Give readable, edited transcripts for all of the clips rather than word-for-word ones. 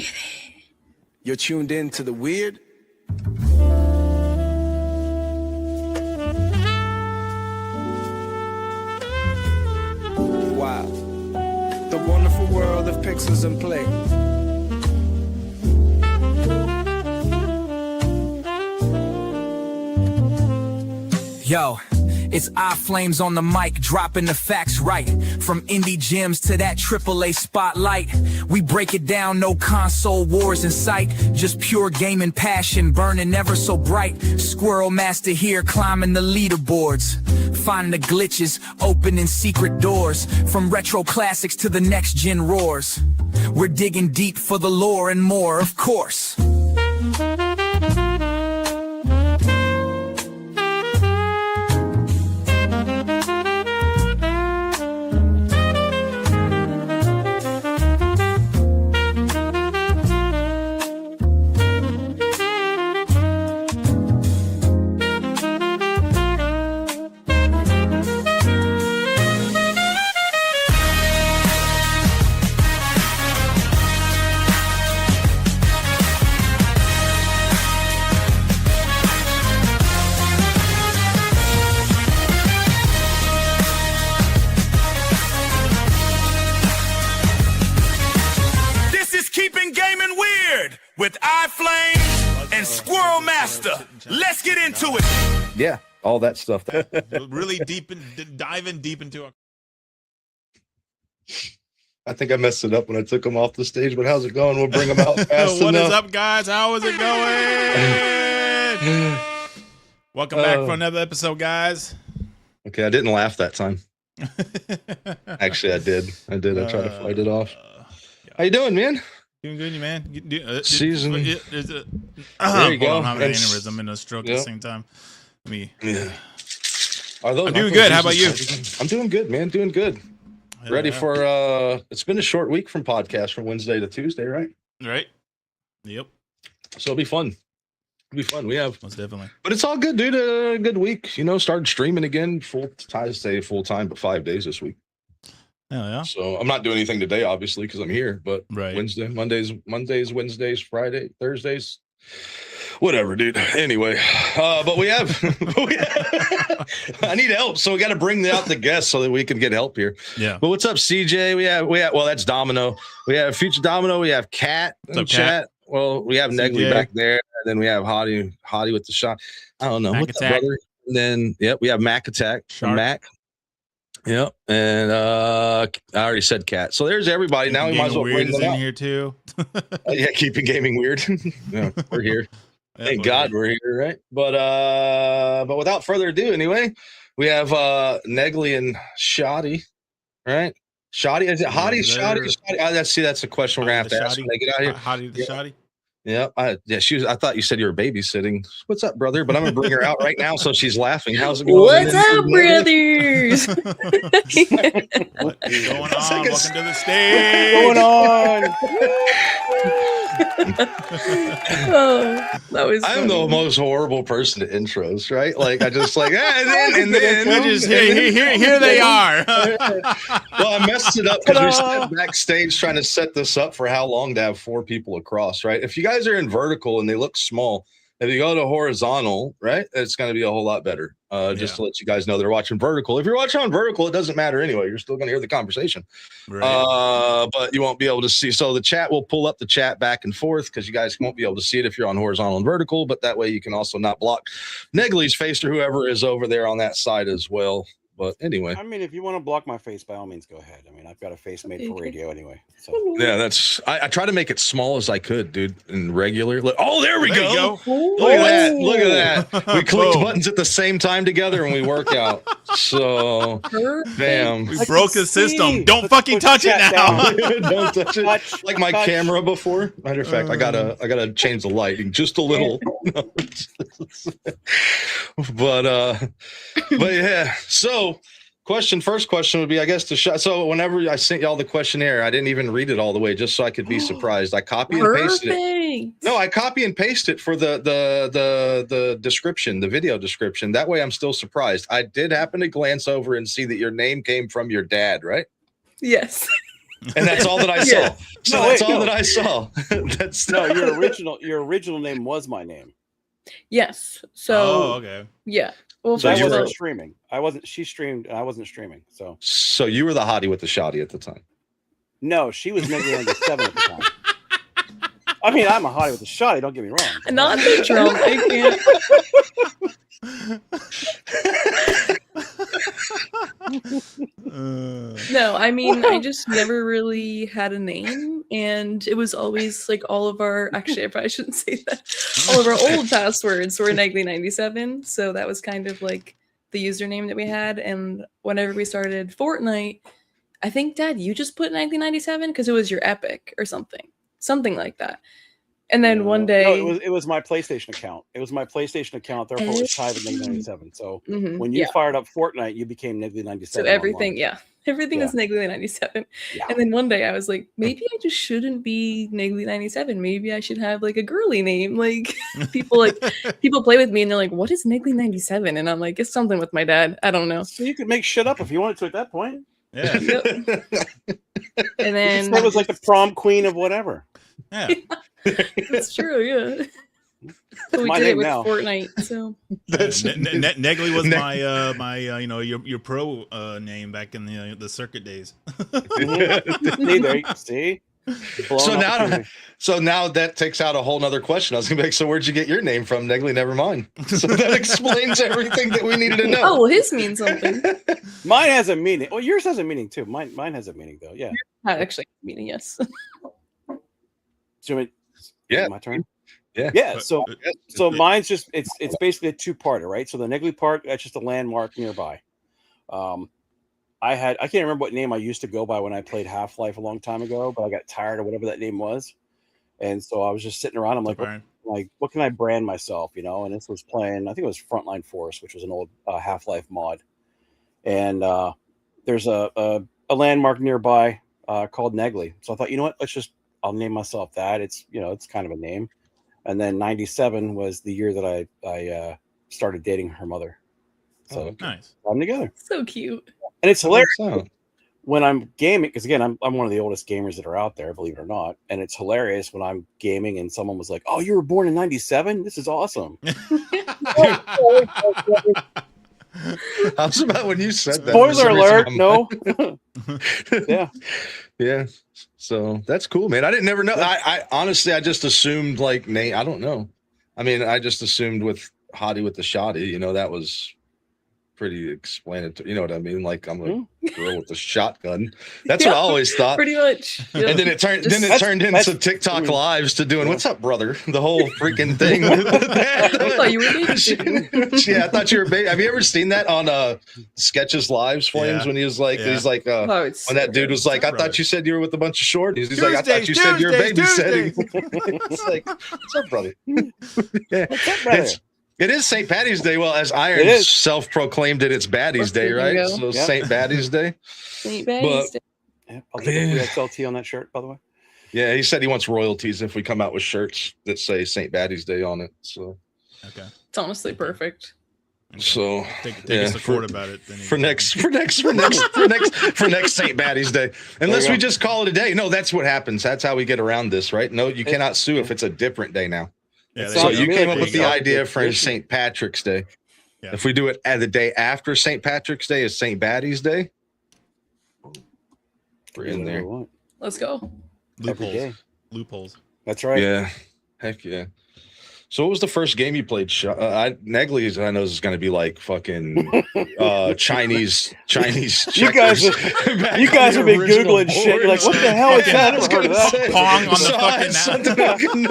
get it. You're tuned in to the weird. Wow. The wonderful world of pixels and play. Yo, it's iFlames on the mic, dropping the facts right. From indie gems to that AAA spotlight. We break it down, no console wars in sight. Just pure gaming passion, burning ever so bright. Squirrel Master here, climbing the leaderboards. Finding the glitches, opening secret doors. From retro classics to the next gen roars. We're digging deep for the lore and more, of course. With iFlames and Squirrel Master. Let's get into it. Yeah, all that stuff. Really deep and diving deep into it. I think I messed it up when I took them off the stage, but how's it going? We'll bring them out fast What enough. is up, guys? How is it going? Welcome back for another episode, guys. Okay, I didn't laugh that time. Actually, I did. I tried to fight it off. How you doing, man? Doing good, man. Season. There you go. I'm having an aneurysm and a stroke at the same time. I'm doing good. How about you? I'm doing good, man. Doing good. Ready for it's been a short week from podcast from Wednesday to Tuesday, right? Right. Yep. So it'll be fun. It'll be fun. We have most definitely. But it's all good, dude. A good week. You know, started streaming again full time, but 5 days this week. Oh, yeah. So I'm not doing anything today, obviously, because I'm here. But Wednesday, Mondays, Wednesdays, Friday, Thursdays, whatever, dude. Anyway, but we have, I need help, so we got to bring out the guests so that we can get help here. Yeah. But what's up, CJ? We have. Well, that's Domino. We have Future Domino. We have Cat in chat. Well, we have Negley back there, and then we have Hottie with the shot. I don't know what's up, brother. And then we have Mac Attack from Mac. Yep, and I already said Cat. So there's everybody. Now we might as well bring them in here too. Yeah, keeping gaming weird. Yeah, we're here. Thank God we're here, right? But without further ado, anyway, we have Negley and Shotti, right? Shotti, is it Hottie? Shotti? That's a question we're gonna have to ask when they get out here. Hottie the Shotti. Yeah, I thought you said you were babysitting. What's up, brother? But I'm gonna bring her out right now so she's laughing. How's it going? What's up, brothers? What is going on? Welcome to the stage. What's going on? That was funny. I'm the most horrible person to intros, right? Like I just like and then we just here they are. Well, I messed it up because we sat backstage trying to set this up for how long to have 4 people across, right? If you guys are in vertical and they look small, if you go to horizontal, right, it's going to be a whole lot better. Just to let you guys know they're watching vertical. If you're watching on vertical, it doesn't matter anyway. You're still going to hear the conversation, but you won't be able to see. So the chat will pull up the chat back and forth because you guys won't be able to see it if you're on horizontal and vertical. But that way you can also not block Negley's face or whoever is over there on that side as well. But anyway, I mean, if you want to block my face, by all means, go ahead. I mean, I've got a face made for radio anyway. So yeah, that's I try to make it small as I could, dude, and regular. Oh, there we go. Look at that! Look at that! We clicked buttons at the same time together and we work out. So, bam! We broke the system. Don't fucking touch it now. Don't touch it. Like my camera before. Matter of fact, I gotta change the lighting just a little. But yeah. So, first question would be, I guess, to shot. So whenever I sent y'all the questionnaire, I didn't even read it all the way just so I could be surprised. I copy and pasted it. No, I copy and paste it for the description, the video description. That way I'm still surprised. I did happen to glance over and see that your name came from your dad, right? Yes. And that's all that I saw. So that's all that I saw. That's your original name was my name. Yes. So. Oh, okay. Yeah. Well, so I wasn't streaming. She streamed, and I wasn't streaming. So you were the hottie with the shotty at the time. No, she was Negley97 at the time. I mean, I'm a hottie with the shotty. Don't get me wrong. Not the drum. I can't. No, I mean, I just never really had a name, and it was always like all of our. Actually, I probably shouldn't say that. All of our old passwords were Negley97, so that was kind of like the username that we had. And whenever we started Fortnite, I think, Dad, you just put Negley97 because it was your Epic or something like that. And then one day, it was my PlayStation account. It was my PlayStation account. Therefore, it was tied to Negley97. So when you fired up Fortnite, you became Negley97. So everything, everything is Negley97. Yeah. And then one day, I was like, maybe I just shouldn't be Negley97. Maybe I should have like a girly name. Like people play with me, and they're like, "What is Negley97?" And I'm like, "It's something with my dad. I don't know." So you could make shit up if you wanted to at that point. Yeah. And then it was like the prom queen of whatever. Yeah. That's true, yeah. So we did it with Fortnite. So Negley was my your pro name back in the circuit days. See? So now that takes out a whole nother question. I was gonna be like, so where'd you get your name from? Negley, never mind. So that explains everything that we needed to know. Oh, well, his means something. Mine has a meaning. Well, yours has a meaning too. Mine has a meaning though. Yeah. Actually, meaning yes. So my turn. Yeah. So mine's just it's basically a two-parter, right? So the Negley part, that's just a landmark nearby. I can't remember what name I used to go by when I played Half-Life a long time ago, but I got tired of whatever that name was, and so I was just sitting around. I'm like, what can I brand myself, And this was playing. I think it was Frontline Force, which was an old Half-Life mod, and there's a landmark nearby called Negley. So I thought, you know what? I'll name myself that. It's it's kind of a name. And then 97 was the year that I started dating her mother. So nice. I'm together. So cute. And it's hilarious when I'm gaming, because again, I'm one of the oldest gamers that are out there, believe it or not. And it's hilarious when I'm gaming and someone was like, "Oh, you were born in 97? This is awesome." I was about when you said that. Spoiler alert, no. Yeah. So that's cool, man. I didn't never know. I honestly, I just assumed like name. I don't know. I mean, I just assumed with Hottie with the Shotty, that was pretty explanatory. You know what I mean? Like I'm a girl with a shotgun. That's what I always thought. Pretty much. Yeah. And then it turned into TikTok lives to doing "What's up, brother?" The whole freaking thing. I thought you were baby. Yeah, I thought you were baby. Have you ever seen that on Sketches Lives Flames when he was like, he's like, when that dude was like, "I thought you said you were with a bunch of shorties." He's like, "I thought you said you were babysitting." It's like, "What's up, brother?" What's up, brother? It is St. Patty's Day. Well, as Iron self-proclaimed it's Baddies Day, right? So St. Baddies Day. St. Baddies Day. Yeah, I'll take a XLT on that shirt, by the way. Yeah, he said he wants royalties if we come out with shirts that say St. Baddies Day on it. So okay, it's honestly perfect. So take us to court about it. Then for next St. Baddies Day, unless we just call it a day. No, that's what happens. That's how we get around this, right? No, you cannot sue if it's a different day now. Yeah, so you came up with the idea for St. Patrick's Day. Yeah. If we do it at the day after St. Patrick's Day is St. Baddies Day. We're in there. Let's go. Loopholes. That's right. Yeah. Heck yeah. So what was the first game you played? Negley, I know is going to be like fucking Chinese. You guys have been Googling shit. You're like, what the hell is that? Pong on the fucking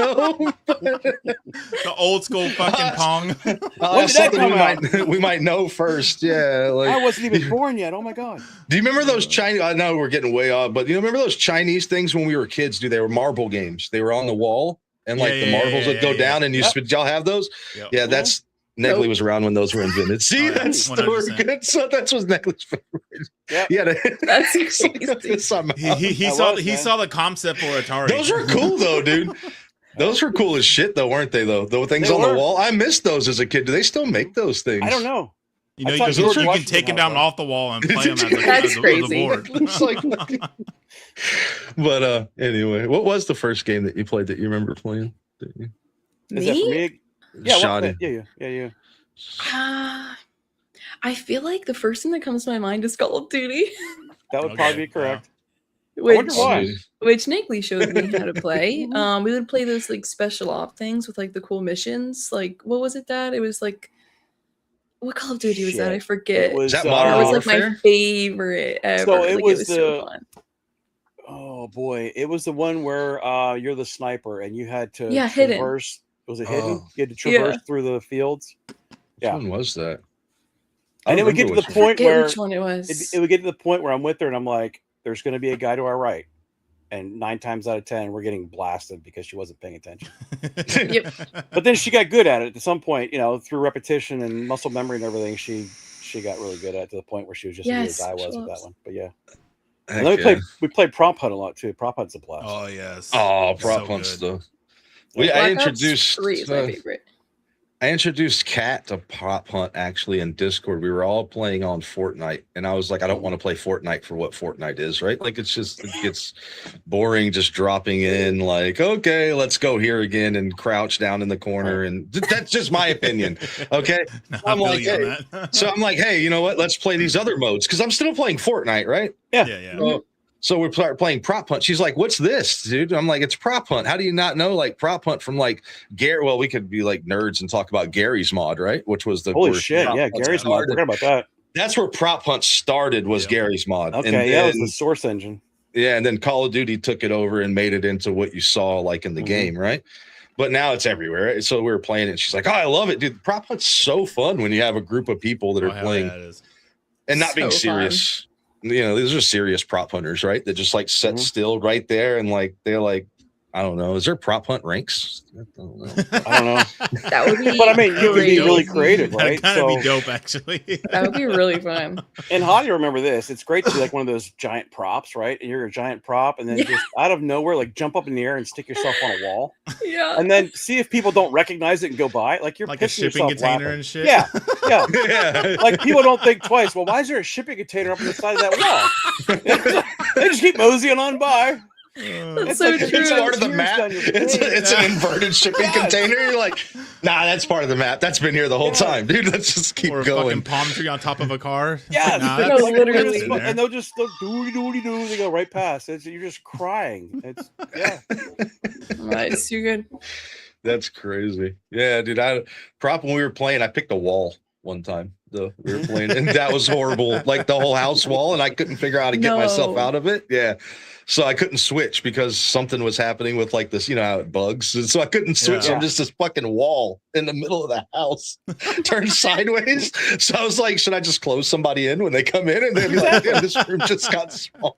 the old school fucking Pong. When did that come out? We might know first. Yeah, like, I wasn't even born yet. Oh my god. Do you remember those Chinese? I know we're getting way off, but you remember those Chinese things when we were kids? They were marble games. They were on the wall. And like the marbles would go down, and did y'all have those? Yep. Yeah, that's Negley was around when those were invented. See, that's still good. So that's was Negley's favorite. Yeah, that's crazy. He saw the concept for Atari. Those were cool though, dude. Those were cool as shit though, weren't they? Though the things on the wall, I missed those as a kid. Do they still make those things? I don't know. You can take them down off the wall and play them as a board. It's like But anyway, what was the first game that you played that you remember playing? Me? Is that for me? Yeah, Shotty. Yeah. I feel like the first thing that comes to my mind is Call of Duty. That would probably be correct. Which why. Negley showed me how to play. We would play those like special op things with like the cool missions. Like, what was it, Dad? It was like, what Call of Duty was that? I forget. Is that Modern That was Warfare? like my favorite ever. So it like, was so fun. Oh boy, it was the one where you're the sniper and you had to hidden. traverse. Was it hidden? Oh. You had to traverse through the fields. Which one was that? And it would get to the point where which one it was. It would get to the point where I'm with her and I'm like, there's going to be a guy to our right. And 9 times out of 10, we're getting blasted because she wasn't paying attention. Yep. But then she got good at it. At some point, you know, through repetition and muscle memory and everything, she got really good at it to the point where she was just as good as I was with that one. But yeah. And then we played Prop Hunt a lot too. Prop Hunt's a blast. Oh yes. Oh, Prop Hunt stuff. I introduced 3 is my favorite. I introduced Kat to Prop Hunt actually in Discord. We were all playing on Fortnite, and I was like, I don't want to play Fortnite for what Fortnite is, right? Like it gets boring just dropping in, like, okay, let's go here again and crouch down in the corner, and that's just my opinion. Okay, I'm like, hey. So I'm like, hey, you know what? Let's play these other modes because I'm still playing Fortnite, right? Yeah. So we start playing Prop Hunt. She's like, what's this, dude? I'm like, it's Prop Hunt. How do you not know like Prop Hunt from like Gary? Well, we could be like nerds and talk about Gary's mod, right? Which was the holy shit. Yeah, Gary's mod. Forget about that. That's where Prop Hunt started, was Gary's mod. Okay, and that was the source engine. Yeah, and then Call of Duty took it over and made it into what you saw like in the game, right? But now it's everywhere. Right? So we were playing it. And she's like, oh, I love it, dude. Prop Hunt's so fun when you have a group of people that are playing and not being serious. Fun. You know, these are serious prop hunters, right? That just like set still right there and like they're like, I don't know. Is there prop hunt ranks? I don't know. That would be. But I mean, you could be really creative, right? That'd kind of be dope, actually. That would be really fun. And Hottie, remember this? It's great to be like one of those giant props, right? And you're a giant prop, and then just out of nowhere, like jump up in the air and stick yourself on a wall. Yeah. And then see if people don't recognize it and go by. Like you're like a shipping container and shit. Yeah. Like people don't think twice. Well, why is there a shipping container up on the side of that wall? They just keep moseying on by. That's so true. It's part of the map. It's an inverted shipping container. You're like, nah, that's part of the map. That's been here the whole time, dude. Let's just keep going. Fucking palm tree on top of a car. Yeah, no, literally. And they'll just doody. They go right past. You're just crying. It's Nice, you're good. That's crazy. Yeah, dude. When we were playing, I picked a wall one time. We were playing, and that was horrible. Like the whole house wall, and I couldn't figure out how to get myself out of it. Yeah. So I couldn't switch because something was happening with like this, you know how it bugs. And so I couldn't switch. So I'm just this fucking wall in the middle of the house, turned sideways. So I was like, should I just close somebody in when they come in? And they'd be like, yeah, this room just got smaller.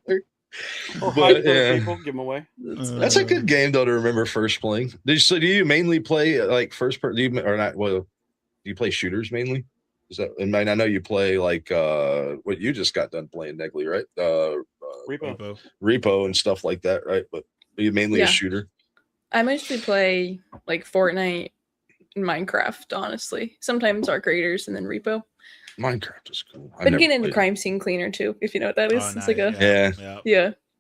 Or hide people, give them away. That's a good game though to remember first playing. Do you mainly play like first person? Do you play shooters mainly? Is that? And I know you play like what you just got done playing, Negley, right? Repo and stuff like that, right? But are you mainly a shooter? I mostly play like Fortnite and Minecraft, honestly. Sometimes Arc Raiders and then Repo. Minecraft is cool. But getting into Crime Scene Cleaner too, if you know what that is. It's like yeah.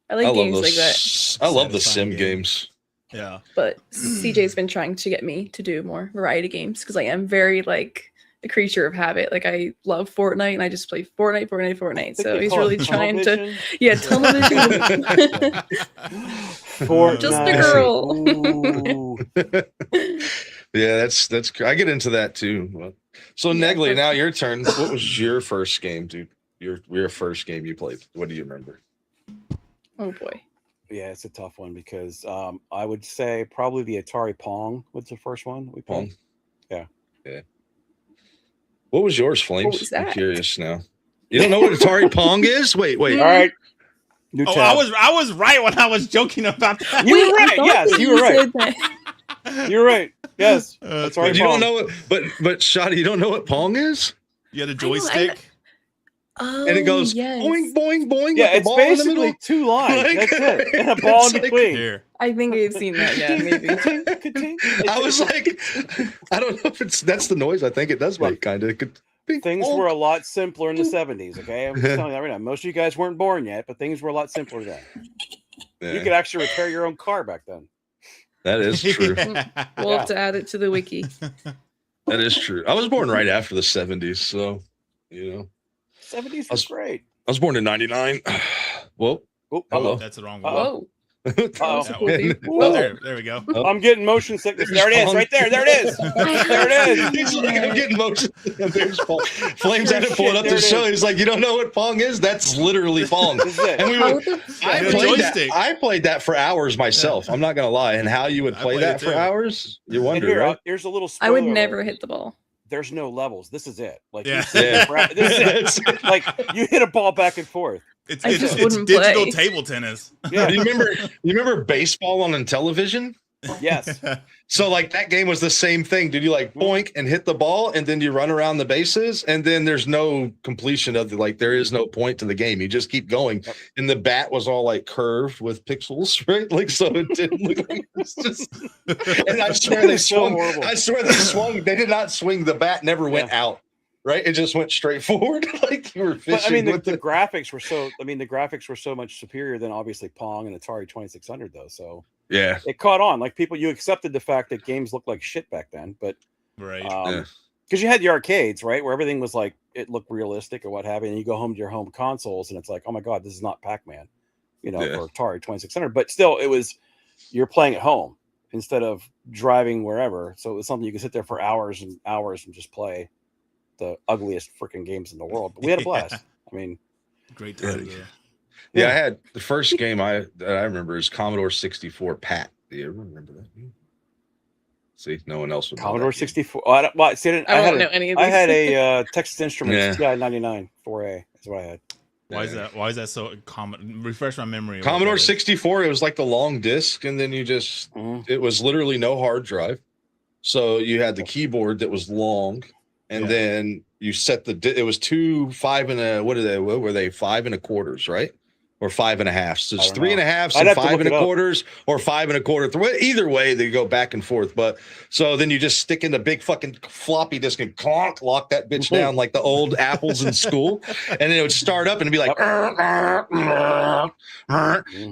I like games like that. I love the sim games. Yeah. But CJ's been trying to get me to do more variety games because I am very like a creature of habit. Like I love Fortnite and I just play Fortnite. So he's really trying to television. Fortnite. Just a girl. Yeah, that's I get into that too. So Negley, now your turn. What was your first game, dude? Your first game you played. What do you remember? Oh boy. Yeah, it's a tough one because I would say probably the Atari Pong was the first one we played. Yeah. What was yours, Flames? What was that? I'm curious now. You don't know what Atari Pong is? Wait. All right. I was right when I was joking about that. You were right. Yes, you were right. You're right. Yes. That's right. You don't know it, but Shotty, you don't know what Pong is? You had a joystick. Oh, and it goes boing, boing, boing. Yeah, it's basically 2 lines. That's it. And a ball in between. Here. I think I've seen that. Yeah, maybe. I was like, I don't know if that's the noise. I think it does make kind of. Things were a lot simpler in the 70s. Okay, I'm just telling you that right now. Most of you guys weren't born yet, but things were a lot simpler then. You could actually repair your own car back then. That is true. We'll have to add it to the wiki. That is true. I was born right after the 70s, so 70s was great. I was born in 99. Whoa. Oh, hello. That's the wrong one. Whoa. There we go. I'm getting motion sickness. There it is, right there. There it is. There it is. He's like, I'm getting motion. There's Pong. Flames had to pull it up to show. He's like, you don't know what Pong is? That's literally Pong. And we would, I played that for hours myself. I'm not gonna lie. And how you would play that for hours? You wonder. Right? Here's a little. I would never hit the ball. There's no levels. This is it. Like, yeah. This is it. Like, you hit a ball back and forth. It's digital table tennis. Yeah. You remember baseball on television? Yes. So like that game was the same thing. Did you like boink and hit the ball and then you run around the bases and then there's no completion of there is no point to the game. You just keep going. And the bat was all like curved with pixels, right? Like so it didn't look like it was just and I swear they swung. I swear they swung. They did not swing. The bat never went out. Right, it just went straight forward, like you were fishing. But, I mean, the graphics were so. I mean, the graphics were so much superior than obviously Pong and Atari 2600, though. So yeah, it caught on. Like you accepted the fact that games looked like shit back then, but right, because you had the arcades, right, where everything was like it looked realistic or what have you, and you go home to your home consoles, and it's like, oh my god, this is not Pac-Man, for Atari 2600, but still, you're playing at home instead of driving wherever. So it was something you could sit there for hours and hours and just play the ugliest freaking games in the world, but we had a blast. I mean, great time. Yeah, I had the first game that I remember is Commodore 64 Pat. Do you ever remember that game? See, no one else would. Commodore 64. Oh, I don't know any of these. I had a Texas Instruments TI 99 4A. That's what I had. Why is that so common? Refresh my memory. Commodore 64. It was like the long disc, and then you just it was literally no hard drive. So you had the keyboard that was long. And then you set it was 2 5 and what were they 5 1/4, right? Or 5 1/2. So it's 3 1/2 and 5 1/4 or 5 1/4. Either way, they go back and forth. But so then you just stick in the big fucking floppy disk and clonk, lock that bitch down like the old apples in school. And then it would start up and it'd be like,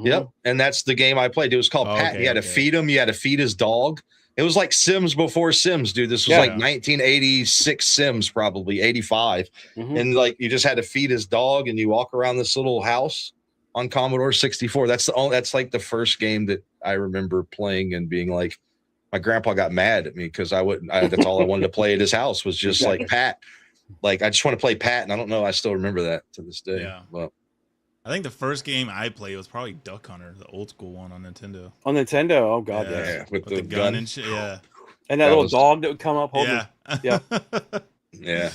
yep. And that's the game I played. It was called Pat. You had to feed him. You had to feed his dog. It was like Sims before Sims, dude. This was like 1986 Sims, probably 85. And like you just had to feed his dog and you walk around this little house on Commodore 64. That's like the first game that I remember playing and being like, my grandpa got mad at me because that's all I wanted to play at his house was just like Pat. Like I just want to play Pat, and I don't know. I still remember that to this day. Yeah. Well, I think the first game I played was probably Duck Hunter, the old school one on Nintendo. On Nintendo? Oh god, yeah. With the gun and shit. Yeah. And that little dog that would come up holding. Yeah. Yeah.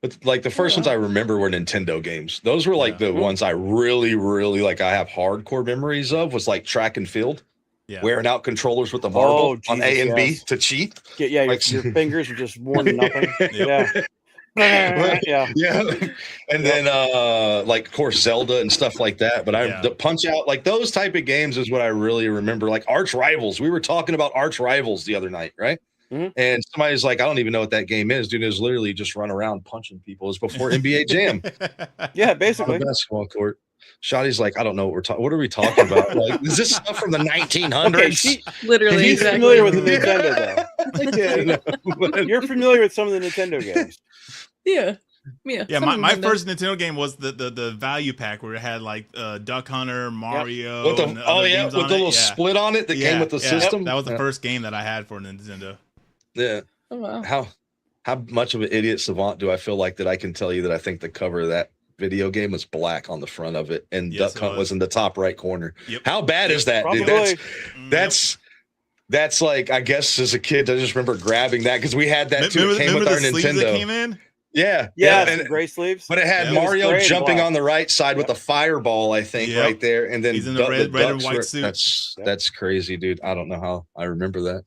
But like the first ones I remember were Nintendo games. Those were like the ones I really, really like. I have hardcore memories of was like track and field. Yeah. Wearing out controllers with the marble on A and B to cheat. Yeah, like, your fingers are just worn to nothing. Yeah. And then like of course Zelda and stuff like that, but the Punch Out, like those type of games is what I really remember. Like Arch Rivals, we were talking about Arch Rivals the other night, right? And somebody's like, I don't even know what that game is, dude. It was literally just run around punching people. It was before NBA Jam. Yeah, basically on the basketball court. Shotty's like, I don't know what are we talking about? Like, is this stuff from the 1900s? Literally, he's familiar with the Nintendo though. You're familiar with some of the Nintendo games. Yeah. My first Nintendo game was the value pack where it had like Duck Hunter, Mario. With the little split on it that came with the system. That was the first game that I had for Nintendo. Yeah. Oh wow. How much of an idiot savant do I feel like that I can tell you that I think the cover of that video game was black on the front of it and Duck Hunt was in the top right corner? Yep. How bad is that, dude? That's like, I guess as a kid, I just remember grabbing that because we had that too. It came with our Nintendo. That came in? Yeah, and the gray sleeves. But it had Mario jumping on the right side with a fireball, I think, right there, and then he's in the red and white suit. That's crazy, dude. I don't know how I remember that.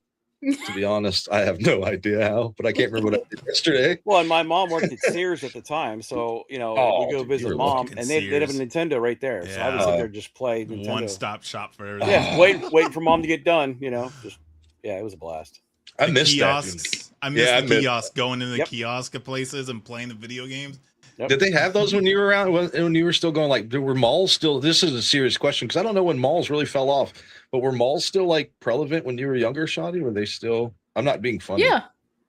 To be honest, I have no idea how, but I can't remember what I did yesterday. Well, and my mom worked at Sears at the time, so we go visit mom, and they'd have a Nintendo right there. So I would sit there and just play Nintendo. One-stop shop for everything. Yeah, waiting for mom to get done. It was a blast. I missed kiosks. That. I missed the kiosk, going in the kiosk places and playing the video games. Yep. Did they have those when you were around? When you were still going? Like, were malls still? This is a serious question because I don't know when malls really fell off. But were malls still like prevalent when you were younger, Shotty? Were they still? I'm not being funny. Yeah.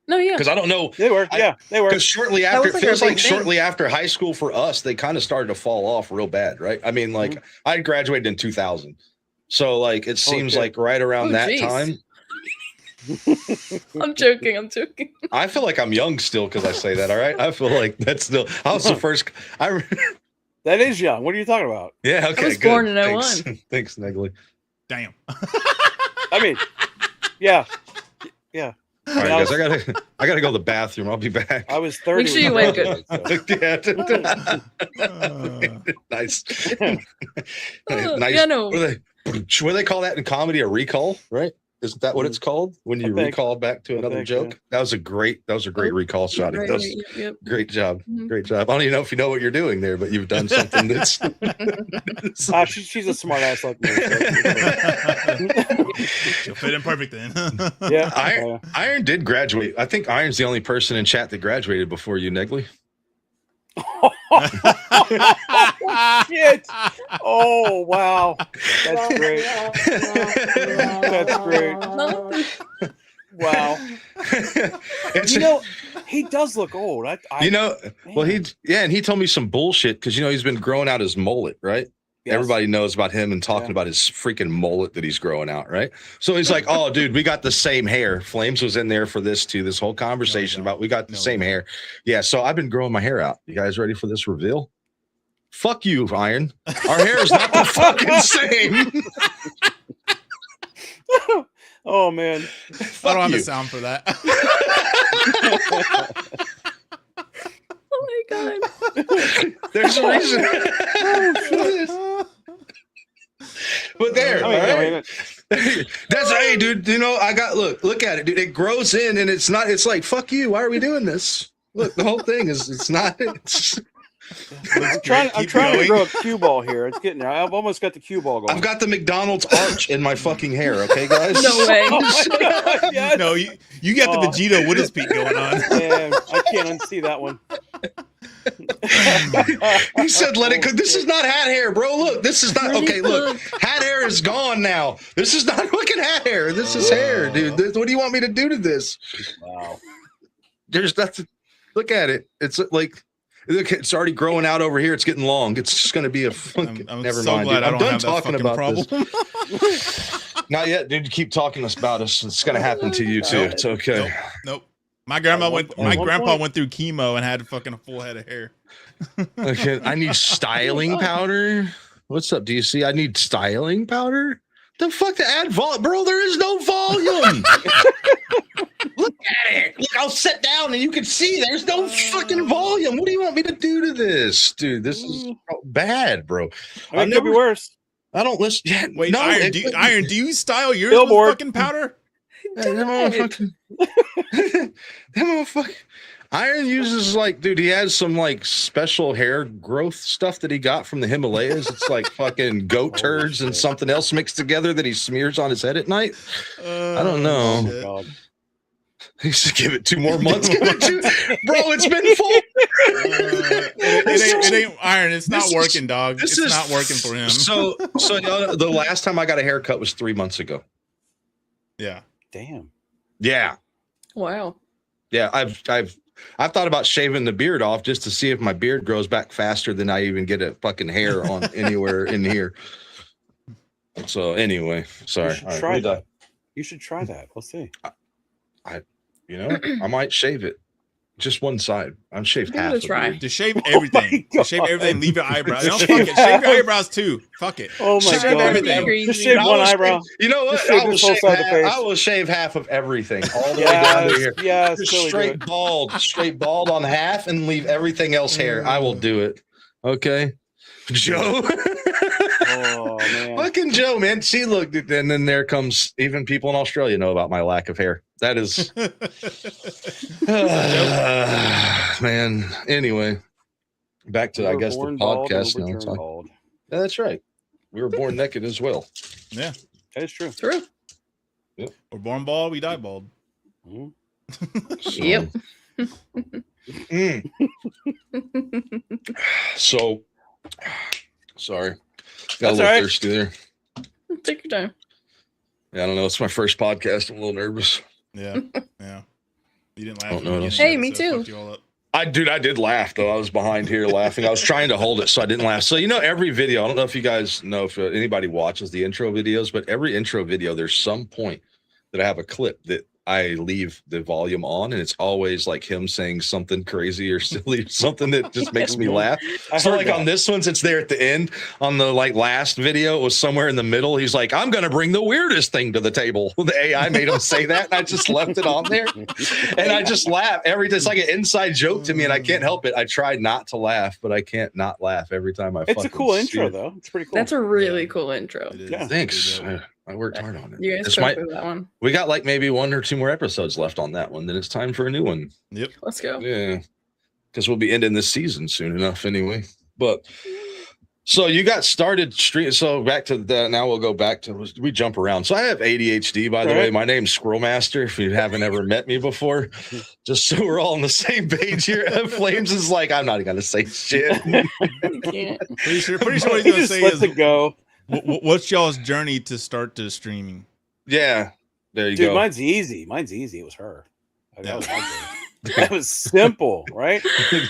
No, yeah. Because I don't know. They were. Yeah, they were. Because shortly after, was it feels our like big thing. shortly after high school for us, they kind of started to fall off real bad, right? I mean, like I graduated in 2000, so like it seems like right around that time. I'm joking. I'm joking. I feel like I'm young still because I say that. All right, I feel like that's still. I was the first. That is young. What are you talking about? Yeah. Okay. I was good. born in 01. Thanks, Negley. Damn. I mean, yeah. All right, guys. I gotta go to the bathroom. I'll be back. I was 30. Make sure you went good. Nice. Nice. Yeah, no. What do they call that in comedy? A recall, right? Isn't that what it's called when you recall back to another joke? Yeah. That was a great recall, Shotty. Yep. Great job. Great job. I don't even know if you know what you're doing there, but you've done something that's she's a smart ass like me. She'll fit in perfect then. Yeah. Iron did graduate. I think Iron's the only person in chat that graduated before you, Negley. Shit. Oh wow. That's great. That's great. Wow. He does look old. And he told me some bullshit because he's been growing out his mullet, right? Yes. Everybody knows about him and talking about his freaking mullet that he's growing out, right? So he's like, "Oh, dude, we got the same hair." Flames was in there for this too. This whole conversation about we got the same hair. Yeah, so I've been growing my hair out. You guys ready for this reveal? Fuck you, Iron. Our hair is not the fucking same. Oh man, I don't have a sound for that. Oh my god. There's a reason. But there, all right. That's hey, dude. I got look at it, dude. It grows in, and it's not. It's like fuck you. Why are we doing this? Look, the whole thing is. It's not. I'm trying to grow a cue ball here. It's getting there. I've almost got the cue ball going. I've got the McDonald's arch in my fucking hair. Okay, guys. No way. God, yes. No, you got the Vegeta Widdlespeak going on. Yeah, I can't unsee that one. He said, "Let it cook." This is not hat hair, bro. Look, this is not okay. Look, hat hair is gone now. This is not fucking hat hair. This is hair, dude. What do you want me to do to this? Wow. There's nothing. Look at it. It's like. Look, it's already growing out over here. It's getting long. It's just going to be a fucking. Never so mind, glad dude. I'm done have talking that about problem. this. Not yet, dude. Keep talking about us. It's going to happen to you too. It's okay. Nope. My grandpa went through chemo and had fucking a full head of hair. Okay, I need styling powder. What's up, DC? I need styling powder. The fuck to add volume, bro? There is no volume. Look at it. Look, I'll sit down and you can see there's no fucking volume. What do you want me to do to this, dude? This is bad, bro. I mean, it could be worse. I don't listen. Yeah, wait, no, Iron, do you style yours with fucking powder? That motherfucker. Iron uses dude, he has some special hair growth stuff that he got from the Himalayas. It's like fucking goat turds and something else mixed together that he smears on his head at night. I don't know. He should give it 2 more months. Bro, it's been full. It ain't Iron. It's not working, dog. It's not working for him. So the last time I got a haircut was 3 months ago. Yeah. Damn. Yeah. Wow. Yeah, I've thought about shaving the beard off just to see if my beard grows back faster than I even get a fucking hair on anywhere in here. So anyway, sorry. You should try that. You should try that. Let's see. I might shave it. Just one side. I'm shaved half. Just shave everything. Just shave everything. Leave your eyebrows. Don't fuck it. Shave your eyebrows too. Fuck it. Oh my god. Everything. Just shave one eyebrow. You know what? I will shave half of everything. All the way down to here. Yeah. Straight bald on half and leave everything else hair. I will do it. Okay. Joe. Oh man. Fucking Joe, man. See, look, and then there comes even people in Australia know about my lack of hair. That is man. Anyway, back to I guess the podcast now. Yeah, that's right. We were born naked as well. Yeah, that is true. True. Yep. We're born bald, we die bald. Mm-hmm. Yep. So, sorry. Got That's a little all right. thirsty there. Take your time. Yeah, I don't know. It's my first podcast. I'm a little nervous. Yeah. Yeah. You didn't laugh. Don't know what else. Hey, me too. I did laugh though. I was behind here laughing. I was trying to hold it so I didn't laugh. So every video, I don't know if you guys know if anybody watches the intro videos, but every intro video, there's some point that I have a clip that I leave the volume on, and it's always like him saying something crazy or silly, something that just makes me laugh. So like on this one, it's there at the end. On the last video, it was somewhere in the middle. He's like, "I'm gonna bring the weirdest thing to the table." The AI made him say that, and I just left it on there, and I just laugh every time. It's like an inside joke to me, and I can't help it. I tried not to laugh, but I can't not laugh every time I. It's a cool intro, though. It's pretty cool. That's a really cool intro. Yeah, thanks. I worked hard on it. You guys spoke with that one. We got like maybe 1 or 2 more episodes left on that one. Then it's time for a new one. Yep. Let's go. Yeah. Because we'll be ending this season soon enough anyway. But so you got started stream. So back to that. Now we'll go back to, we jump around. So I have ADHD, by the way. My name's Squirrel Master. If you haven't ever met me before, just so we're all on the same page here. Flames is like, I'm not going to say shit. You can't. Pretty sure what he's going to say is go. What's y'all's journey to start the streaming? Yeah, there you go. Dude, mine's easy. It was her. That was simple, right?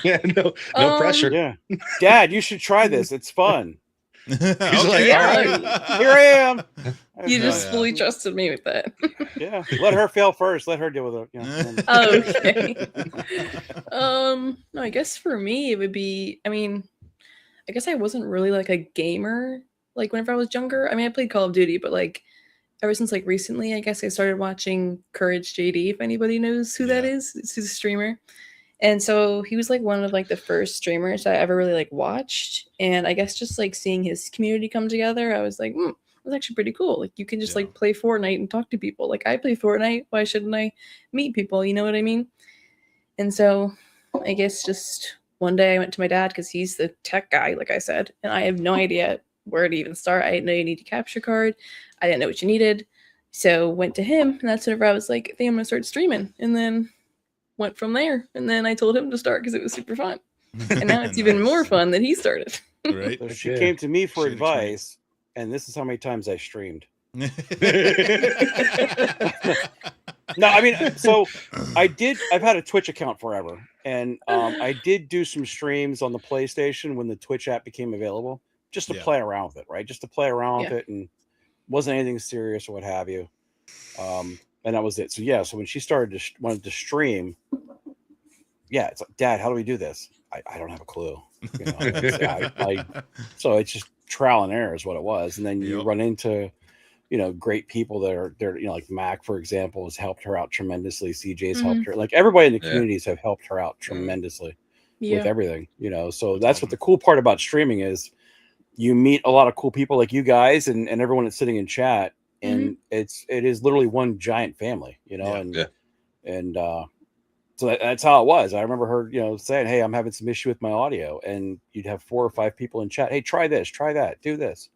Yeah, no pressure. Yeah, Dad, you should try this. It's fun. He's Okay. like, all right, Here I am. You just fully trusted me with that. Yeah, let her fail first. Let her deal with it. Okay. No, I guess for me it would be. I mean, I guess I wasn't really like a gamer. Like whenever I was younger, I mean, I played Call of Duty, but like ever since like recently, I guess I started watching CourageJD. If anybody knows who that is, he's a streamer, and so he was like one of like the first streamers I ever really like watched. And I guess just like seeing his community come together, I was like, that's actually pretty cool. Like you can just like play Fortnite and talk to people. Like I play Fortnite, why shouldn't I meet people? You know what I mean? And so I guess just one day I went to my dad because he's the tech guy, like I said, and I have no idea where to even start. I didn't know you need a capture card. I didn't know what you needed. So went to him, and that's whenever I was like, I think I'm gonna start streaming. And then went from there. And then I told him to start because it was super fun. And now it's even more fun that he started. Right. So she came to me for advice, and this is how many times I streamed. No, I mean, so I've had a Twitch account forever, and I did do some streams on the PlayStation when the Twitch app became available, just to play around with it, right? Just to play around with it, and wasn't anything serious or what have you. And that was it. So so when she wanted to stream, it's like, Dad, how do we do this? I don't have a clue. You know, so it's just trial and error is what it was. And then you run into, great people that are there, like Mac, for example, has helped her out tremendously. CJ's helped her. Like everybody in the communities have helped her out tremendously with everything, so that's what the cool part about streaming is. You meet a lot of cool people like you guys and everyone that's sitting in chat, and it is literally one giant family, and so that's how it was. I remember her, saying, "Hey, I'm having some issue with my audio," and you'd have 4 or 5 people in chat. Hey, try this, try that, do this.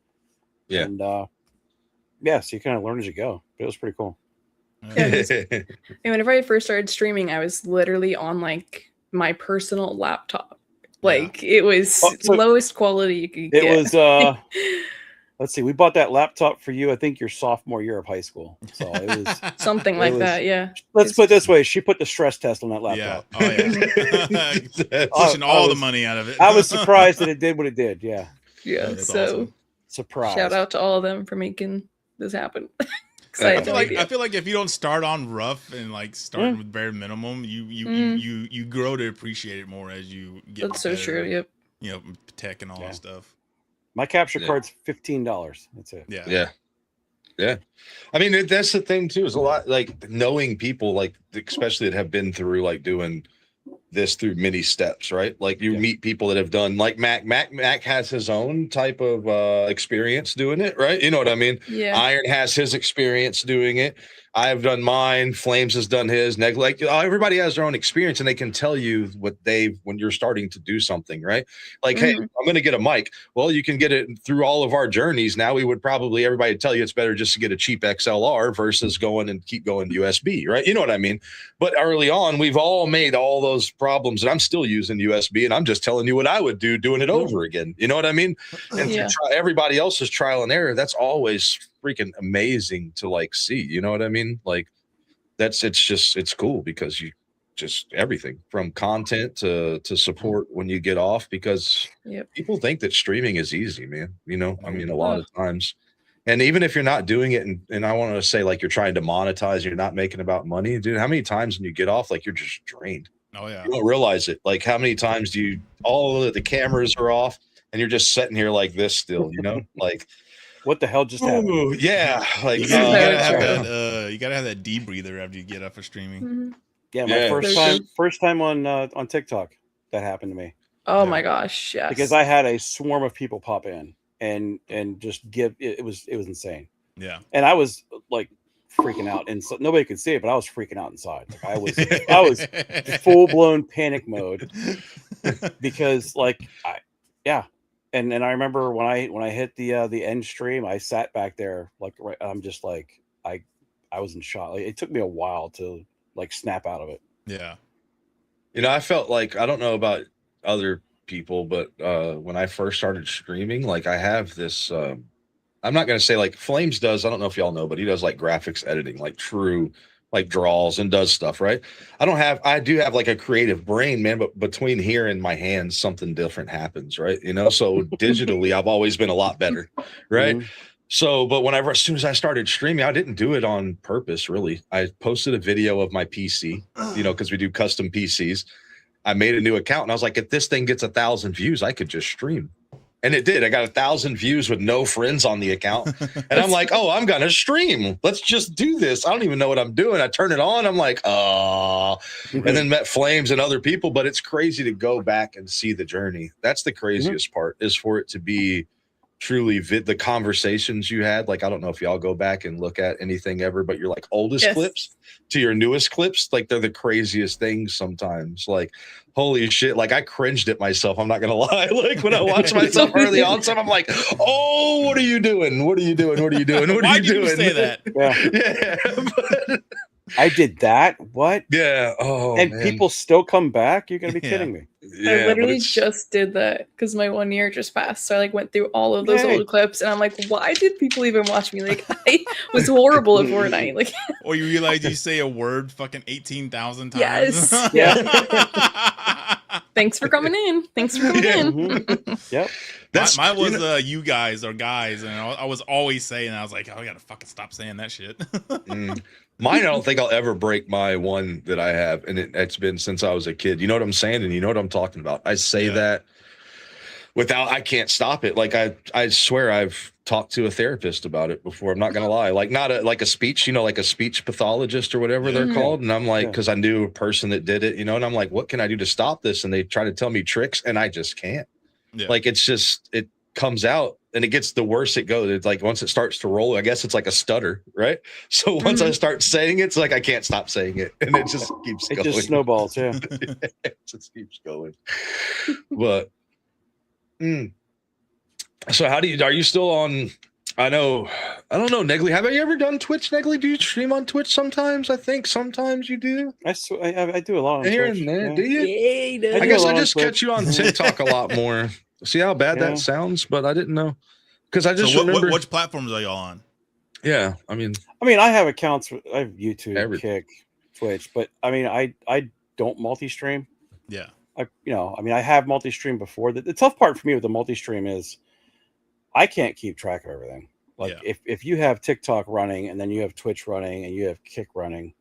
Yeah. And so you kind of learn as you go. But it was pretty cool. And whenever I first started streaming, I was literally on like my personal laptop. Like it was lowest quality you could get. It was let's see, we bought that laptop for you, I think your sophomore year of high school. So it was something like that, yeah. Let's put it this way, she put the stress test on that laptop. Pushing all the money out of it. I was surprised that it did what it did, Yeah, that's so awesome. Surprise. Shout out to all of them for making this happen. I feel like if you don't start on rough and like starting with bare minimum, you grow to appreciate it more as you get. That's so true. Yep. Tech and all that stuff. My capture card's $15. That's it. Yeah. I mean, that's the thing too. Is a lot like knowing people, like especially that have been through like doing this through many steps, right? Like you meet people that have done like Mac has his own type of experience doing it, right? You know what I mean? Yeah. Iron has his experience doing it. I've done mine. Flames has done his. Like everybody has their own experience, and they can tell you what when you're starting to do something, right? Like, hey, I'm going to get a mic. Well, you can get it through all of our journeys. Now we would probably everybody tell you it's better just to get a cheap XLR versus going and keep going USB, right? You know what I mean? But early on, we've all made all those problems, and I'm still using USB, and I'm just telling you what I would do, doing it over again. You know what I mean? And everybody else's trial and error, that's always freaking amazing to like see. You know what I mean? Like it's cool because you just everything from content to support when you get off, because people think that streaming is easy, man. You know, I mean, a lot of times. And even if you're not doing it, and I want to say like you're trying to monetize, you're not making about money, dude. How many times when you get off, like you're just drained? Oh yeah, you don't realize it. Like how many times do you? All of the cameras are off, and you're just sitting here like this still. You know, like what the hell just happened? Yeah, like you gotta have that debreather after you get off of streaming. Yeah, my first time on TikTok, that happened to me. Oh my gosh, yes. Because I had a swarm of people pop in and just give it was insane. Yeah. And I was like freaking out, and so nobody could see it, but I was freaking out inside. Like I was full blown panic mode because like and I remember when I hit the end stream, I sat back there like I'm just like I was in shock. Like, it took me a while to like snap out of it. Yeah. You know, I felt like, I don't know about other people, but when I first started streaming, like I have this I'm not going to say like Flames does, I don't know if y'all know, but he does like graphics editing, like true like draws and does stuff, right? I do have like a creative brain, man, but between here and my hands, something different happens, right? You know, so digitally, I've always been a lot better, right? Mm-hmm. So, but as soon as I started streaming, I didn't do it on purpose, really. I posted a video of my PC, you know, because we do custom PCs. I made a new account, and I was like, if this thing gets 1,000 views, I could just stream. And it did. I got 1,000 views with no friends on the account. And I'm like, oh, I'm going to stream. Let's just do this. I don't even know what I'm doing. I turn it on. I'm like, oh, and then met Flames and other people. But it's crazy to go back and see the journey. That's the craziest part, is for it to be truly the conversations you had. Like, I don't know if y'all go back and look at anything ever, but your like oldest clips to your newest clips, like they're the craziest things sometimes. Like, holy shit, like I cringed at myself, I'm not gonna lie. Like when I watch myself early on, I'm like, oh, what are you doing? What are you doing? What are you doing? What are you doing? Why did you say that? Yeah. But I did that. What? Yeah. Oh, and man. People still come back. You're gonna be kidding me. Yeah, I literally just did that because my 1 year just passed. So I like went through all of those old clips, and I'm like, why did people even watch me? Like I was horrible at Fortnite. Like, or you realize you say a word fucking 18,000 times. Yes. Yeah. Thanks for coming in. Thanks for coming in. Yep. Mine was you guys or guys, and I was always saying, I was like, oh, I gotta fucking stop saying that shit. Mine, I don't think I'll ever break my one that I have, and it's been since I was a kid. You know what I'm saying, and you know what I'm talking about. I say that I can't stop it. Like I swear I've talked to a therapist about it before. I'm not gonna lie. Like not like a speech, you know, like a speech pathologist or whatever they're called. And I'm like, because I knew a person that did it, you know, and I'm like, what can I do to stop this? And they try to tell me tricks, and I just can't. Yeah. Like it's just it comes out. And it gets the worse it goes. It's like once it starts to roll, I guess it's like a stutter, right? So once I start saying it, it's like I can't stop saying it, and it just keeps going. It just snowballs, yeah. It just keeps going. But so are you still on? I don't know, Negley. Have you ever done Twitch, Negley? Do you stream on Twitch sometimes? I think sometimes you do. I do a lot on here Twitch. And there, yeah. Do you? Yeah, I guess I just catch you on TikTok a lot more. See how bad that sounds, but I didn't know because I just remember. Which platforms are y'all on? Yeah, I mean, I have accounts. I have YouTube, Kick, Twitch, but I mean, I don't multi-stream. Yeah, I have multi-stream before. The tough part for me with the multi-stream is I can't keep track of everything. Like if you have TikTok running and then you have Twitch running and you have Kick running,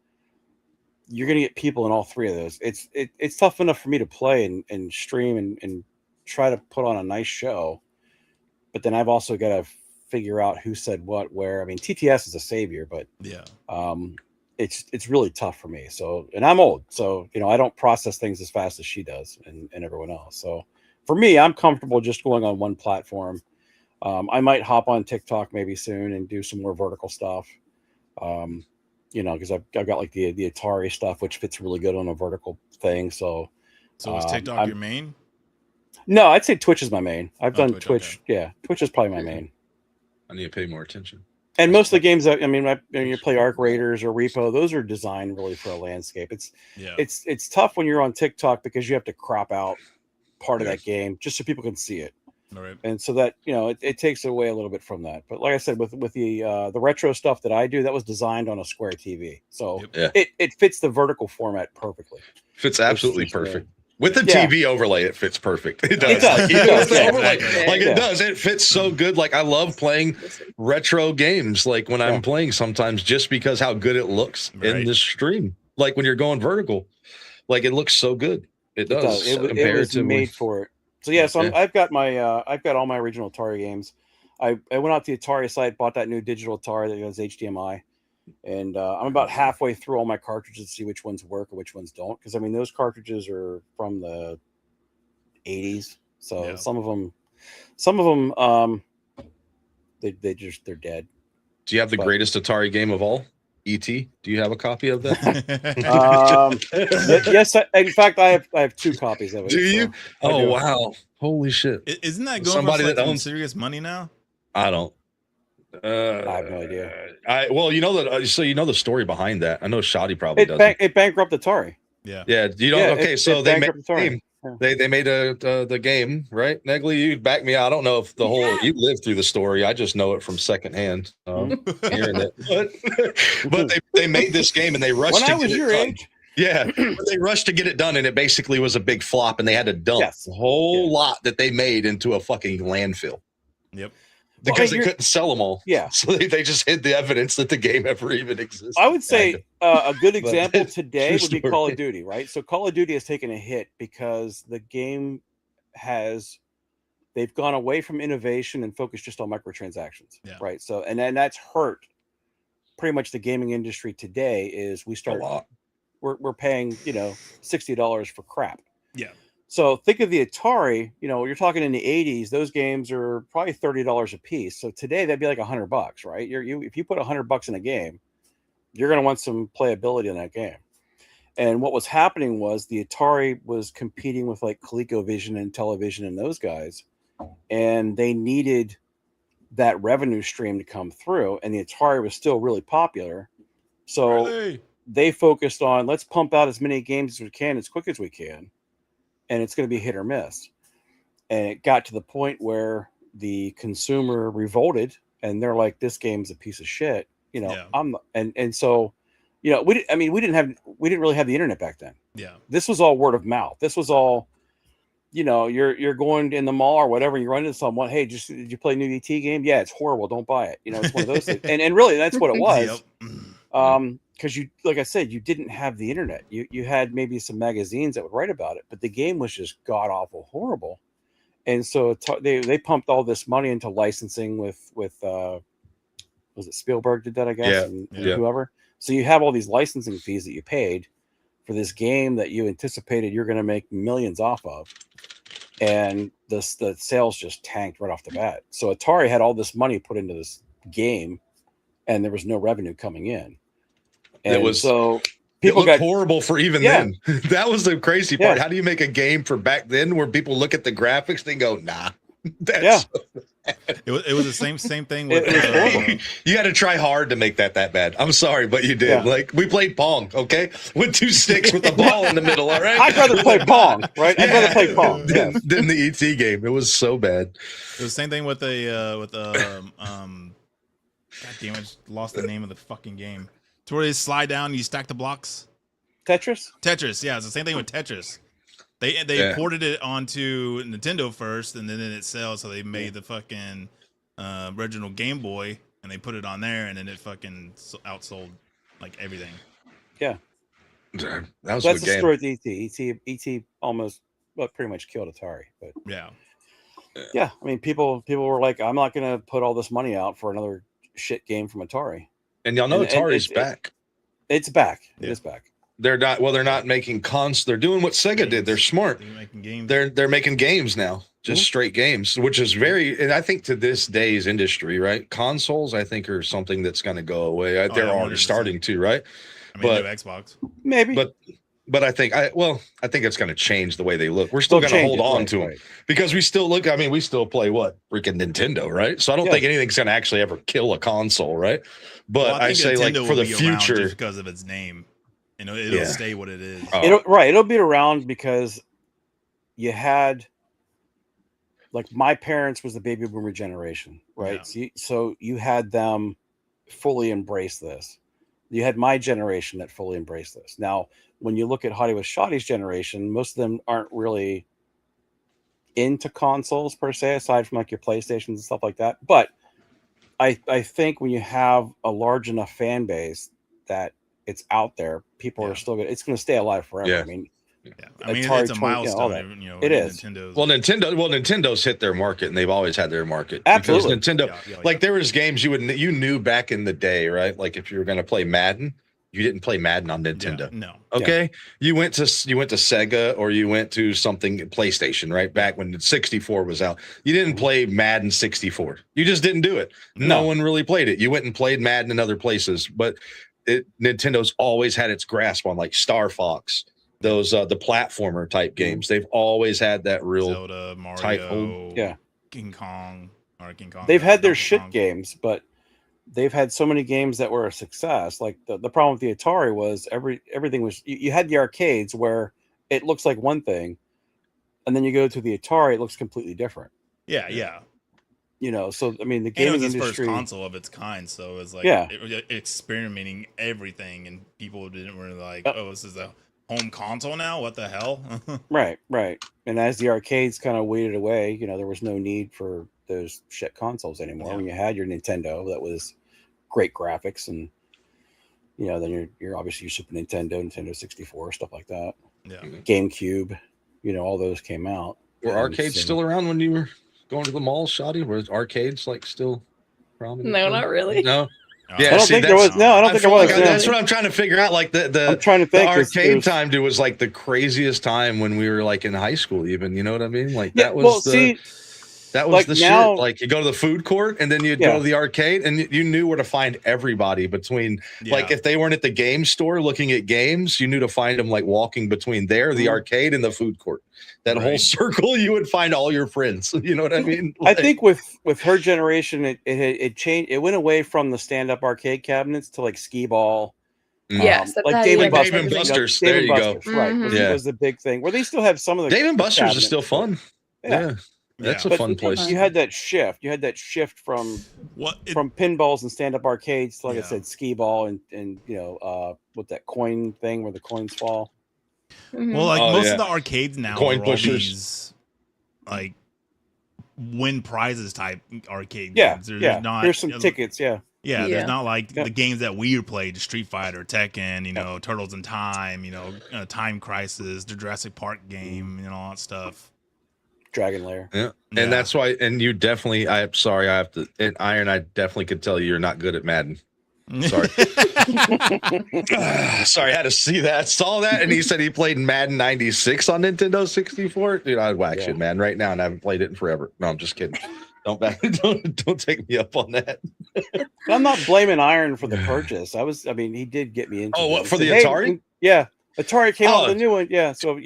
you're gonna get people in all three of those. It's tough enough for me to play and stream and try to put on a nice show, but then I've also got to figure out who said what where. I mean, TTS is a savior, but it's really tough for me. So, and I'm old, so I don't process things as fast as she does and everyone else. So for me, I'm comfortable just going on one platform. I might hop on TikTok maybe soon and do some more vertical stuff. because I've got like the Atari stuff, which fits really good on a vertical thing. So is TikTok your main? No, I'd say Twitch is my main. I've done Twitch. Okay. Yeah, Twitch is probably my main. I need to pay more attention. And most of the games that you play Arc Raiders or Repo, those are designed really for a landscape. It's tough when you're on TikTok because you have to crop out part of that game just so people can see it. All right. And so that it takes away a little bit from that. But like I said, with the retro stuff that I do, that was designed on a square TV, so it fits the vertical format perfectly. Fits absolutely perfect. With the TV overlay, it fits perfect. It does. It does. It fits so good. Like I love playing retro games. Like when I'm playing sometimes, just because how good it looks in the stream. Like when you're going vertical, like it looks so good. It does. It was made for it. So yeah, I've got all my original Atari games. I went out to the Atari site, bought that new digital Atari that has HDMI. And I'm about halfway through all my cartridges to see which ones work and which ones don't. Because those cartridges are from the 80s, so some of them, they're dead. Do you have the greatest Atari game of all? E.T. Do you have a copy of that? Yes. In fact, I have 2 copies of it. Do you? Oh wow! Holy shit! Isn't that going somebody for that owns serious money now? I don't. I have no idea. The story behind that. I know Shotty probably does. It bankrupted Atari. Yeah. So they made they made the game, right? Negley, you back me out. I don't know if you lived through the story. I just know it from secondhand. Hearing it. But they made this game and they rushed to get it done. Yeah, they rushed to get it done, and it basically was a big flop, and they had to dump the whole lot that they made into a fucking landfill. Yep. Because they couldn't sell them all. Yeah. So they just hid the evidence that the game ever even existed. I would say a good example today would be Call of Duty, right? So Call of Duty has taken a hit because the game they've gone away from innovation and focused just on microtransactions, right? So, and then that's hurt pretty much the gaming industry today is we're paying, $60 for crap. Yeah. So think of the Atari, you're talking in the 80s, those games are probably $30 a piece. So today that'd be like $100, right? If you put $100 in a game, you're going to want some playability in that game. And what was happening was the Atari was competing with like ColecoVision and Television and those guys, and they needed that revenue stream to come through. And the Atari was still really popular. So they focused on, let's pump out as many games as we can, as quick as we can. And it's going to be hit or miss. And it got to the point where the consumer revolted and they're like, this game's a piece of shit. So, we didn't really have the internet back then. Yeah. This was all word of mouth. This was all, you're going in the mall or whatever, you run into someone, hey, did you play a new ET game? Yeah, it's horrible. Don't buy it. It's one of those things. And really that's what it was. Because like I said, you didn't have the internet. You had maybe some magazines that would write about it, but the game was just god awful horrible. And so they pumped all this money into licensing with was it Spielberg did that, I guess, and whoever. So you have all these licensing fees that you paid for this game that you anticipated you're going to make millions off of, and the sales just tanked right off the bat. So Atari had all this money put into this game, and there was no revenue coming in. And people got horrible for even then. That was the crazy part. How do you make a game for back then where people look at the graphics and go, nah, that's it was the same thing with you had to try hard to make that bad. I'm sorry, but you did. Like we played Pong, okay, with 2 sticks with the ball in the middle. All right, I'd rather play Pong, right? I'd rather play Pong than the ET game. It was so bad. It was the same thing with God damn, I just lost the name of the fucking game. It's where they slide down and you stack the blocks. Tetris, yeah, it's the same thing with Tetris. They ported it onto Nintendo first, and then it sells. So they made the fucking original Game Boy, and they put it on there, and then it fucking outsold like everything. Yeah, that's the story with ET. ET almost pretty much killed Atari. But yeah. I mean, people were like, I'm not going to put all this money out for another shit game from Atari. And y'all know Atari's back. It's back. It is back. They're not. Well, they're not making cons. They're doing what Sega did. They're smart. They're making games. They're making games now, just straight games, which is very. And I think to this day's industry, right? Consoles, I think, are something that's going to go away. They're already 100%. starting to, right? I mean, new Xbox. Maybe. But I think it's going to change the way they look. We're still going to hold on to them because we still look. I mean, we still play what freaking Nintendo, right? So I don't think anything's going to actually ever kill a console, right? But I say Nintendo like for the future, just because of its name, it'll stay what it is. It'll be around because you had like my parents was the baby boomer generation, right? Yeah. So you had them fully embrace this. You had my generation that fully embraced this. Now, when you look at HottiwShotti's generation, most of them aren't really into consoles per se, aside from like your PlayStations and stuff like that. But I think when you have a large enough fan base that it's out there, people are still it's going to stay alive forever. Yeah. I mean, Atari, it's a milestone. It is. Nintendo's hit their market, and they've always had their market. Absolutely. Because Nintendo, like there was games you knew back in the day, right? Like if you were going to play Madden, you didn't play Madden on Nintendo. Yeah, no. Okay. Yeah. You went to Sega or you went to something PlayStation, right? Back when the 64 was out. You didn't play Madden 64. You just didn't do it. No one really played it. You went and played Madden in other places, but Nintendo's always had its grasp on like Star Fox, those the platformer type games. They've always had that real Zelda, Mario, tight hold. King Kong. They've had their shit games, but they've had so many games that were a success. Like the problem with the Atari was everything was you had the arcades where it looks like one thing, and then you go to the Atari, it looks completely different. Yeah. So I mean, the gaming industry, first console of its kind, so it was like experimenting everything, and people didn't really like, this is a home console now. What the hell? Right. And as the arcades kind of waded away, there was no need for those shit consoles anymore. When you had your Nintendo, that was great graphics, and then you're obviously your Super Nintendo, Nintendo 64, stuff like that. Yeah, GameCube, all those came out. Were arcades still around when you were going to the mall, Shotty? Were arcades like still prominent? No, not really. No. Yeah, I don't think there was. No, I don't think there was. That's what I'm trying to figure out. Like I'm trying to think. The arcade time was like the craziest time when we were like in high school. Even you know what I mean? Like that was that was like the shit. Like you go to the food court and then you'd go to the arcade, and you knew where to find everybody between. Like if they weren't at the game store looking at games, you knew to find them like walking between the arcade and the food court. That whole circle, you would find all your friends. You know what I mean? Like, I think with her generation, it changed. It went away from the stand-up arcade cabinets to like skee ball. Yes, like Dave and Buster's. There you go. Right, was the big thing. Where they still have some of the Dave and Buster's is still fun. Yeah. That's a fun place. You had that shift. You had that shift from pinballs and stand-up arcades to, like I said, skee ball and with that coin thing where the coins fall. Well, like most of the arcades now coin are pushers. all these like win prizes type arcade games. There's not. There's some tickets. Yeah, there's not like the games that we played: Street Fighter, Tekken, Turtles in Time, Time Crisis, the Jurassic Park game, all that stuff. Dragon Lair. Yeah. And that's why, and you definitely, I'm sorry, I have to, and Iron, I definitely could tell you're not good at Madden. Sorry. Sorry, I had to see that. Saw that, and he said he played Madden 96 on Nintendo 64. Dude, I'd whack shit, man, right now, and I haven't played it in forever. No, I'm just kidding. Don't take me up on that. I'm not blaming Iron for the purchase. He did get me into it. What, for the Atari? Yeah. Atari came out with a new one. Yeah. So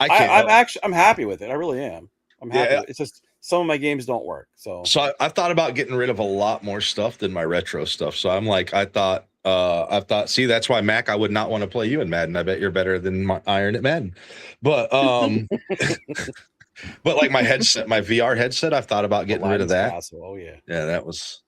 I'm happy with it. I really am. I'm happy. Yeah. It's just some of my games don't work. So I thought about getting rid of a lot more stuff than my retro stuff. So I'm like, I thought, see, that's why Mac, I would not want to play you in Madden. I bet you're better than my Iron at Madden. But but like my headset, my VR headset, I've thought about getting rid of that. Castle. Oh yeah. Yeah, that was.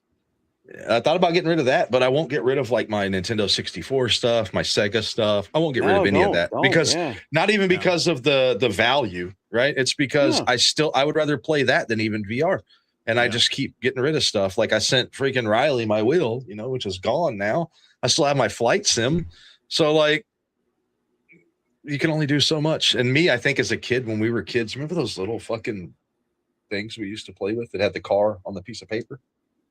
I thought about getting rid of that, but I won't get rid of like my Nintendo 64 stuff, my Sega stuff. I won't get rid of any of that because not even because of the value, right? It's because I would rather play that than even VR. And I just keep getting rid of stuff. Like I sent freaking Riley my wheel, which is gone now. I still have my flight sim. So like you can only do so much. And me, I think as a kid, when we were kids, remember those little fucking things we used to play with that had the car on the piece of paper?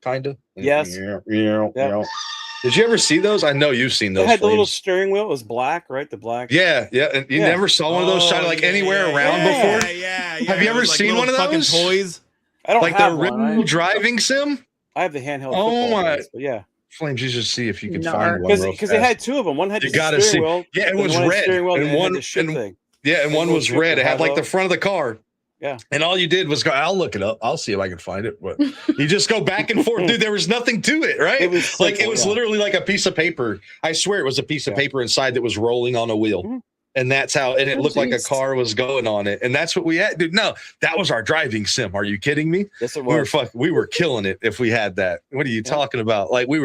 Kind of. Yes. Yeah. Did you ever see those? I know you've seen those. It had the little Flames. steering wheel. It was black, right? The black. Yeah, yeah. And you never saw one of those shot like anywhere around before? Yeah. Have you ever seen one of those? Toys? I don't like have the one. original driving sim? I have the handheld. Oh my! Ones, but yeah. Flames, you should see if you can find one. Because they had two of them. One had the steering wheel. Yeah, it was red. And one thing. Yeah, and one was red. It had like the front of the car. Yeah. And all you did was go, I'll look it up. I'll see if I can find it. But you just go back and forth. Dude, there was nothing to it, right? It was simple, like, it was literally like a piece of paper. I swear it was a piece of paper inside that was rolling on a wheel. Mm-hmm. And that's how, and it looked like a car was going on it. And that's what we had. Dude, no, that was our driving sim. Are you kidding me? Yes, it was. We were killing it if we had that. What are you talking about? Like we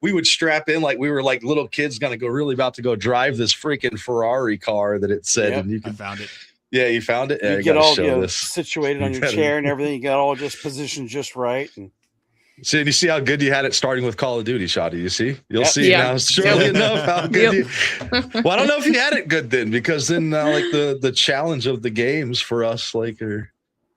would strap in like we were like little kids going to go really about to go drive this freaking Ferrari car that it said. And you I found it. Yeah, you found it? You get all situated on your chair and everything. You got all just positioned just right. And see, and you see how good you had it starting with Call of Duty, Shotty. You see? You'll see now, surely enough, how good you... Well, I don't know if you had it good then, because then like the challenge of the games for us, like,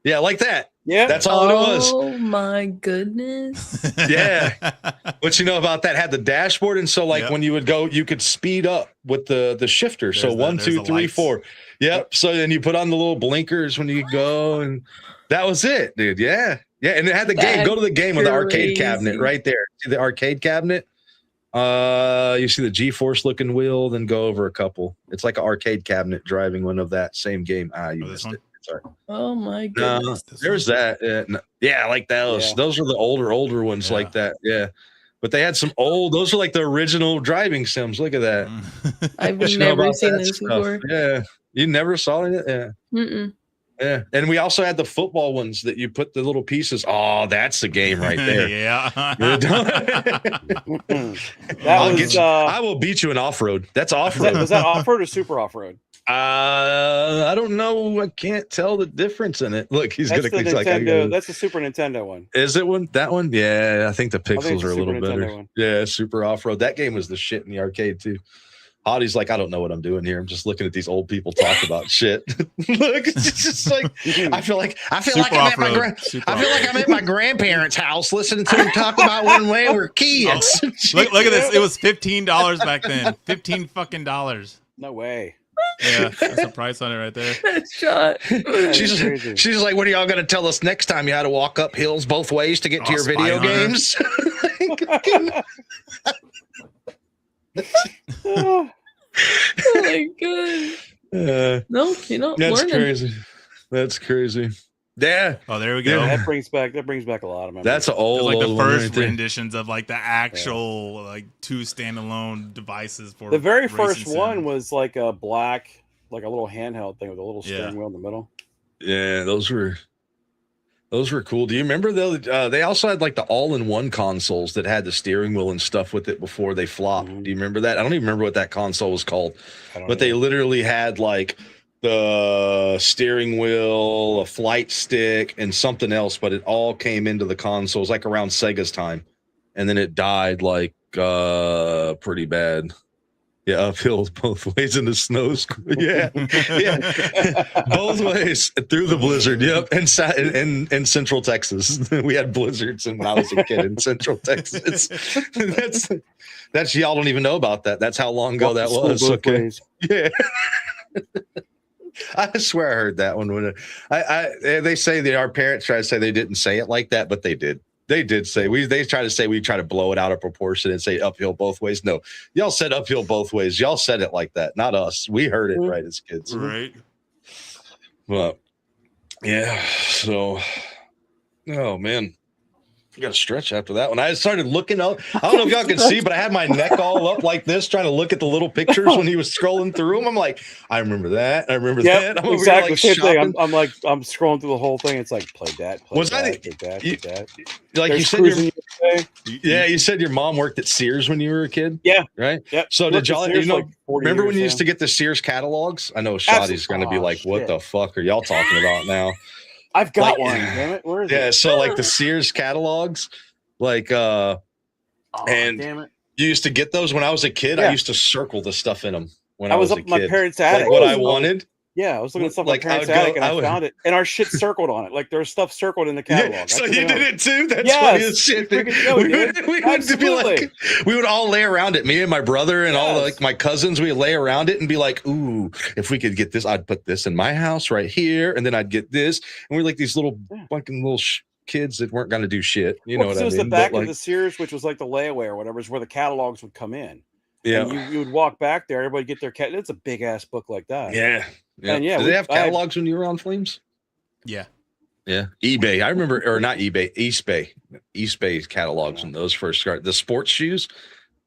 like that. Yeah. That's all it was. Oh, my goodness. Yeah. What you know about that? Had the dashboard, and so like when you would go, you could speed up with the shifter. So 1, 2, 3, 4. Yep. So then you put on the little blinkers when you go, and that was it, dude. Yeah. Yeah. And it had the game. Go to the game with the arcade cabinet right there. See the arcade cabinet? You see the G-Force looking wheel, then go over a couple. It's like an arcade cabinet driving one of that same game. You missed it. Sorry. Oh my goodness. No, there's that. Yeah, like those. Yeah. Those are the older ones like that. Yeah. But they had some those are like the original driving sims. Look at that. I've never seen this before. Yeah. You never saw it? Yeah. Mm-mm. Yeah. And we also had the football ones that you put the little pieces. Oh, that's the game right there. Yeah. I will beat you in off-road. That's off-road. Was that off-road or super off-road? I don't know. I can't tell the difference in it. Look, he's gonna click like that's the Super Nintendo one. Is it one? That one? Yeah, I think the pixels are a little better. One. Yeah, super off-road. That game was the shit in the arcade too. Hotti's like, I don't know what I'm doing here. I'm just looking at these old people talk about shit. Look, it's just like I feel like I'm at my grandparents' house listening to them talk about when we were kids. Look at this. It was $15 back then. $15 fucking dollars. No way. Yeah, that's the price on it right there. That shot. She's like, what are y'all going to tell us next time? You had to walk up hills both ways to get to your video games? Oh my god. No, you're not that's learning. Crazy. That's crazy. Yeah. Oh, there we go. Yeah, that brings back a lot of memories. That's an old, like the old first renditions of like the actual like 2 standalone devices for the very first one was like a black, like a little handheld thing with a little steering wheel in the middle. Yeah, those were cool. Do you remember though? They also had like the all-in-one consoles that had the steering wheel and stuff with it before they flopped. Mm-hmm. Do you remember that? I don't even remember what that console was called, but they literally had like the steering wheel, a flight stick, and something else. But it all came into the consoles like around Sega's time, and then it died like pretty bad. Yeah, uphill both ways in the snow. Yeah, both ways through the blizzard. Yep, and in Central Texas, we had blizzards, and when I was a kid in Central Texas, that's y'all don't even know about that. That's how long ago that was. Okay, yeah. I swear I heard that one when they say our parents try to say they didn't say it like that, but they did. They did say they try to say we try to blow it out of proportion and say uphill both ways. No, y'all said uphill both ways. Y'all said it like that, not us. We heard it right as kids. Right. Well, yeah. So, oh man. You got to stretch after that one. I started looking up. I don't know if y'all can see, but I had my neck all up like this, trying to look at the little pictures when he was scrolling through them. I'm like, I remember that. I remember that. I'm exactly. Same thing. I'm scrolling through the whole thing. It's like, play that. Like you said, you said your mom worked at Sears when you were a kid. Yeah. Right. Yep. So did y'all? Remember when you used to get the Sears catalogs? I know Shotty's going to be like, what the fuck are y'all talking about now? I've got one. Damn it. Where is it? Yeah, so like the Sears catalogs, like and damn it. You used to get those when I was a kid. I used to circle the stuff in them when I was up in my parents' attic. Like what I wanted. Yeah, I was looking at stuff Like, like parents' I would go- attic, and I I would- found it, and our shit circled on it. Like there's stuff circled in the catalog. Yeah, I so couldn't you did remember. it too? That's Yes, funny as shit. Dude. freaking- yeah, we did. We would be Absolutely. like, we would all lay around it. Me and my brother and all Yes. like my cousins, we would lay around it and be like, "Ooh, if we could get this, I'd put this in my house right here, and then I'd get this." And we're like these little fucking little kids that weren't going to do shit. You know what I mean? It was the back But, of the Sears, which was like the layaway or whatever, is where the catalogs would come in. yeah, And you would walk back there, everybody get their cat. It's a big ass book like that. yeah. And yeah, Did we- they have I had- catalogs when you were on Flames? Yeah. Yeah, eBay. I remember, or not eBay, Eastbay catalogs when those first started. The sports shoes.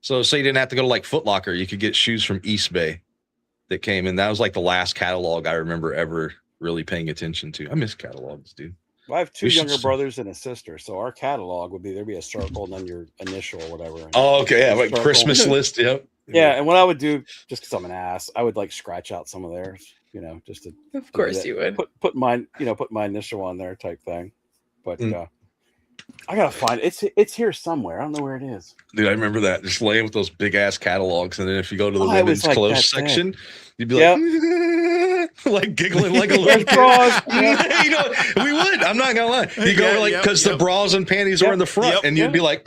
So you didn't have to go to like Foot Locker. You could get shoes from Eastbay that came in. That was like the last catalog I remember ever really paying attention to. I miss catalogs, dude. I have two We should younger s- brothers and a sister, so our catalog would be there'd be a circle and then your initial or whatever. Oh, okay. Yeah, like Circle. Christmas list. Yep. Yeah, and what I would do, just because I'm an ass, I would like scratch out some of theirs, just to Of course you would. put mine, put my initial on there type thing. But Mm. I gotta find it. It's here somewhere. I don't know where it is. Dude, I remember that. Just laying with those big ass catalogs. And then if you go to the Oh, it was women's like clothes that section, you'd be Yep. like, like giggling like a little There's kid. bras. You know, we would. I'm not gonna lie. You go Yeah, like yep, because the yep. bras and panties are in the front, Yep, and you'd yep. be like,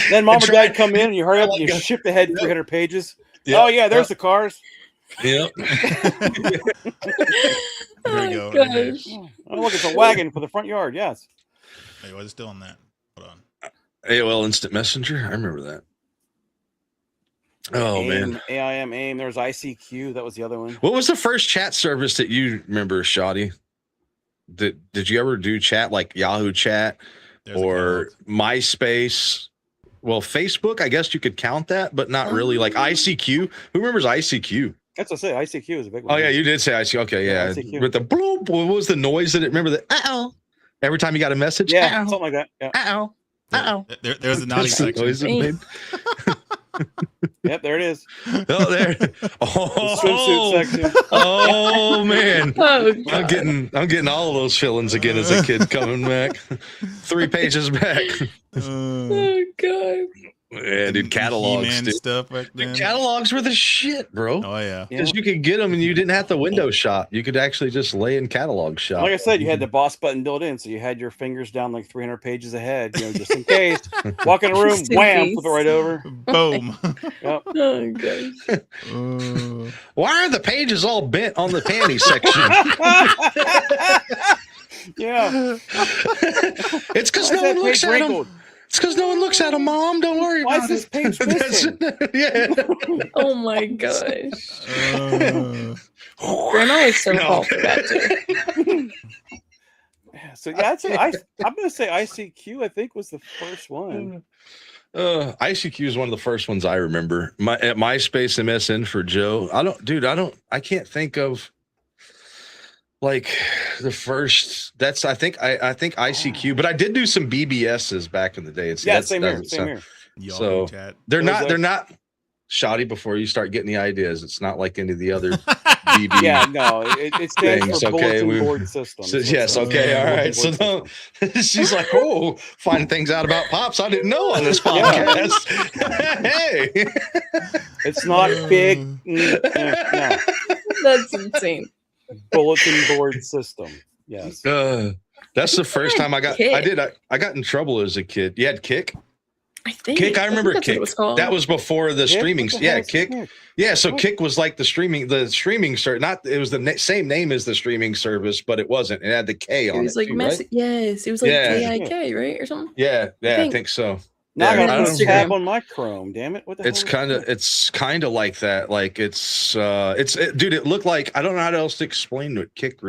Then mom And or try- dad come in and you hurry up and you Yep. shift ahead Yep. 300 pages. Yep. Oh yeah, there's the cars. Yep. There we go. Oh, Right there. gosh. Oh look, it's a wagon for the front yard. Yes. Hey, was it still on that? Hold on. AOL Instant Messenger. I remember that. Oh man, AIM. There was ICQ. That was the other one. what was the first chat service that you remember, Shotty? Did you ever do chat like Yahoo Chat There's a or catalog. MySpace? Well, Facebook, I guess you could count that, but not really. Like ICQ. Who remembers ICQ? That's what I say. ICQ is a big one. Oh yeah, you did say ICQ. Okay, Yeah, yeah. ICQ. With the bloop, what was the noise that it? Remember the uh-oh every time you got a message? Yeah, something like that. Yeah. Uh-oh. Uh-oh. There's a naughty That's the section. noise it made. Yep, there it is. Oh, there. The Oh, swimsuit section. oh man. Oh, I'm God. getting all of those feelings again as a kid coming back. 3 pages back. Oh, God. Yeah, dude, catalogs, He-Man dude. stuff back then. The catalogs were the shit, bro. Oh yeah. Because you could get them and you didn't have to window shop. You could actually just lay in catalog shop. Like I said, you had the boss button built in, so you had your fingers down like 300 pages ahead, just in case. Walk in a room, Just in wham, case. flip it right over. Boom. Yep. Oh, gosh. Why are the pages all bent on the panty section? Yeah. It's because Why no is that one looks page at them. wrinkled? It's because no one looks at them, Mom. Don't worry Why about is this it. page That's- missing? yeah. Oh, my gosh. Uh, Grandma was so fault for that, too. So yeah, I'm gonna say ICQ. I think was the first one. ICQ is one of the first ones I remember. At MySpace MSN for Joe. I can't think of like the first. That's I think ICQ, but I did do some BBSs back in the day. Yeah, same here. Same here. Yahoo So- chat. They're What was not. They're not. Shoddy, before you start getting the ideas, it's not like any of the other BB. Yeah, no, it stands Things, for okay, bulletin board system. So, yes, okay, all right. So don't, she's like, oh, find things out about Pops I didn't know on this podcast. Hey, It's not big. No, That's insane. bulletin board system. Yes. that's the first time I got. Kick. I got in trouble as a kid. You had Kick. I think. Kick. I remember think that's what Kick. it was called. That was before the Kick? streaming. What the Yeah, hell is Kick. Kick? Yeah, so What? Kick was like the streaming service. Not it was the same name as the streaming service, but it wasn't. It had the K on It it. was like too, mess. right? Yes, it was like Yeah. KIK, right, or something. Yeah, I think- think so. Now I Yeah, got I to don't- put a tab on my Chrome. Damn it! What the hell? It's is kind of this? like that. Like dude, it looked like I don't know how else to explain it. Kick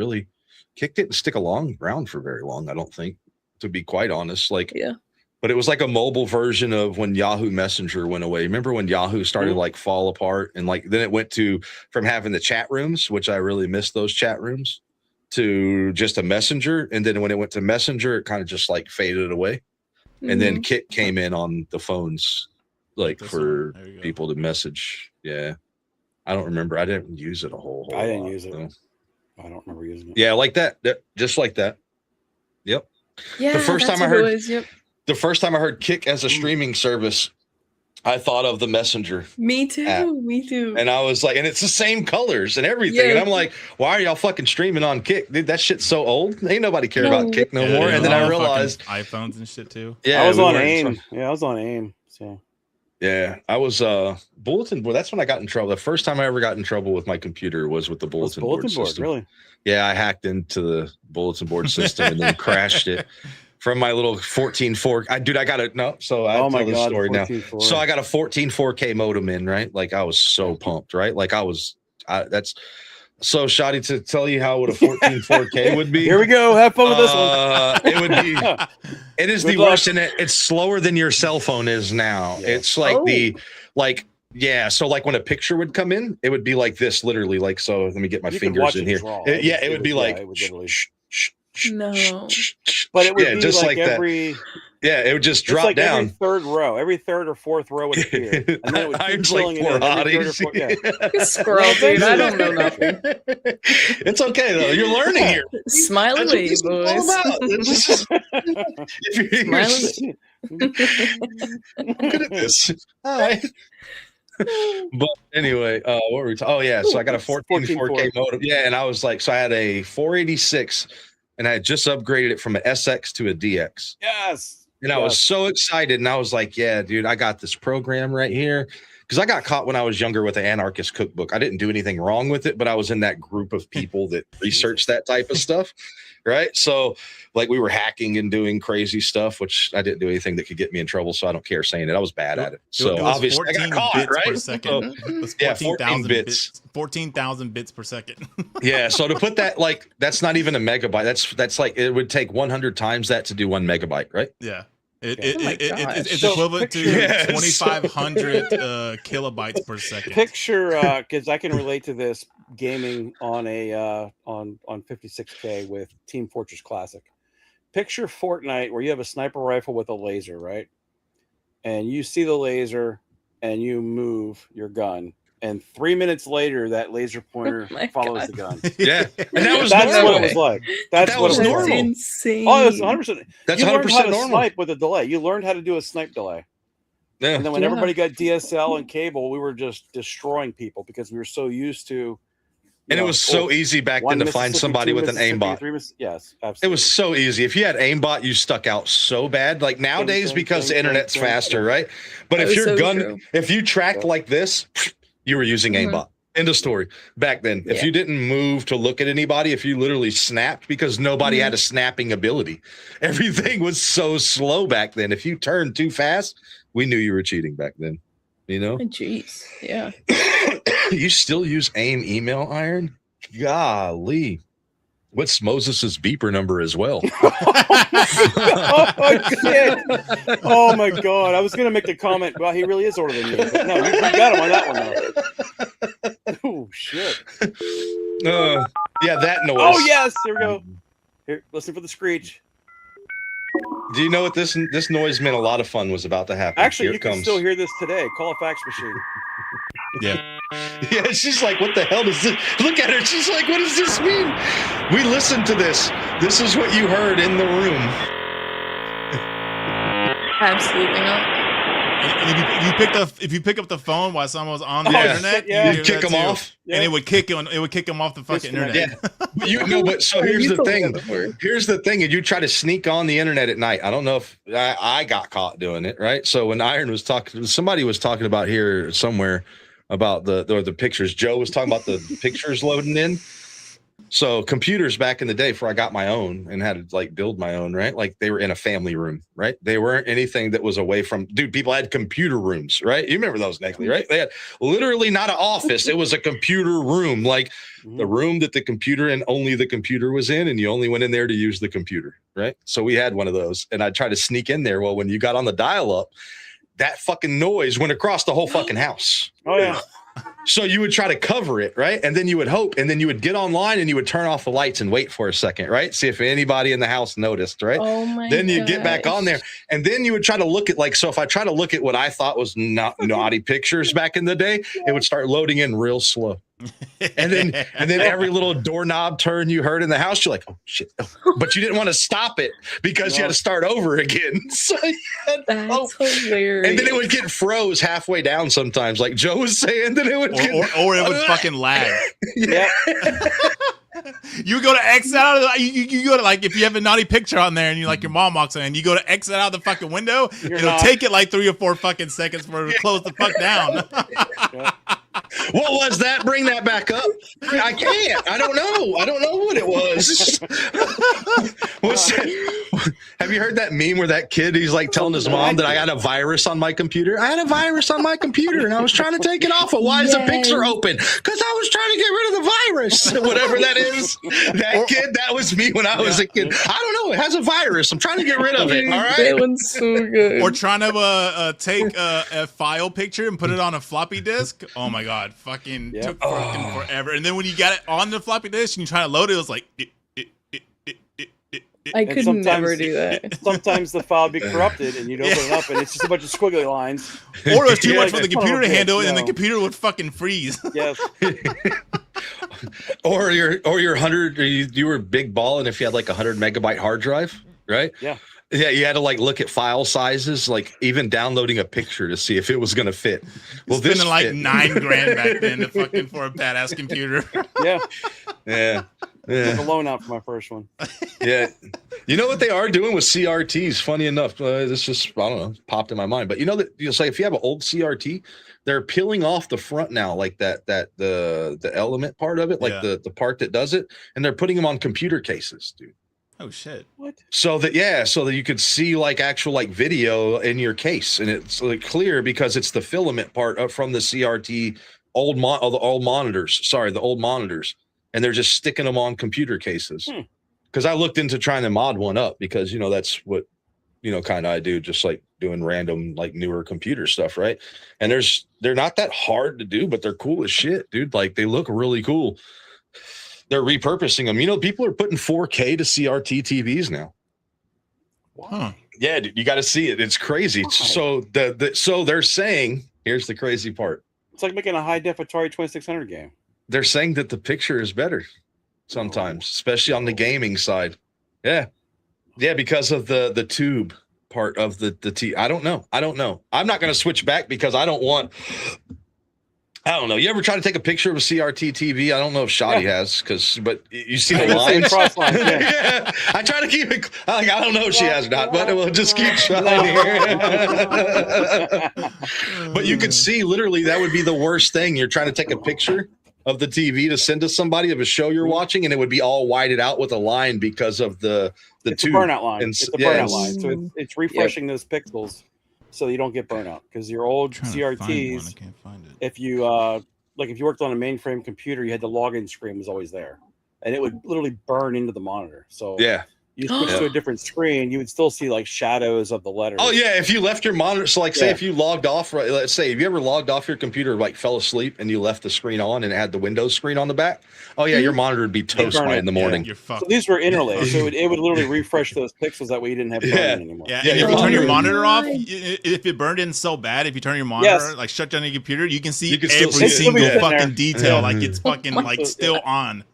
didn't stick around for very long, I don't think, to be quite honest. Like Yeah. But it was like a mobile version of when Yahoo Messenger went away. Remember when Yahoo started Mhm. to like fall apart and like then it went to from having the chat rooms, which I really missed those chat rooms, to just a messenger. And then when it went to Messenger, it kind of just like faded away. And then Mhm. Kit came in on the phones, like This for one. There you go. people to message. Yeah. I don't remember. I didn't use it a whole I didn't lot, use it. so. I don't remember using it. Yeah, like that. Just like that. Yep. Yeah, first that's time I what it heard- was, yep. The first time I heard Kick as a streaming service, I thought of the Messenger. Me too. app. Me too. And I was like, and it's the same colors and everything. And I'm like, why are y'all fucking streaming on Kick? Dude, that shit's so old. Ain't nobody care about Kick no more. And then I realized iPhones and shit too. Yeah, I was on AIM. Yeah, I was on AIM. So yeah, I was bulletin board. That's when I got in trouble. The first time I ever got in trouble with my computer was with the bulletin board system. Really? Yeah, I hacked into the bulletin board system and then crashed it. From my little 14.4, dude, I got it. No, so I tell this story now. So I got a 14.4K modem in, right? Like I was so pumped, right? Like that's so shoddy to tell you how what a 14.4K would be. Here we go. Have fun with this one. It would be. It is the worst, and it's slower than your cell phone is now. Yeah. It's like yeah. So like when a picture would come in, it would be like this, literally. Like so. Let me get my fingers in here. It would be like. No, but it would be just like every. It would just drop down. Every third or fourth row would appear, and then it would keep like poor hotties. Squirrel, dude. I don't know nothing. It's okay though. You're learning here. Smile away, boys. Smile I'm good at this. Hi. But anyway, what were we talking? Oh yeah, so I got a 14.4K modem. Yeah, and I was like, so I had a 486. And I had just upgraded it from an SX to a DX. Yes. And I was so excited. And I was like, yeah, dude, I got this program right here. Because I got caught when I was younger with the Anarchist Cookbook. I didn't do anything wrong with it, but I was in that group of people that research that type of stuff. Right. So like we were hacking and doing crazy stuff, which I didn't do anything that could get me in trouble. So I don't care saying it. I was bad at it. So obviously I got caught, right? Per second. Yeah, 14 bits. 14,000 bits per second. Yeah. So to put that, like, that's not even a megabyte. That's like, it would take 100 times that to do 1 megabyte, right? Yeah. It's equivalent to 2,500 kilobytes per second. Picture, because I can relate to this gaming on a on 56K with Team Fortress Classic. Picture Fortnite where you have a sniper rifle with a laser, right? And you see the laser and you move your gun. And 3 minutes later, that laser pointer follows the gun. Yeah, and that's what it was like. That was normal. Insane. Oh, that's 100%. That's 100% you learned how to normal. Snipe with a delay. You learned how to do a snipe delay. Yeah. And then when everybody got DSL and cable, we were just destroying people because we were so used to. And it was so easy back then to find somebody with an aimbot. Yes, absolutely. It was so easy. If you had aimbot, you stuck out so bad. Like nowadays, because the internet's faster, right? But if your gun, if you tracked like this, you were using aimbot. End of story. Back then, if you didn't move to look at anybody, if you literally snapped, because nobody had a snapping ability, everything was so slow back then. If you turned too fast, we knew you were cheating back then. You know? Jeez. Yeah. You still use AIM email, Iron? Golly. What's Moses's beeper number as well? Oh my god! I was gonna make the comment. Well, he really is older than me. But no, we got him on that one though. Oh shit! Yeah, that noise. Oh yes, here we go. Here, listen for the screech. Do you know what this noise meant? A lot of fun was about to happen. Actually, you can still hear this today. Call a fax machine. Yeah. Yeah, she's like, what the hell does this? Look at her. She's like, what does this mean? We listened to this. This is what you heard in the room. Absolutely not. And if you pick up the phone while someone was on the internet, you kick them off, and it would kick them off the fucking internet. Yeah, but so here's the thing. Here's the thing, and you try to sneak on the internet at night. I don't know if I got caught doing it, right? So when Iron was talking, somebody was talking about here somewhere about the pictures. Joe was talking about the pictures loading in. So computers back in the day, before I got my own and had to like build my own, right? Like they were in a family room, right? They weren't anything that was away from, people had computer rooms, right? You remember those, Negley, right? They had literally not an office. It was a computer room, like the room that the computer and only the computer was in. And you only went in there to use the computer, right? So we had one of those and I tried to sneak in there. Well, when you got on the dial up, that fucking noise went across the whole fucking house. Oh yeah. So you would try to cover it, right? And then you would hope, and then you would get online and you would turn off the lights and wait for a second, right? See if anybody in the house noticed, right? Oh my Then you get back on there, and then you would try to look at so if I try to look at what I thought was not naughty pictures back in the day, it would start loading in real slow. and then every little doorknob turn you heard in the house, you're like, oh shit, but you didn't want to stop it because you had to start over again. So That's hilarious. and then it would get froze halfway down sometimes, like Joe was saying. Then it would or it would fucking lag. Yeah. You go to exit out of the, you go to, like, if you have a naughty picture on there and you like your mom walks in, you go to exit out of the fucking window, it'll take it like 3 or 4 fucking seconds for it to close the fuck down. What was that? Bring that back up. I can't. I don't know what it was. Have you heard that meme where that kid, he's like telling his mom that I had a virus on my computer? I had a virus on my computer and I was trying to take it off. But why is the picture open? Because I was trying to get rid of the virus. Whatever that is. That kid, that was me when I was a kid. I don't know. It has a virus. I'm trying to get rid of it. All right. That one's so good. Or trying to take a file picture and put it on a floppy disk. Oh my god, fucking took fucking forever. And then when you got it on the floppy disk and you try to load it, it was like I could never do that. Sometimes the file would be corrupted and you'd open it up and it's just a bunch of squiggly lines. Or it was too much for the computer to handle and the computer would fucking freeze. Yes. or your 100, you were big ball, and if you had like 100 megabyte hard drive, right? Yeah. Yeah, you had to like look at file sizes, like even downloading a picture to see if it was going to fit. Well, this spending like $9,000 back then to fucking for a badass computer. Yeah. Yeah. I took a loan out for my first one. Yeah. You know what they are doing with CRTs? Funny enough, this just, I don't know, popped in my mind. But you know that you'll say if you have an old CRT, they're peeling off the front now, like the element part of it, like the part that does it, and they're putting them on computer cases, dude. Oh shit! What? So that you could see like actual like video in your case, and it's like clear because it's the filament part up from the CRT the old monitors, and they're just sticking them on computer cases. Because I looked into trying to mod one up because that's what kind of I do, just like doing random like newer computer stuff, right? And they're not that hard to do, but they're cool as shit, dude. Like they look really cool. They're repurposing them. People are putting 4K to CRT TVs now. Wow. Yeah, dude, you got to see it. It's crazy. Wow. So so they're saying, here's the crazy part. It's like making a high def Atari 2600 game. They're saying that the picture is better sometimes, especially on the gaming side. Yeah. Yeah, because of the tube part of the T. I don't know. I'm not going to switch back because I don't know. You ever try to take a picture of a CRT TV? I don't know if Shotty has, but you see the lines. Yeah. I try to keep it. I don't know if she has or not, but we'll just keep trying here. But you could see literally that would be the worst thing. You're trying to take a picture of the TV to send to somebody of a show you're watching, and it would be all whited out with a line because of the tube. Burnout line. It's a burnout line. So it's refreshing those pixels so you don't get burnout. Because your old CRTs, I can't find it. If you if you worked on a mainframe computer, you had the login screen was always there, and it would literally burn into the monitor. So you switch to a different screen, you would still see like shadows of the letters. Oh yeah, if you left your monitor, so like say if you logged off, right, let's say if you ever logged off your computer, like fell asleep and you left the screen on and it had the Windows screen on the back. Oh yeah, your monitor would be toast by in the morning. You're fucked. So these were interlaced, so it would literally refresh those pixels that way you didn't have burning anymore. Yeah, if you turn your monitor off, if it burned in so bad, if you turn your monitor like shut down your computer, you can see every single fucking detail, like it's fucking like still on.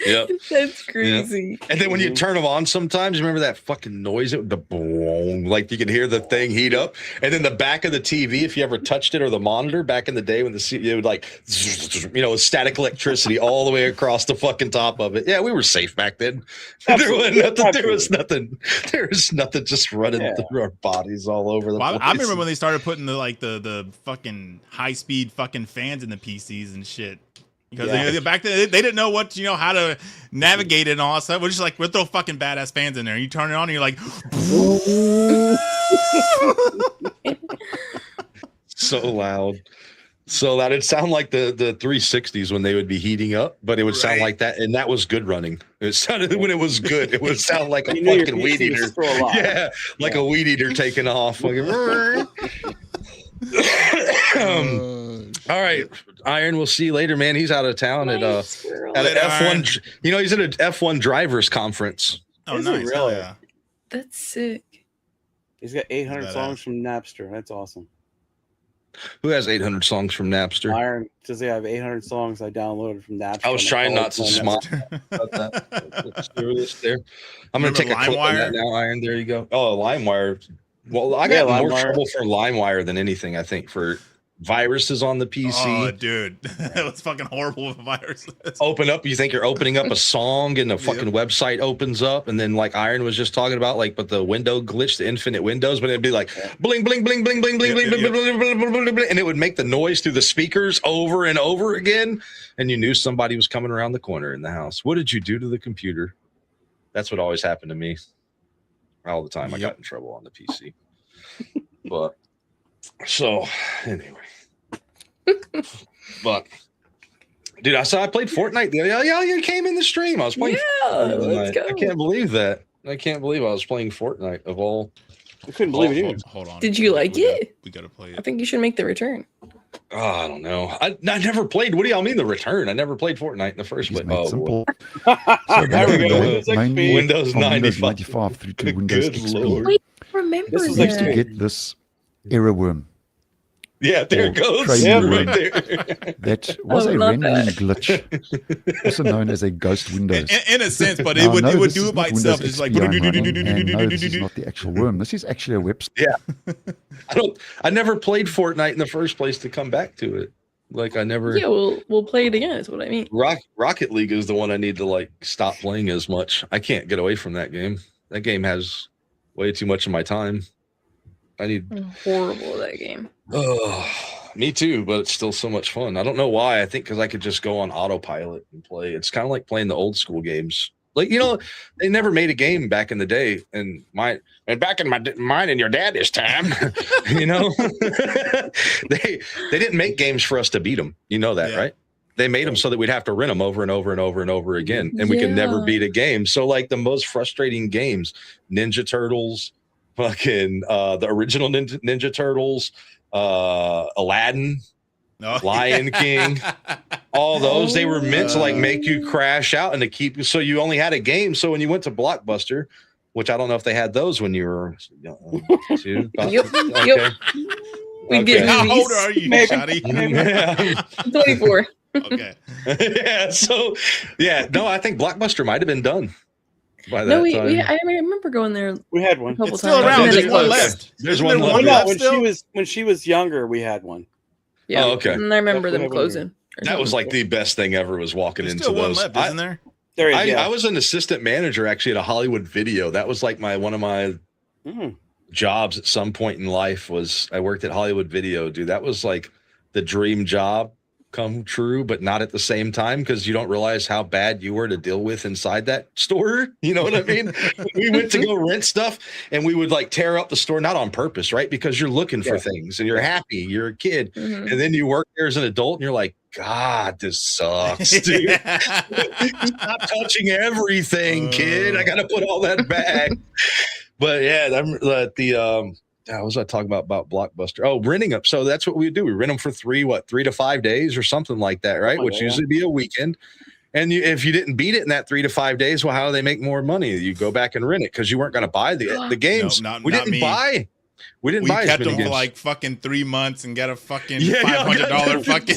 Yep. That's crazy. And then when you turn them on sometimes, remember that fucking noise? The boom, like you could hear the thing heat up. And then the back of the TV, if you ever touched it, or the monitor back in the day when it would like, static electricity all the way across the fucking top of it. Yeah, we were safe back then. There was nothing just running through our bodies all over the place. I remember when they started putting the fucking high speed fucking fans in the PCs and shit. Because back then they didn't know what how to navigate it and all that stuff. We're just like, we'll throw fucking badass fans in there. And you turn it on and you're like, so loud, so that it'd sound like the 360s when they would be heating up, but it would sound like that, and that was good running. It sounded when it was good. It would sound like a fucking weed eater. Yeah, like a weed eater taking off. All right, Iron, we'll see you later, man. He's out of town at an F1. He's at an F1 drivers conference. Oh, nice. Really? Yeah. That's sick. He's got 800 songs from Napster. That's awesome. Who has 800 songs from Napster? Iron says I have 800 songs I downloaded from Napster. I was trying not to smile about that. Serious there. I'm going to take a clip on that now, Iron. There you go. Oh, LimeWire. Well, I got more trouble for LimeWire than anything, I think, for viruses on the PC. Oh, dude. That was fucking horrible with viruses. Open up, you think you're opening up a song and the fucking website opens up, and then like Iron was just talking about, like, but the window glitch, the infinite windows, but it'd be like bling, bling, bling, bling, bling, bling, bling, bling, bling, bling, bling, and it would make the noise through the speakers over and over again, and you knew somebody was coming around the corner in the house. What did you do to the computer? That's what always happened to me. All the time I got in trouble on the PC. But so anyway. But dude, I played Fortnite. Yeah, you came in the stream. I was playing. Yeah, let's go. I can't believe that. I can't believe I was playing Fortnite of all. I couldn't believe it either. Hold on. Did you like it? We gotta play it. I think you should make the return. Oh, I don't know. I never played. What do y'all mean the return? I never played Fortnite in the first place. Oh, simple. So there we go. Windows 95 through to Windows XP. Wait, remember This was that? To get this error worm. yeah, there it goes. Training Right room. there. That was a rendering glitch, also known as a ghost Windows. In a sense, but Now, it no, would this do is it by not itself. Windows Just like XP I'm running, and no, this is not the actual worm. This is actually a website. I never played Fortnite in the first place to come back to it. Like I never. Yeah, we'll play it again. Is what I mean. Rocket League is the one I need to like stop playing as much. I can't get away from that game. That game has way too much of my time. I'm horrible at that game. Oh, me too, but it's still so much fun. I don't know why. I think because I could just go on autopilot and play. It's kind of like playing the old school games. Like, you know, they never made a game back in the day, and back in mine and your daddy's time, you know, they didn't make games for us to beat them. You know that, right? They made them so that we'd have to rent them over and over and over and over again, and we could never beat a game. So, like the most frustrating games, Ninja Turtles, fucking the original Ninja Turtles, Aladdin, Lion King, all those, they were meant to like make you crash out and to keep you, so you only had a game. So when you went to Blockbuster, which I don't know if they had those when you were two. Yep. We did. How old are you, Shotty? 24. Okay. Yeah. So yeah, no, I think Blockbuster might have been done by that No, time. I remember going there. We had one. It's still around. And then There's it one closed. left. There's Isn't one there left. No, still? when she was younger, we had one. Yeah. Oh, okay. And I remember them Definitely closing. That was like the best thing ever, was walking There's into still one those. left, isn't there? There is. Yeah. I was an assistant manager actually at a Hollywood Video. That was like one of my jobs at some point in life. Was I worked at Hollywood Video, dude. That was like the dream job come true, but not at the same time, because you don't realize how bad you were to deal with inside that store. You know what I mean? We went to go rent stuff, and we would like tear up the store, not on purpose, right? Because you're looking for things and you're happy, you're a kid, and then you work there as an adult, and you're like, God, this sucks, dude. Stop touching everything, kid. I gotta put all that back. But yeah, what was I talking about Blockbuster? Oh, renting them. So that's what we do. We rent them for 3 to 5 days or something like that, right? Which usually be a weekend. And if you didn't beat it in that 3 to 5 days, well, how do they make more money? You go back and rent it because you weren't going to buy the games. We didn't buy. We kept them for like fucking 3 months and got a fucking $500 fucking.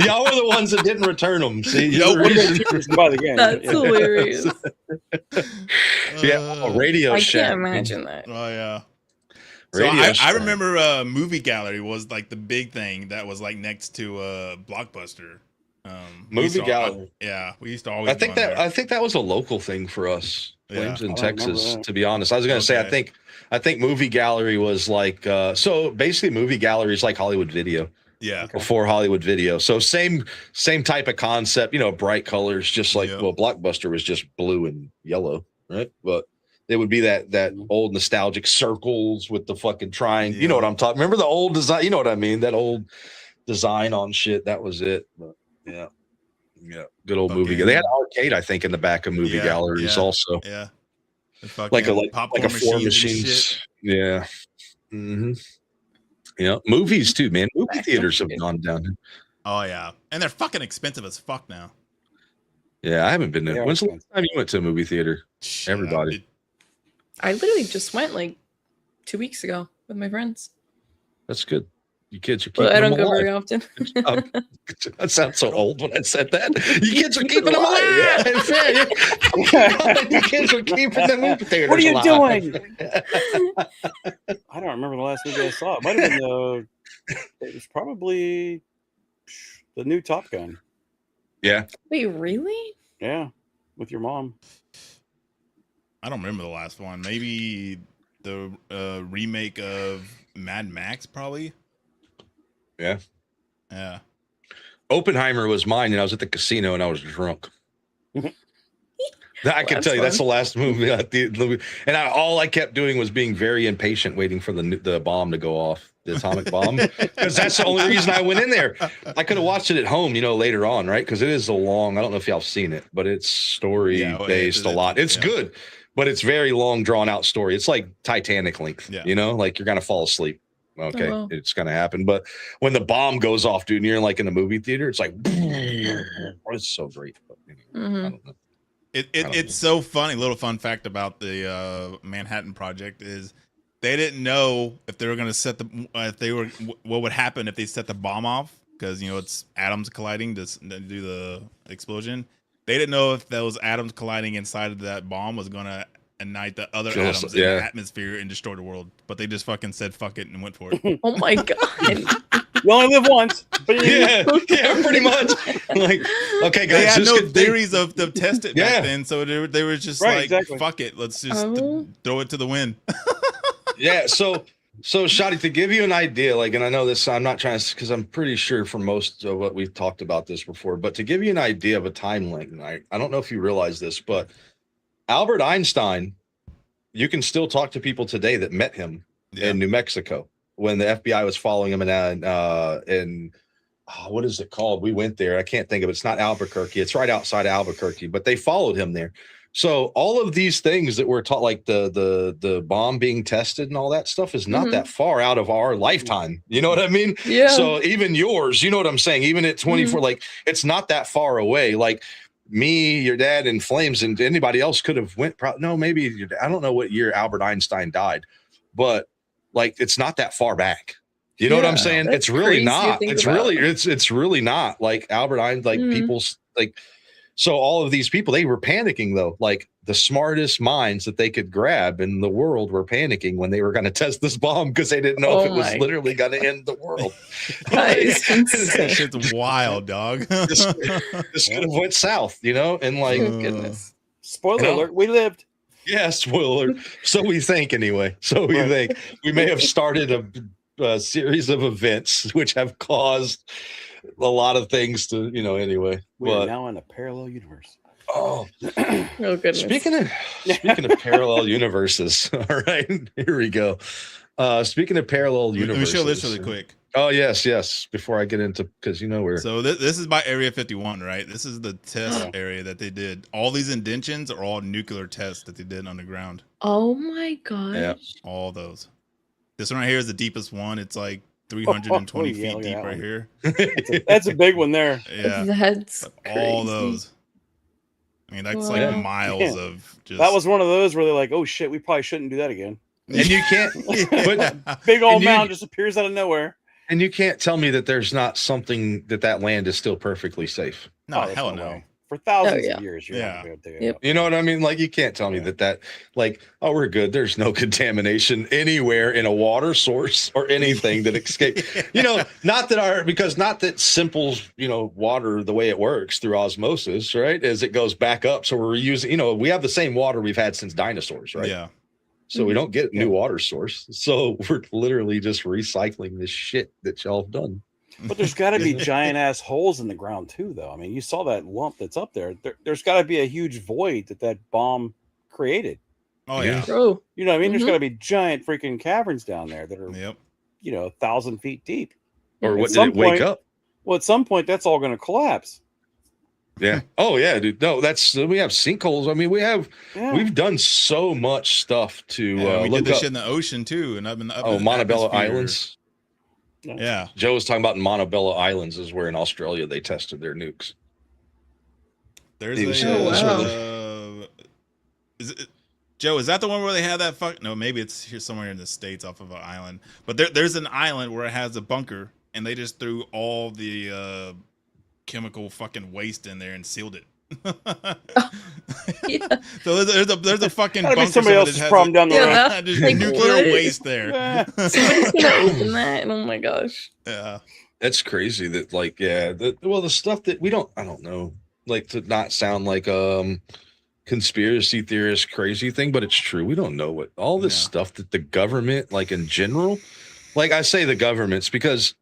y'all were the ones that didn't return them. See, buy the game. That's hilarious. Radio I Shack. can't imagine that. Oh yeah. So I remember Movie Gallery was like the big thing that was like next to Blockbuster. Movie Gallery. We used to always. I think that was a local thing for us. In Texas, to be honest. I was going to say, I think Movie Gallery was like, so basically Movie Gallery is like Hollywood Video. Yeah. Before Hollywood Video. So same type of concept, bright colors, just like, well, Blockbuster was just blue and yellow, right? But it would be that old nostalgic circles with the fucking triangle. You know what I'm talking. Remember the old design? You know what I mean? That old design on shit. That was it. But yeah. Good old movie. They had an arcade, I think, in the back of movie galleries also. Yeah. Like a four machines. Yeah. Mm-hmm. Yeah. Movies too, man. Movie theaters have gone down. Oh yeah. And they're fucking expensive as fuck now. Yeah, I haven't been there. When's the last time you went to a movie theater? Everybody. I literally just went like 2 weeks ago with my friends. That's good. You kids are keeping Well, I don't them go alive. very often. That sounds so old when I said that. You kids are keeping them alive. You kids are keeping the movie theaters What are you alive. doing? I don't remember the last movie I saw. It might have been it was probably the new Top Gun. Yeah. Wait, really? Yeah, with your mom. I don't remember the last one. Maybe the remake of Mad Max, probably. Yeah. Yeah. Oppenheimer was mine, and I was at the casino and I was drunk. I can tell you that's the last movie. And all I kept doing was being very impatient, waiting for the bomb to go off, the atomic bomb, because that's the only reason I went in there. I could have watched it at home, later on, right? Because it is a long. I don't know if y'all have seen it, but it's story based a lot. It's good, but it's very long, drawn out story. It's like Titanic length. Like you're gonna fall asleep. Okay, it's gonna happen. But when the bomb goes off, dude, and you're like in the movie theater, it's like it's so great. But, I don't know. It's so funny. Little fun fact about the Manhattan Project is they didn't know if they were going to what would happen if they set the bomb off, because it's atoms colliding to do the explosion. They didn't know if those atoms colliding inside of that bomb was going to ignite the other atoms in the atmosphere and destroy the world. But they just fucking said fuck it and went for it. Oh my god. You only live once. Yeah, pretty much. Like, okay, guys, they had no theories of the test it back then, so they were just fuck it, let's just throw it to the wind. Yeah, so Shotty, to give you an idea, and I know this, I'm not trying to, because I'm pretty sure for most of what we've talked about this before, but to give you an idea of a time link, I don't know if you realize this, but Albert Einstein, you can still talk to people today that met him in New Mexico when the FBI was following him in what is it called? We went there. I can't think of it. It's not Albuquerque. It's right outside Albuquerque, but they followed him there. So all of these things that we're taught, like the bomb being tested and all that stuff, is not that far out of our lifetime. You know what I mean? Yeah. So even yours, you know what I'm saying? Even at 24, it's not that far away. Like me, your dad, and Flames, and anybody else could have went. Maybe I don't know what year Albert Einstein died, but it's not that far back. You know what I'm saying? It's really not. It's really not. Like Albert Einstein, people's so all of these people, they were panicking though. Like the smartest minds that they could grab in the world were panicking when they were going to test this bomb, because they didn't know if it was literally going to end the world. That shit's wild, dog. This could have went south, and goodness. Spoiler alert, we lived. Yeah, spoiler alert. So we think anyway. So we think we may have started a series of events which have caused a lot of things to, anyway. We're now in a parallel universe. Oh goodness. Speaking of parallel universes, all right, here we go. Speaking of parallel universes, let me show this really quick. Oh yes. Before I get into, because we're so this is by Area 51, right? This is the test area that they did. All these indentions are all nuclear tests that they did underground. Oh my gosh. Yeah. All those. This one right here is the deepest one. It's like 320 feet deep right here. That's a big one there. Yeah. That's all crazy. those. I mean, that's like miles of just. That was one of those where they're like, "Oh shit, we probably shouldn't do that again." And you can't, but big old mound just appears out of nowhere. And you can't tell me that there's not something that land is still perfectly safe. No, hell no. Way. For thousands of years, you're not gonna do it. Yep. You know what I mean? Like, you can't tell me that we're good. There's no contamination anywhere in a water source or anything that escaped. Not that simple, water, the way it works through osmosis, right? As it goes back up. So we're using, we have the same water we've had since dinosaurs, right? Yeah. So we don't get a new water source. So we're literally just recycling this shit that y'all have done. But there's got to be giant ass holes in the ground too, though. I mean, you saw that lump that's up there. There's got to be a huge void that bomb created. Oh yeah. Oh. You know what I mean? There's got to be giant freaking caverns down there that are, 1,000 feet deep. Or what did it wake up? Well, at some point, that's all going to collapse. Yeah. Oh yeah, dude. No, we have sinkholes. I mean, we've done so much stuff to we look did this up. shit in the ocean too, and I've been up in Montebello atmosphere. Islands. Yeah. Joe was talking about in Montebello Islands is where in Australia they tested their nukes. There's is Joe, is that the one where they had that No, maybe it's here somewhere in the States off of an island. But there's an island where it has a bunker, and they just threw all the chemical fucking waste in there and sealed it. Yeah. So there's a fucking That'd be bunker. somebody else's problem down the road. Yeah. Just Like, nuclear what? waste there. Somebody's gonna open that, and oh my gosh. Yeah. That's crazy that like, yeah, the stuff that I don't know, like to not sound like conspiracy theorist crazy thing, but it's true. We don't know what all this stuff that the government, like in general, like I say the government's because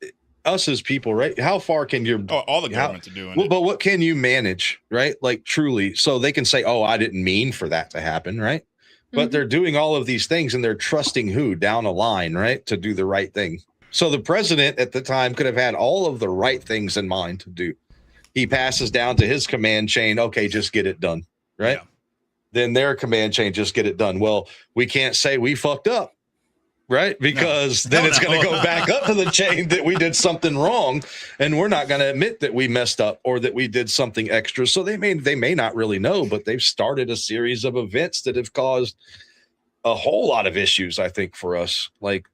us as people, right? How far can your all the governments are doing it. But what can you manage, right? Like truly, so they can say, "Oh, I didn't mean for that to happen," right? But they're doing all of these things, and they're trusting who down a line, right, to do the right thing. So the president at the time could have had all of the right things in mind to do. He passes down to his command chain. Okay, just get it done, right? Yeah. Then their command chain, just get it done. Well, we can't say we fucked up, right? Because then it's going to go back up to the chain that we did something wrong, and we're not going to admit that we messed up or that we did something extra. So they may not really know, but they've started a series of events that have caused a whole lot of issues, I think, for us. Like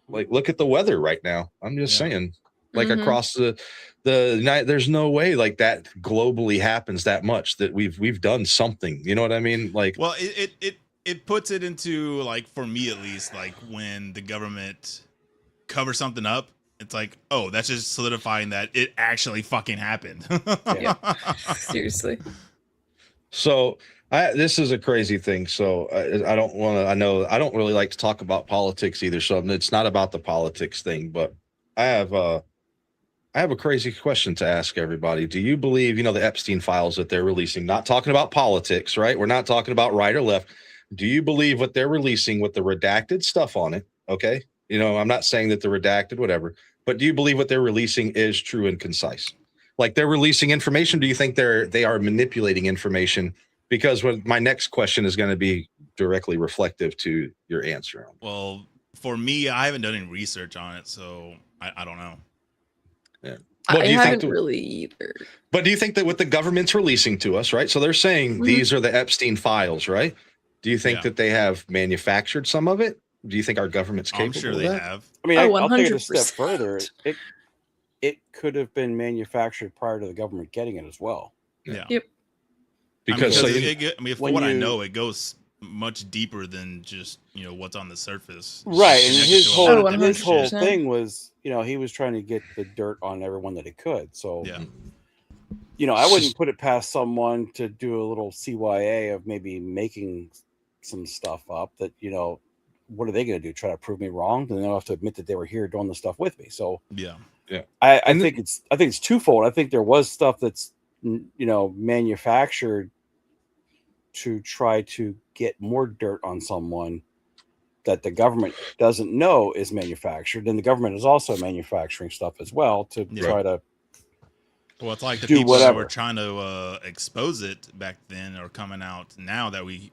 look at the weather right now. I'm just saying, like across the night, there's no way like that globally happens that much that we've done something. You know what I mean? Like, well, it puts it into, like, for me at least, like when the government covers something up, it's like, oh, that's just solidifying that it actually fucking happened. Yeah. Seriously. so this is a crazy thing. So I don't want to. I know I don't really like to talk about politics either. So it's not about the politics thing, but I have a crazy question to ask everybody. Do you believe, the Epstein files that they're releasing? Not talking about politics, right? We're not talking about right or left. Do you believe what they're releasing with the redacted stuff on it? Okay. I'm not saying that the redacted, whatever, but do you believe what they're releasing is true and concise? Like they're releasing information. Do you think they are manipulating information? Because my next question is going to be directly reflective to your answer. Well, for me, I haven't done any research on it, so I don't know. Yeah. I haven't really either. But do you think that what the government's releasing to us, right? So they're saying these are the Epstein files, right? Do you think that they have manufactured some of it? Do you think our government's capable I'm sure of they that? have. I mean, I'll take it a step 100%. further. It could have been manufactured prior to the government getting it as well. Yeah. Yep. Because for what I know, it goes much deeper than just what's on the surface. Right, and his whole 100%. thing was, he was trying to get the dirt on everyone that he could. So, I wouldn't put it past someone to do a little CYA of maybe making some stuff up that, what are they going to do? Try to prove me wrong? Then they'll have to admit that they were here doing the stuff with me. So, I think it's twofold. I think there was stuff that's manufactured to try to get more dirt on someone that the government doesn't know is manufactured, and the government is also manufacturing stuff as well to try to. Well, it's like the do people whatever. that were trying to expose it back then are coming out now that we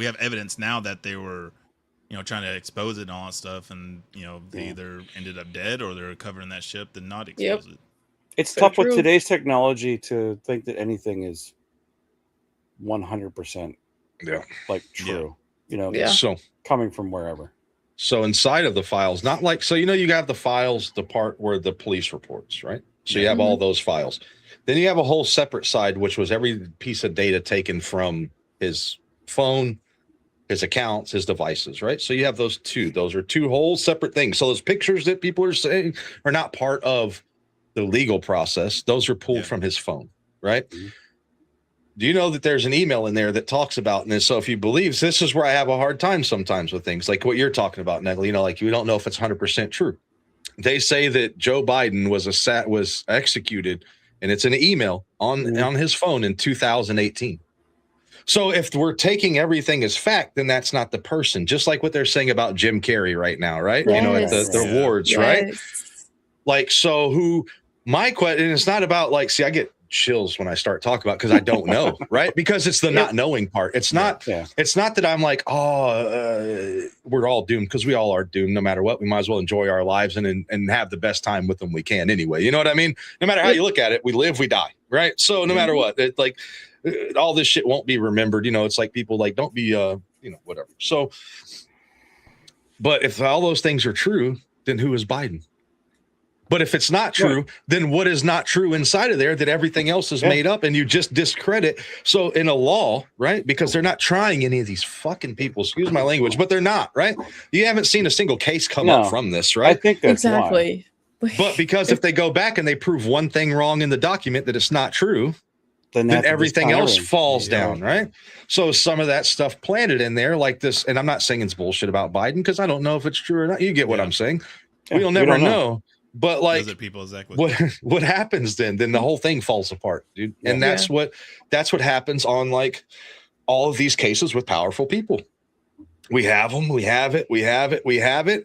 have evidence now that they were, trying to expose it and all that stuff, and they either ended up dead or they're covering that ship to not expose it. It's So tough true. with today's technology to think that anything is 100% like true. So coming from wherever. So inside of the files, not like, so, you have the files, the part where the police reports, right? So you have all those files. Then you have a whole separate side, which was every piece of data taken from his phone, his accounts, his devices, right? So you have those two. Those are two whole separate things. So those pictures that people are saying are not part of the legal process. Those are pulled from his phone, right? Do you know that there's an email in there that talks about this? So if you believe, this is where I have a hard time sometimes with things like what you're talking about, Negley, like we don't know if it's 100% true. They say that Joe Biden was executed, and it's an email on his phone in 2018. So if we're taking everything as fact, then that's not the person. Just like what they're saying about Jim Carrey right now, right? At the awards, right? Like, so my question, it's not about like, see, I get chills when I start talking about, because I don't know, right? Because it's the not knowing part. It's not it's not that I'm like, we're all doomed, because we all are doomed no matter what. We might as well enjoy our lives and have the best time with them we can anyway. You know what I mean? No matter how you look at it, we live, we die, right? So no matter what, all this shit won't be remembered. It's like people like, don't be whatever. So, but if all those things are true, then who is Biden? But if it's not true, then what is not true inside of there that everything else is made up and you just discredit? So in a law, right? Because they're not trying any of these fucking people, excuse my language, but they're not, right? You haven't seen a single case come up from this, right? I think that's exactly. But because if they go back and they prove one thing wrong in the document that it's not true, then everything else falls down, right? So some of that stuff planted in there like this, and I'm not saying it's bullshit about Biden because I don't know if it's true or not. You get what I'm saying? We'll never know. But like, what happens then? Then the whole thing falls apart, dude. And that's what happens on like all of these cases with powerful people. We have them, we have it,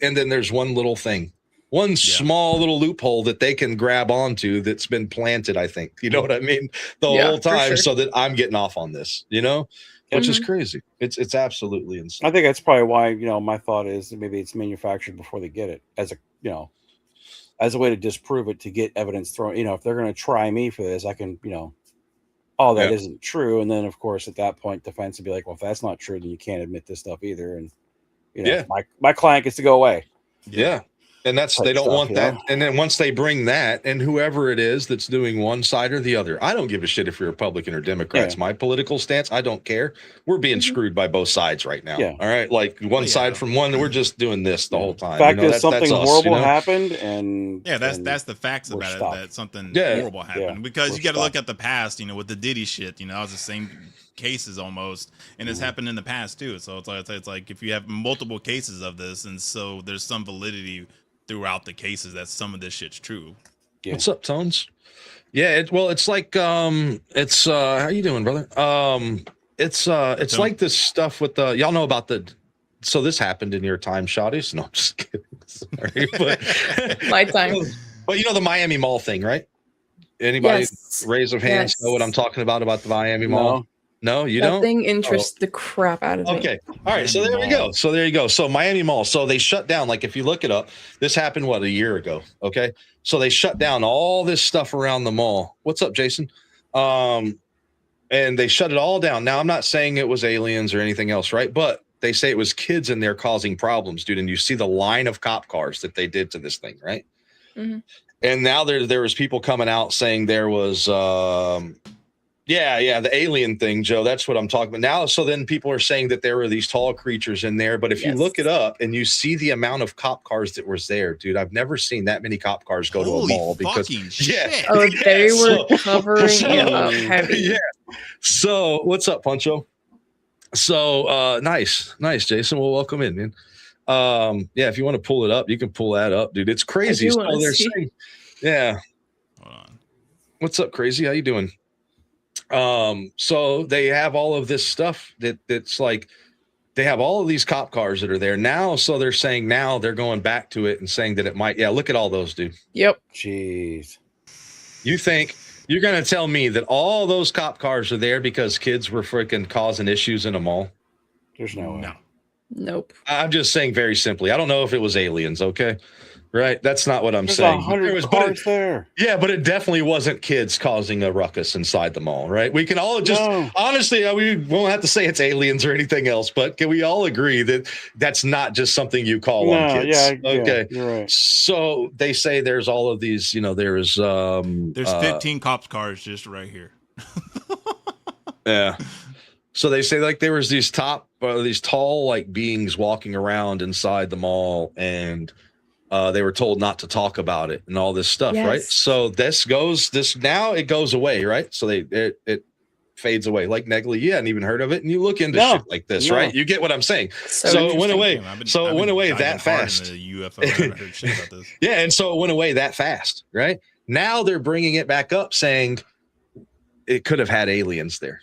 and then there's one little thing, one small little loophole that they can grab onto that's been planted. I think you know what I mean the whole time, so that I'm getting off on this, which is crazy. It's absolutely insane. I think that's probably why my thought is that maybe it's manufactured before they get it as a way to disprove it, to get evidence thrown. If they're going to try me for this, I can, that isn't true. And then, of course, at that point, defense would be like, well, if that's not true, then you can't admit this stuff either. And, my client gets to go away. Yeah. And that's, they don't want that. And then once they bring that, and whoever it is that's doing one side or the other, I don't give a shit if you're Republican or Democrats. My political stance, I don't care. We're being screwed by both sides right now. All right. Like one side from one, we're just doing this the whole time. The fact is something horrible happened. And that's the facts about it. That something horrible happened because you got to look at the past, with the Diddy shit, that was the same cases almost, and it's happened in the past too. So it's like if you have multiple cases of this, and so there's some validity throughout the cases that some of this shit's true. What's up, Tones? It's like it's how you doing, brother? It's like this stuff with the y'all know about so this happened in your time, Shotties. No, I'm just kidding. Sorry, but my time. But the Miami Mall thing, right? Anybody raise of hands know what I'm talking about the Miami Mall? No, you don't? That thing interests the crap out of me. Okay. All right. So there we go. So Miami Mall. So they shut down, like if you look it up, this happened, a year ago. Okay. So they shut down all this stuff around the mall. What's up, Jason? And they shut it all down. Now, I'm not saying it was aliens or anything else, right? But they say it was kids in there causing problems, dude. And you see the line of cop cars that they did to this thing, right? Mm-hmm. And now there was people coming out saying there was the alien thing, Joe. That's what I'm talking about now. So then people are saying that there were these tall creatures in there. But if you look it up and you see the amount of cop cars that was there, dude, I've never seen that many cop cars go to a mall because shit. They were covering it up heavy. Yeah. So what's up, Puncho? So nice, Jason. Well, welcome in, man. If you want to pull it up, you can pull that up, dude. It's crazy. So they're saying, hold on. What's up, Crazy? How you doing? So they have all of this stuff that's like they have all of these cop cars that are there now. So they're saying now they're going back to it and saying that it might. Yeah, look at all those, dude. Yep. Jeez. You think you're going to tell me that all those cop cars are there because kids were freaking causing issues in a mall? There's no way. No. Nope. I'm just saying very simply. I don't know if it was aliens. Okay. Right. That's not what I'm saying. 100 cars there. Yeah, but it definitely wasn't kids causing a ruckus inside the mall, right? We can all just honestly, we won't have to say it's aliens or anything else, but can we all agree that that's not just something you call on kids? Okay. Yeah, you're right. So they say there's all of these, there's 15 cops cars just right here. Yeah. So they say like there was these tall like beings walking around inside the mall, and they were told not to talk about it and all this stuff, right? So now it goes away, right? So it fades away. Like Negley, you hadn't even heard of it, and you look into shit like this, right? You get what I'm saying? So it went away. It went away that fast. UFO. I haven't heard shit about this. Yeah, and so it went away that fast, right? Now they're bringing it back up, saying it could have had aliens there.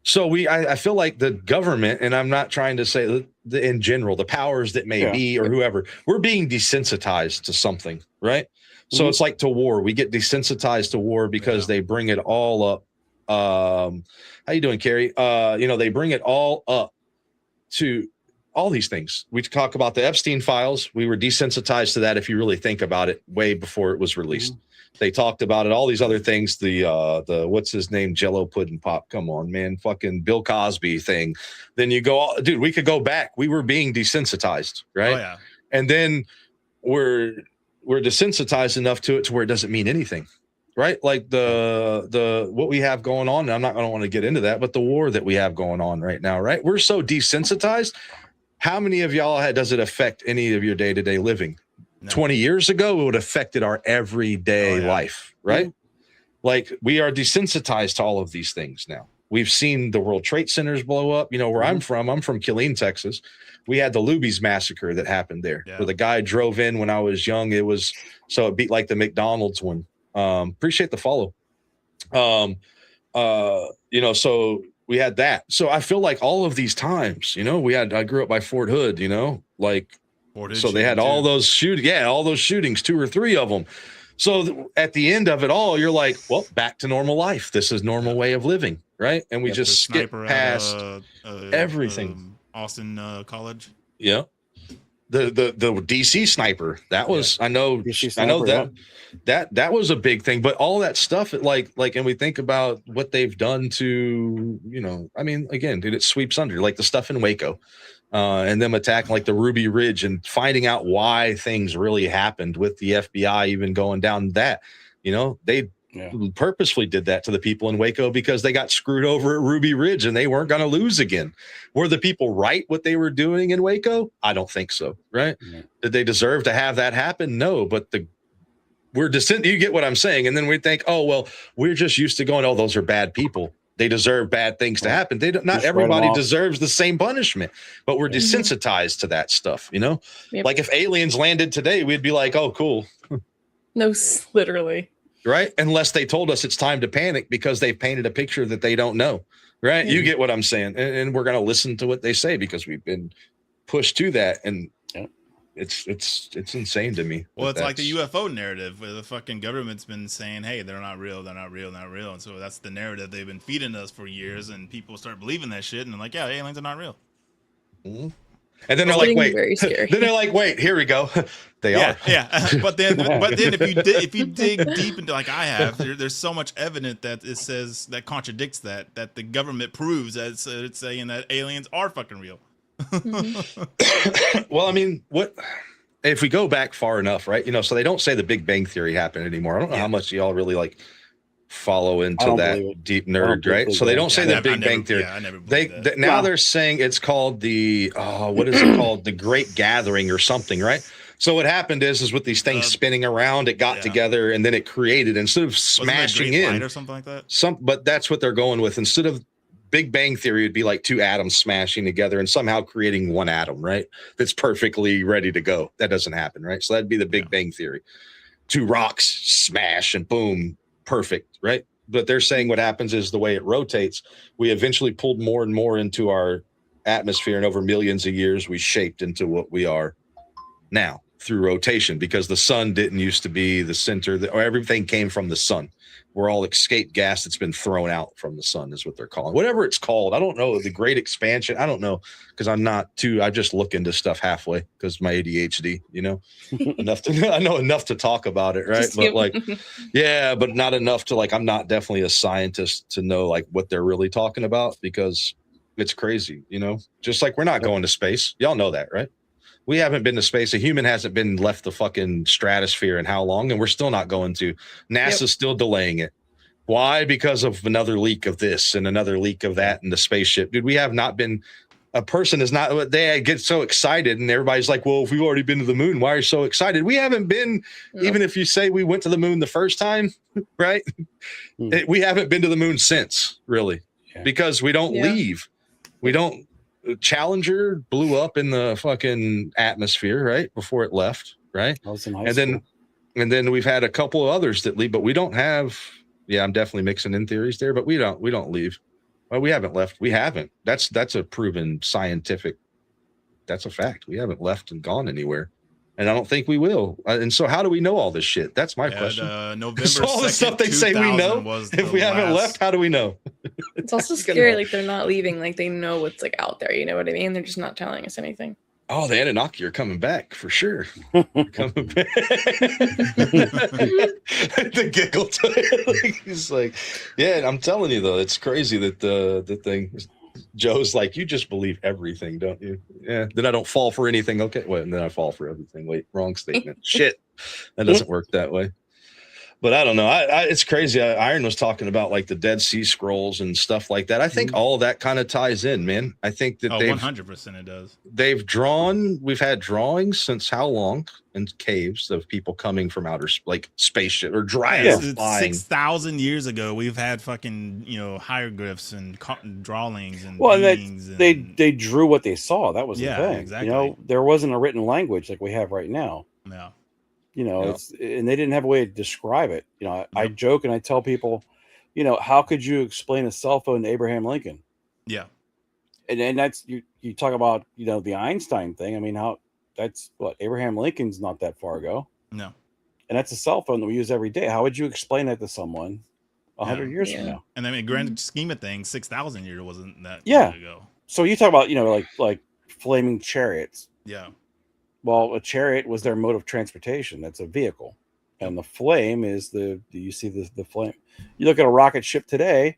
So I feel like the government, and I'm not trying to say in general, the powers that may be or whoever, we're being desensitized to something, right? So it's like to war. We get desensitized to war because they bring it all up. How you doing, Carrie? They bring it all up to all these things. We talk about the Epstein files. We were desensitized to that if you really think about it way before it was released. They talked about it, all these other things. The what's his name, Jello pudding pop. Come on, man, fucking Bill Cosby thing. Then you go, dude. We could go back. We were being desensitized, right? Oh yeah. And then we're desensitized enough to it to where it doesn't mean anything, right? Like the what we have going on. And I don't want to get into that, but the war that we have going on right now, right? We're so desensitized. How many of y'all does it affect any of your day-to-day living? No. 20 years ago, it would have affected our everyday life, right? Mm-hmm. Like we are desensitized to all of these things now. We've seen the World Trade Centers blow up. You know where I'm from Killeen, Texas. We had the Luby's massacre that happened there, where the guy drove in when I was young. It beat like the McDonald's one. Appreciate the follow. You know, so we had that. So I feel like all of these times, you know, I grew up by Fort Hood, you know, like. So they had all those shootings, 2 or 3 of them. So at the end of it all, you're like, well, back to normal life. This is normal way of living, right? And we just skip past everything. Austin College. Yeah, the DC sniper. That was that was a big thing. But all that stuff, and we think about what they've done to, you know, I mean, again, dude, it sweeps under like the stuff in Waco. And them attacking like the Ruby Ridge and finding out why things really happened with the FBI even going down that, you know, they purposefully did that to the people in Waco because they got screwed over at Ruby Ridge and they weren't going to lose again. Were the people right what they were doing in Waco? I don't think so. Right. Mm-hmm. Did they deserve to have that happen? No, but you get what I'm saying. And then we think, oh, well, we're just used to going, oh, those are bad people. They deserve bad things to happen. Not everybody deserves the same punishment, but we're desensitized to that stuff, you know? Yep. Like if aliens landed today, we'd be like, oh, cool. No, literally. Right? Unless they told us it's time to panic because they've painted a picture that they don't know. Right? Mm-hmm. You get what I'm saying. And we're going to listen to what they say because we've been pushed to that. And it's insane to me. Well, it's like the UFO narrative where the fucking government's been saying, hey, they're not real. And so that's the narrative they've been feeding us for years. And people start believing that shit. And they're like, yeah, aliens are not real. Mm-hmm. And then they're like, wait, then they're like, wait, here we go. They are. Yeah. But then if you dig deep into, like I have, there's so much evidence that it says that contradicts that the government proves that it's saying that aliens are fucking real. Well, I mean, what if we go back far enough, right? You know, so they don't say the Big Bang Theory happened anymore. I don't know how much y'all really like follow into that deep nerd, right? So they don't say the Big Bang Theory. Now they're saying it's called what is it called? The Great Gathering or something, right? So what happened is with these things spinning around, it got together and then it created, instead of smashing in or something like that. But that's what they're going with. Instead of Big Bang Theory, would be like 2 atoms smashing together and somehow creating 1 atom, right? That's perfectly ready to go. That doesn't happen, right? So that'd be the Big Bang Theory. 2 rocks smash and boom, perfect, right? But they're saying what happens is the way it rotates, we eventually pulled more and more into our atmosphere, and over millions of years, we shaped into what we are now through rotation, because the sun didn't used to be the center, or everything came from the sun. We're all escape gas that's been thrown out from the sun is what they're calling, whatever it's called. I don't know. The Great Expansion. I don't know, because I just look into stuff halfway because my ADHD, you know, I know enough to talk about it. Right. But but not enough to I'm not definitely a scientist to know like what they're really talking about, because it's crazy, you know, just like we're not going to space. Y'all know that, right? We haven't been to space. A human hasn't been left the fucking stratosphere in how long, and we're still not going to. NASA's still delaying it. Why? Because of another leak of this and another leak of that in the spaceship. Dude, we have not been. A person is not. They get so excited, and everybody's like, "Well, if we've already been to the moon, why are you so excited?" We haven't been. Even if you say we went to the moon the first time, right? We haven't been to the moon since, really, because we don't leave. We don't. Challenger blew up in the fucking atmosphere right before it left, right? And then we've had a couple of others that leave, but we don't have. I'm definitely mixing in theories there, but we don't leave. Well, we haven't left. We haven't. That's a proven scientific. That's a fact. We haven't left and gone anywhere, and I don't think we will. And so, how do we know all this shit? That's my question. November. So all the stuff they say we know. If we haven't left, how do we know? It's also scary. Like they're not leaving. Like they know what's like out there. You know what I mean? They're just not telling us anything. Oh, the Anunnaki are coming back for sure. Coming back. The giggle. He's like, yeah, I'm telling you though, it's crazy that the thing. Joe's like, you just believe everything, don't you? Yeah. Then I don't fall for anything. Okay. Well, and then I fall for everything. Wait, wrong statement. Shit. That doesn't work that way. But I don't know. It's crazy. Iron was talking about like the Dead Sea Scrolls and stuff like that. I think all of that kind of ties in, man. I think that 100% it does. We've had drawings since how long in caves of people coming from outer like spaceship or dragons flying. 6,000 years ago, we've had fucking hieroglyphs and drawings and beings. They drew what they saw. That was the thing. Exactly. There wasn't a written language like we have right now. No. And they didn't have a way to describe it. I joke and I tell people, how could you explain a cell phone to Abraham Lincoln? Yeah. And that's, you talk about, the Einstein thing. I mean, that's what Abraham Lincoln's not that far ago. No. And that's a cell phone that we use every day. How would you explain that to someone 100 years from now? And I mean, grand scheme of things, 6,000 years wasn't that long ago. So you talk about, like flaming chariots. Yeah. Well, a chariot was their mode of transportation. That's a vehicle. And the flame is you see the flame. You look at a rocket ship today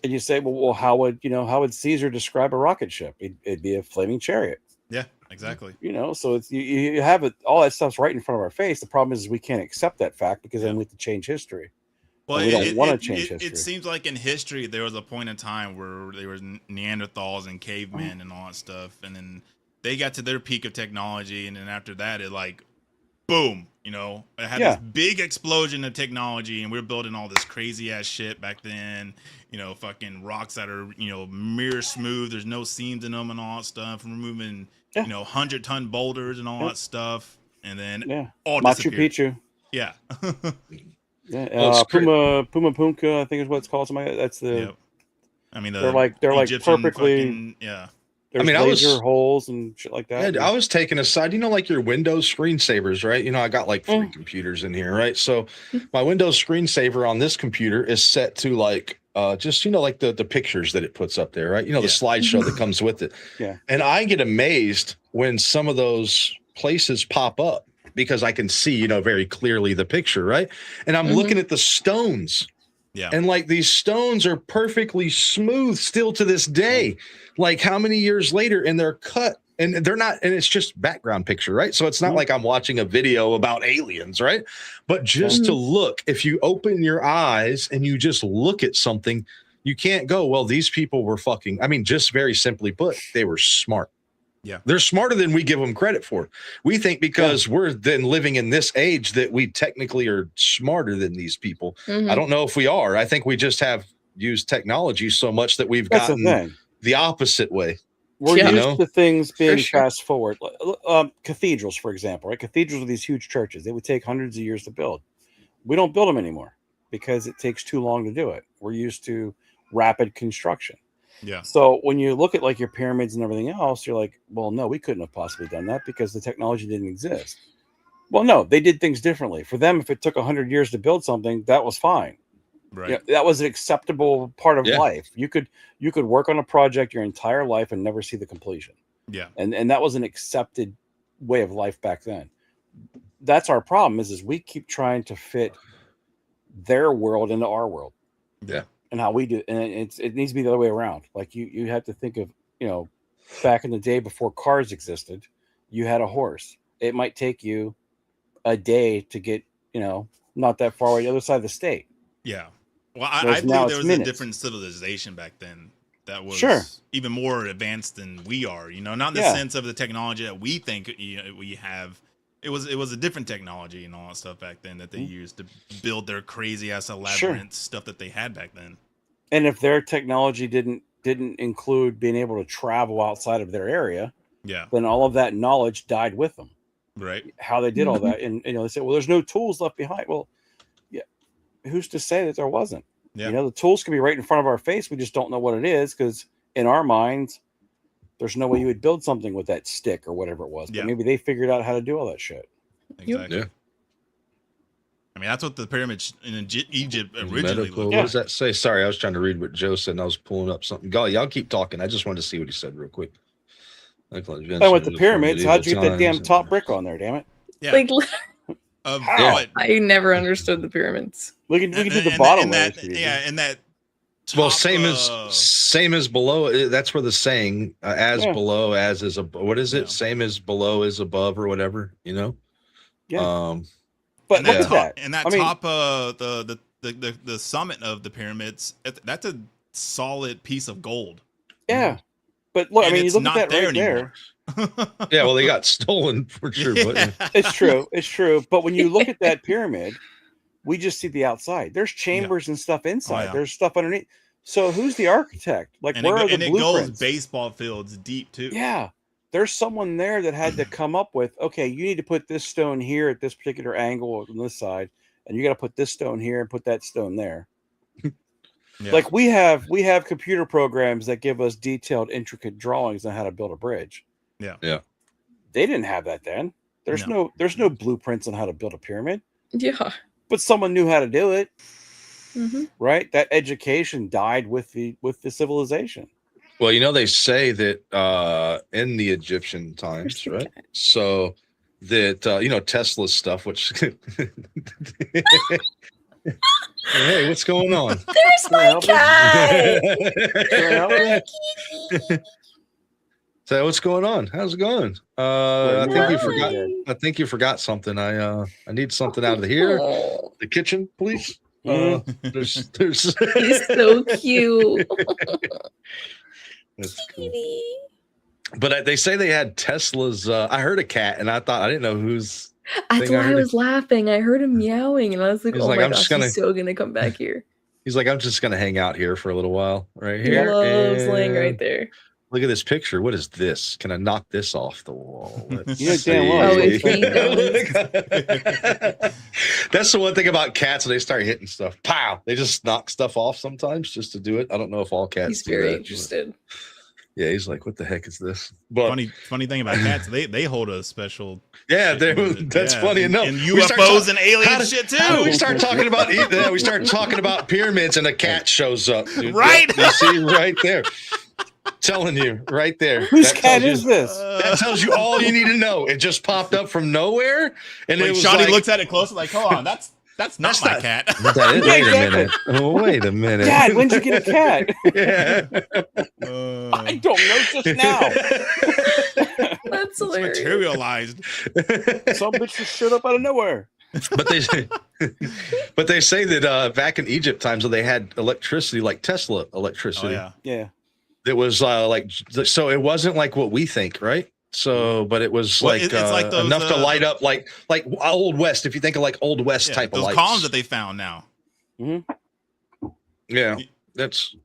and you say, well, how would Caesar describe a rocket ship? It'd be a flaming chariot. Yeah, exactly. So it's, you have it, all that stuff's right in front of our face. The problem is we can't accept that fact because then we have to change history. Well, we don't want to change history. It seems like in history, there was a point in time where there was Neanderthals and cavemen and all that stuff. And then they got to their peak of technology, and then after that, it like, boom, it had this big explosion of technology, and we're building all this crazy ass shit back then. Fucking rocks that are mirror smooth. There's no seams in them and all that stuff. We're moving 100-ton boulders and all that stuff, and then all Machu Picchu. Yeah. Puma Punka, I think is what it's called. Something like that. That's the. Yep. I mean, they're like perfectly. Yeah. There's laser holes and shit like that. Yeah, I was taking a side, like your Windows screensavers, right? I got like 3 computers in here, right? So my Windows screensaver on this computer is set to like just like the pictures that it puts up there, right? The slideshow that comes with it. Yeah. And I get amazed when some of those places pop up because I can see, very clearly the picture, right? And I'm looking at the stones. Yeah. And like these stones are perfectly smooth still to this day. Like how many years later, and they're cut and they're not, and it's just background picture, right? So it's not like I'm watching a video about aliens, right? But just to look, if you open your eyes and you just look at something, you can't go, well, these people were just very simply put, they were smart. Yeah. They're smarter than we give them credit for. We think because we're then living in this age that we technically are smarter than these people. I don't know if we are. I think we just have used technology so much that we've gotten the opposite way. We're used to things being fast forward. Cathedrals, for example, right? Cathedrals are these huge churches. They would take hundreds of years to build. We don't build them anymore because it takes too long to do it. We're used to rapid construction. Yeah. So when you look at like your pyramids and everything else, you're like, well, no, we couldn't have possibly done that because the technology didn't exist. Well, no, they did things differently. For them, if it took 100 years to build something, that was fine. Right. That was an acceptable part of life. You could work on a project your entire life and never see the completion. Yeah. And that was an accepted way of life back then. That's our problem is we keep trying to fit their world into our world. Yeah. And how we do, and it needs to be the other way around. Like you have to think of, back in the day before cars existed, you had a horse. It might take you a day to get, not that far away, the other side of the state. Yeah. Well, I believe there was a different civilization back then that was even more advanced than we are. Not in the sense of the technology that we think we have. It was a different technology and all that stuff back then that they used to build their crazy ass elaborate stuff that they had back then. And if their technology didn't include being able to travel outside of their area, then all of that knowledge died with them. Right. How they did all that, and they say, well, there's no tools left behind. Well, who's to say that there wasn't? Yeah. The tools can be right in front of our face. We just don't know what it is because in our minds, there's no way you would build something with that stick or whatever it was. But maybe they figured out how to do all that shit. Exactly. Yeah. I mean, that's what the pyramids in Egypt originally looked like. What does that say? Sorry, I was trying to read what Joe said and I was pulling up something. Y'all keep talking. I just wanted to see what he said real quick. And with the pyramids, how'd you get that damn top brick on there? Damn it! Yeah. Like What? I never understood the pyramids. We can do the bottom layer. And that. Well, top, same as below. That's where the saying as below as is above. What is it? Same as below is above or whatever. You know. Yeah. But look at that. And that top, the summit of the pyramids, that's a solid piece of gold. Yeah. But look, And I mean, you it's look at not that right anymore. there. Yeah, well, they got stolen for sure. But It's true. It's true. But when you look at that pyramid, we just see the outside. There's chambers and stuff inside. yeah. There's stuff underneath. So who's the architect? Like, And where are the it blueprints? goes baseball fields deep too. Yeah. There's someone there that had to come up with, okay, you need to put this stone here at this particular angle on this side, and you got to put this stone here and put that stone there. Yeah. Like we have computer programs that give us detailed, intricate drawings on how to build a bridge. Yeah. They didn't have that then. There's no blueprints on how to build a pyramid. Yeah. But someone knew how to do it. Mm-hmm. Right? That education died with the civilization. well, you know, they say that in the Egyptian times, right? So that you know, Tesla's stuff, which hey, what's going on? There's my cat. So what's going on? How's it going? I think you forgot something. I need something out of here. The kitchen, please. There's He's so cute. That's cool. But they say they had Tesla's. I heard a cat, and I didn't know whose. That's why I was laughing. I heard him meowing, and I was like, He's "Oh like, my I'm gosh, just gonna- he's so gonna come back here." He's like, I'm just gonna hang out here for a little while, right He here. loves laying right And there. Look at this picture. What is this? Can I knock this off the wall? Let's You know damn well. Oh, if he That's the one thing about cats. When they start hitting stuff, pow! They just knock stuff off sometimes just to do it. I don't know if all cats. He's do very that, but- interested. Yeah, he's like, what the heck is this? But Funny thing about cats, they hold a special. yeah, shit. that's funny enough. And We start UFOs talk- and alien how shit too. How do we start talking about we start talking about pyramids and a cat shows up, dude. Right? You see right there. Telling you right there. Whose That cat tells you- is this? That tells you all you need to know. It just popped up from nowhere, and Like it was Shotty like, looks at it closely, like, hold on, that's not my cat. Wait a minute. Wait a minute. Dad, when'd you get a cat? Yeah. I don't know just now. That's hilarious. Materialized. Some bitch just showed up out of nowhere. But they say that back in Egypt times, they had electricity, like Tesla electricity. Oh yeah. Yeah. It was like, so it wasn't like what we think, right? So, but it was Well, like, it's like those, enough to light up like Old West. If you think of like Old West Yeah, type of those lights. columns that they found now. Yeah, that's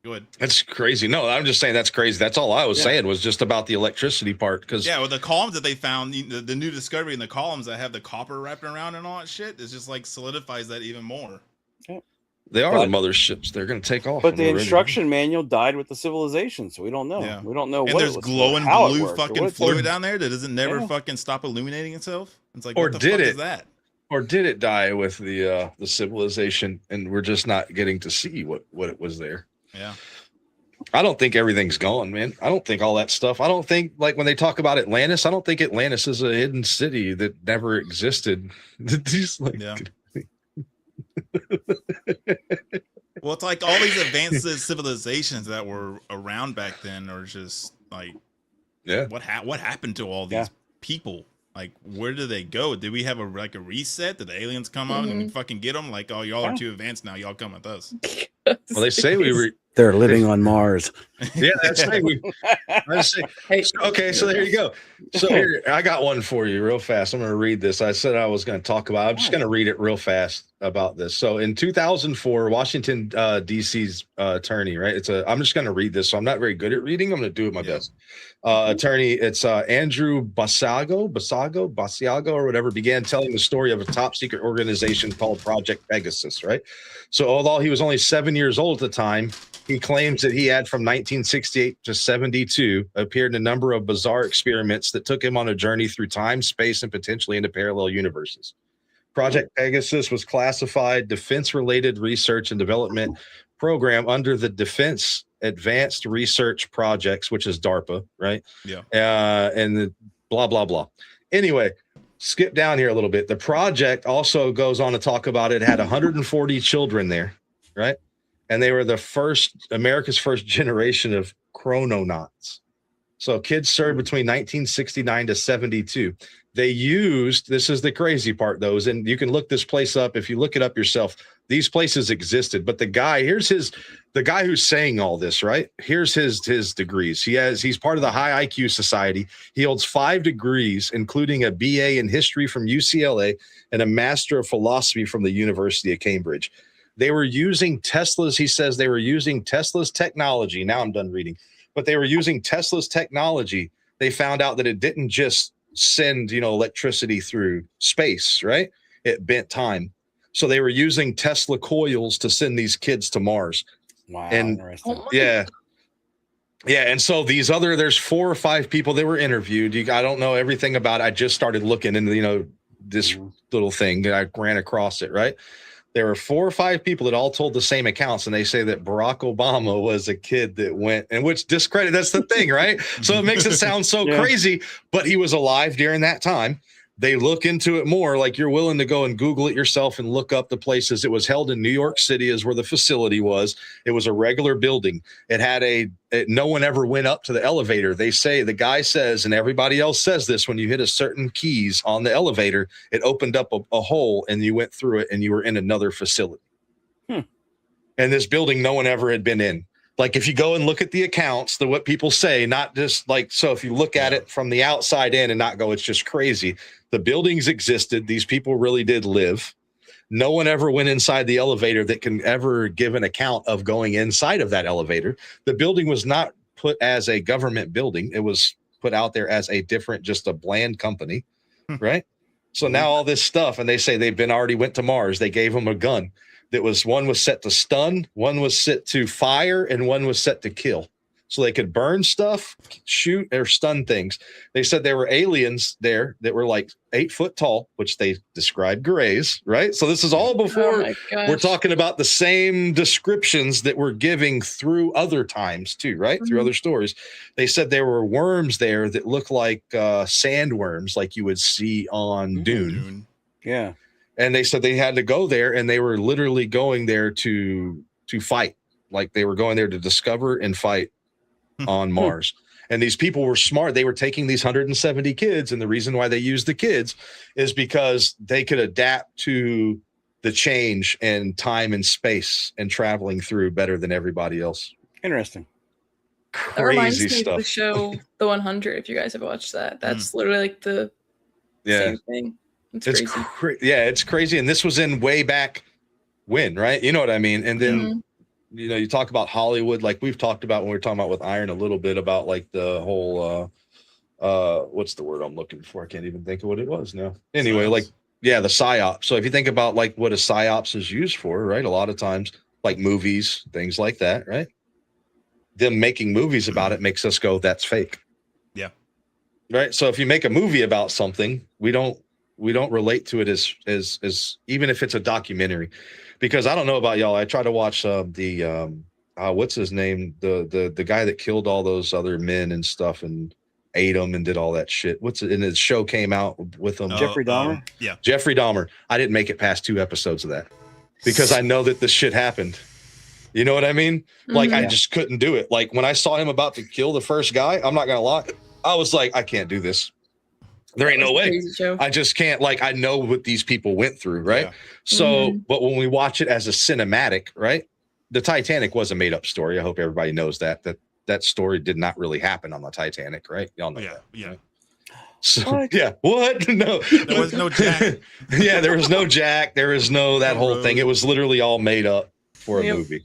Go ahead. That's crazy. No, I'm just saying that's crazy. That's all I was saying was just about the electricity part. Because Yeah, well, the columns that they found, the new discovery in the columns that have the copper wrapped around and all that shit, is just like solidifies that even more. they are the motherships. They're going to take off. But the when they're ready. instruction manual died with the civilization, so we don't know. Yeah. We don't know And what there's it was, glowing how it blue worked, or fucking what it fluid did. down there that doesn't never Yeah. fucking stop illuminating itself. It's like, Or what the did fuck it? is that? Or did it die with the civilization, and we're just not getting to see what it was there? Yeah. I don't think everything's gone, man. I don't think all that stuff. I don't think, like, when they talk about Atlantis, I don't think Atlantis is a hidden city that never existed. Just like, Yeah. Well, it's like all these advanced civilizations that were around back then are just like, yeah. what happened to all these Yeah. people? Like, where did they go? Did we have a reset? Did the aliens come out and fucking get them? Like, oh, y'all are too advanced now. Y'all come with us. Well, they say we were. They're living on Mars. Yeah, that's right. Okay, so there you go. So here, I got one for you real fast. I'm going to read this. I said I was going to talk about. I'm just going to read it real fast about this. So in 2004, Washington D.C.'s attorney, right? I'm just going to read this. So I'm not very good at reading. I'm going to do it my best. Attorney, it's Andrew Basiago or whatever, began telling the story of a top secret organization called Project Pegasus, right? So although he was only 7 years old at the time, he claims that he had from 1968 to 72 appeared in a number of bizarre experiments that took him on a journey through time, space, and potentially into parallel universes. Project Pegasus was classified defense-related research and development program under the Defense Advanced Research Projects, which is DARPA, right? Yeah. And the blah, blah, blah. Anyway, skip down here a little bit. The project also goes on to talk about it had 140 children there, right? And they were America's first generation of chrononauts. So kids served between 1969 to 72. They used, this is the crazy part though, and you can look this place up. If you look it up yourself, these places existed, but the guy who's saying all this, right? Here's his degrees. He's part of the High IQ Society. He holds 5 degrees, including a BA in history from UCLA and a Master of Philosophy from the University of Cambridge. They were using Tesla's, he says they were using Tesla's technology. Now I'm done reading, but they were using Tesla's technology. They found out that it didn't just send, electricity through space, right? It bent time. So they were using Tesla coils to send these kids to Mars. Wow. And Interesting. yeah. And so there's 4 or 5 people that were interviewed. I don't know everything about it. I just started looking into, this little thing. I ran across it, right? There were 4 or 5 people that all told the same accounts, and they say that Barack Obama was a kid that went, and which discredit, that's the thing, right? So it makes it sound so crazy, but he was alive during that time. They look into it more, like you're willing to go and Google it yourself and look up the places. It was held in New York City is where the facility was. It was a regular building. It had no one ever went up to the elevator. They say, the guy says, and everybody else says this, when you hit a certain keys on the elevator, it opened up a hole and you went through it and you were in another facility. And this building, no one ever had been in. Like if you go and look at the accounts, what people say, not just like, so if you look at it from the outside in and not go, it's just crazy. The buildings existed. These people really did live. No one ever went inside the elevator that can ever give an account of going inside of that elevator. The building was not put as a government building. It was put out there as just a bland company, right? So now all this stuff, and they say they've already went to Mars. They gave them a gun one was set to stun, one was set to fire, and one was set to kill. So they could burn stuff, shoot, or stun things. They said there were aliens there that were like 8 foot tall, which they described grays, right? So this is all before we're talking about the same descriptions that we're giving through other times too, right? Through other stories. They said there were worms there that looked like sandworms, like you would see on Dune. Yeah. And they said they had to go there, and they were literally going there to fight. Like they were going there to discover and fight on Mars. And these people were smart. They were taking these 170 kids, and the reason why they used the kids is because they could adapt to the change in time and space and traveling through better than everybody else. Interesting. That reminds me Crazy stuff. of the show The 100, if you guys have watched that. That's literally like the same thing. It's crazy. It's crazy. And this was in way back when, right? You know what I mean? And then, you talk about Hollywood, like we've talked about when we were talking about with Iron a little bit about like the whole, what's the word I'm looking for? I can't even think of what it was now. Anyway, the psyop. So if you think about like what a psyops is used for, right? A lot of times like movies, things like that, right? Them making movies about it makes us go, that's fake. Yeah. Right. So if you make a movie about something, we don't relate to it as even if it's a documentary, because I don't know about y'all. I try to watch what's his name? The guy that killed all those other men and stuff and ate them and did all that shit. And his show came out with him. Jeffrey Dahmer? Jeffrey Dahmer. I didn't make it past 2 episodes of that because I know that this shit happened. You know what I mean? Like I just couldn't do it. Like when I saw him about to kill the first guy, I'm not going to lie. I was like, I can't do this. There ain't no way. I just can't. Like, I know what these people went through, right? Yeah. So, but when we watch it as a cinematic, right? The Titanic was a made up story. I hope everybody knows that story did not really happen on the Titanic, right? Y'all know that. Yeah. Right? So, what? No. There was no Jack. There was no Jack. There was no that whole thing. It was literally all made up for a movie.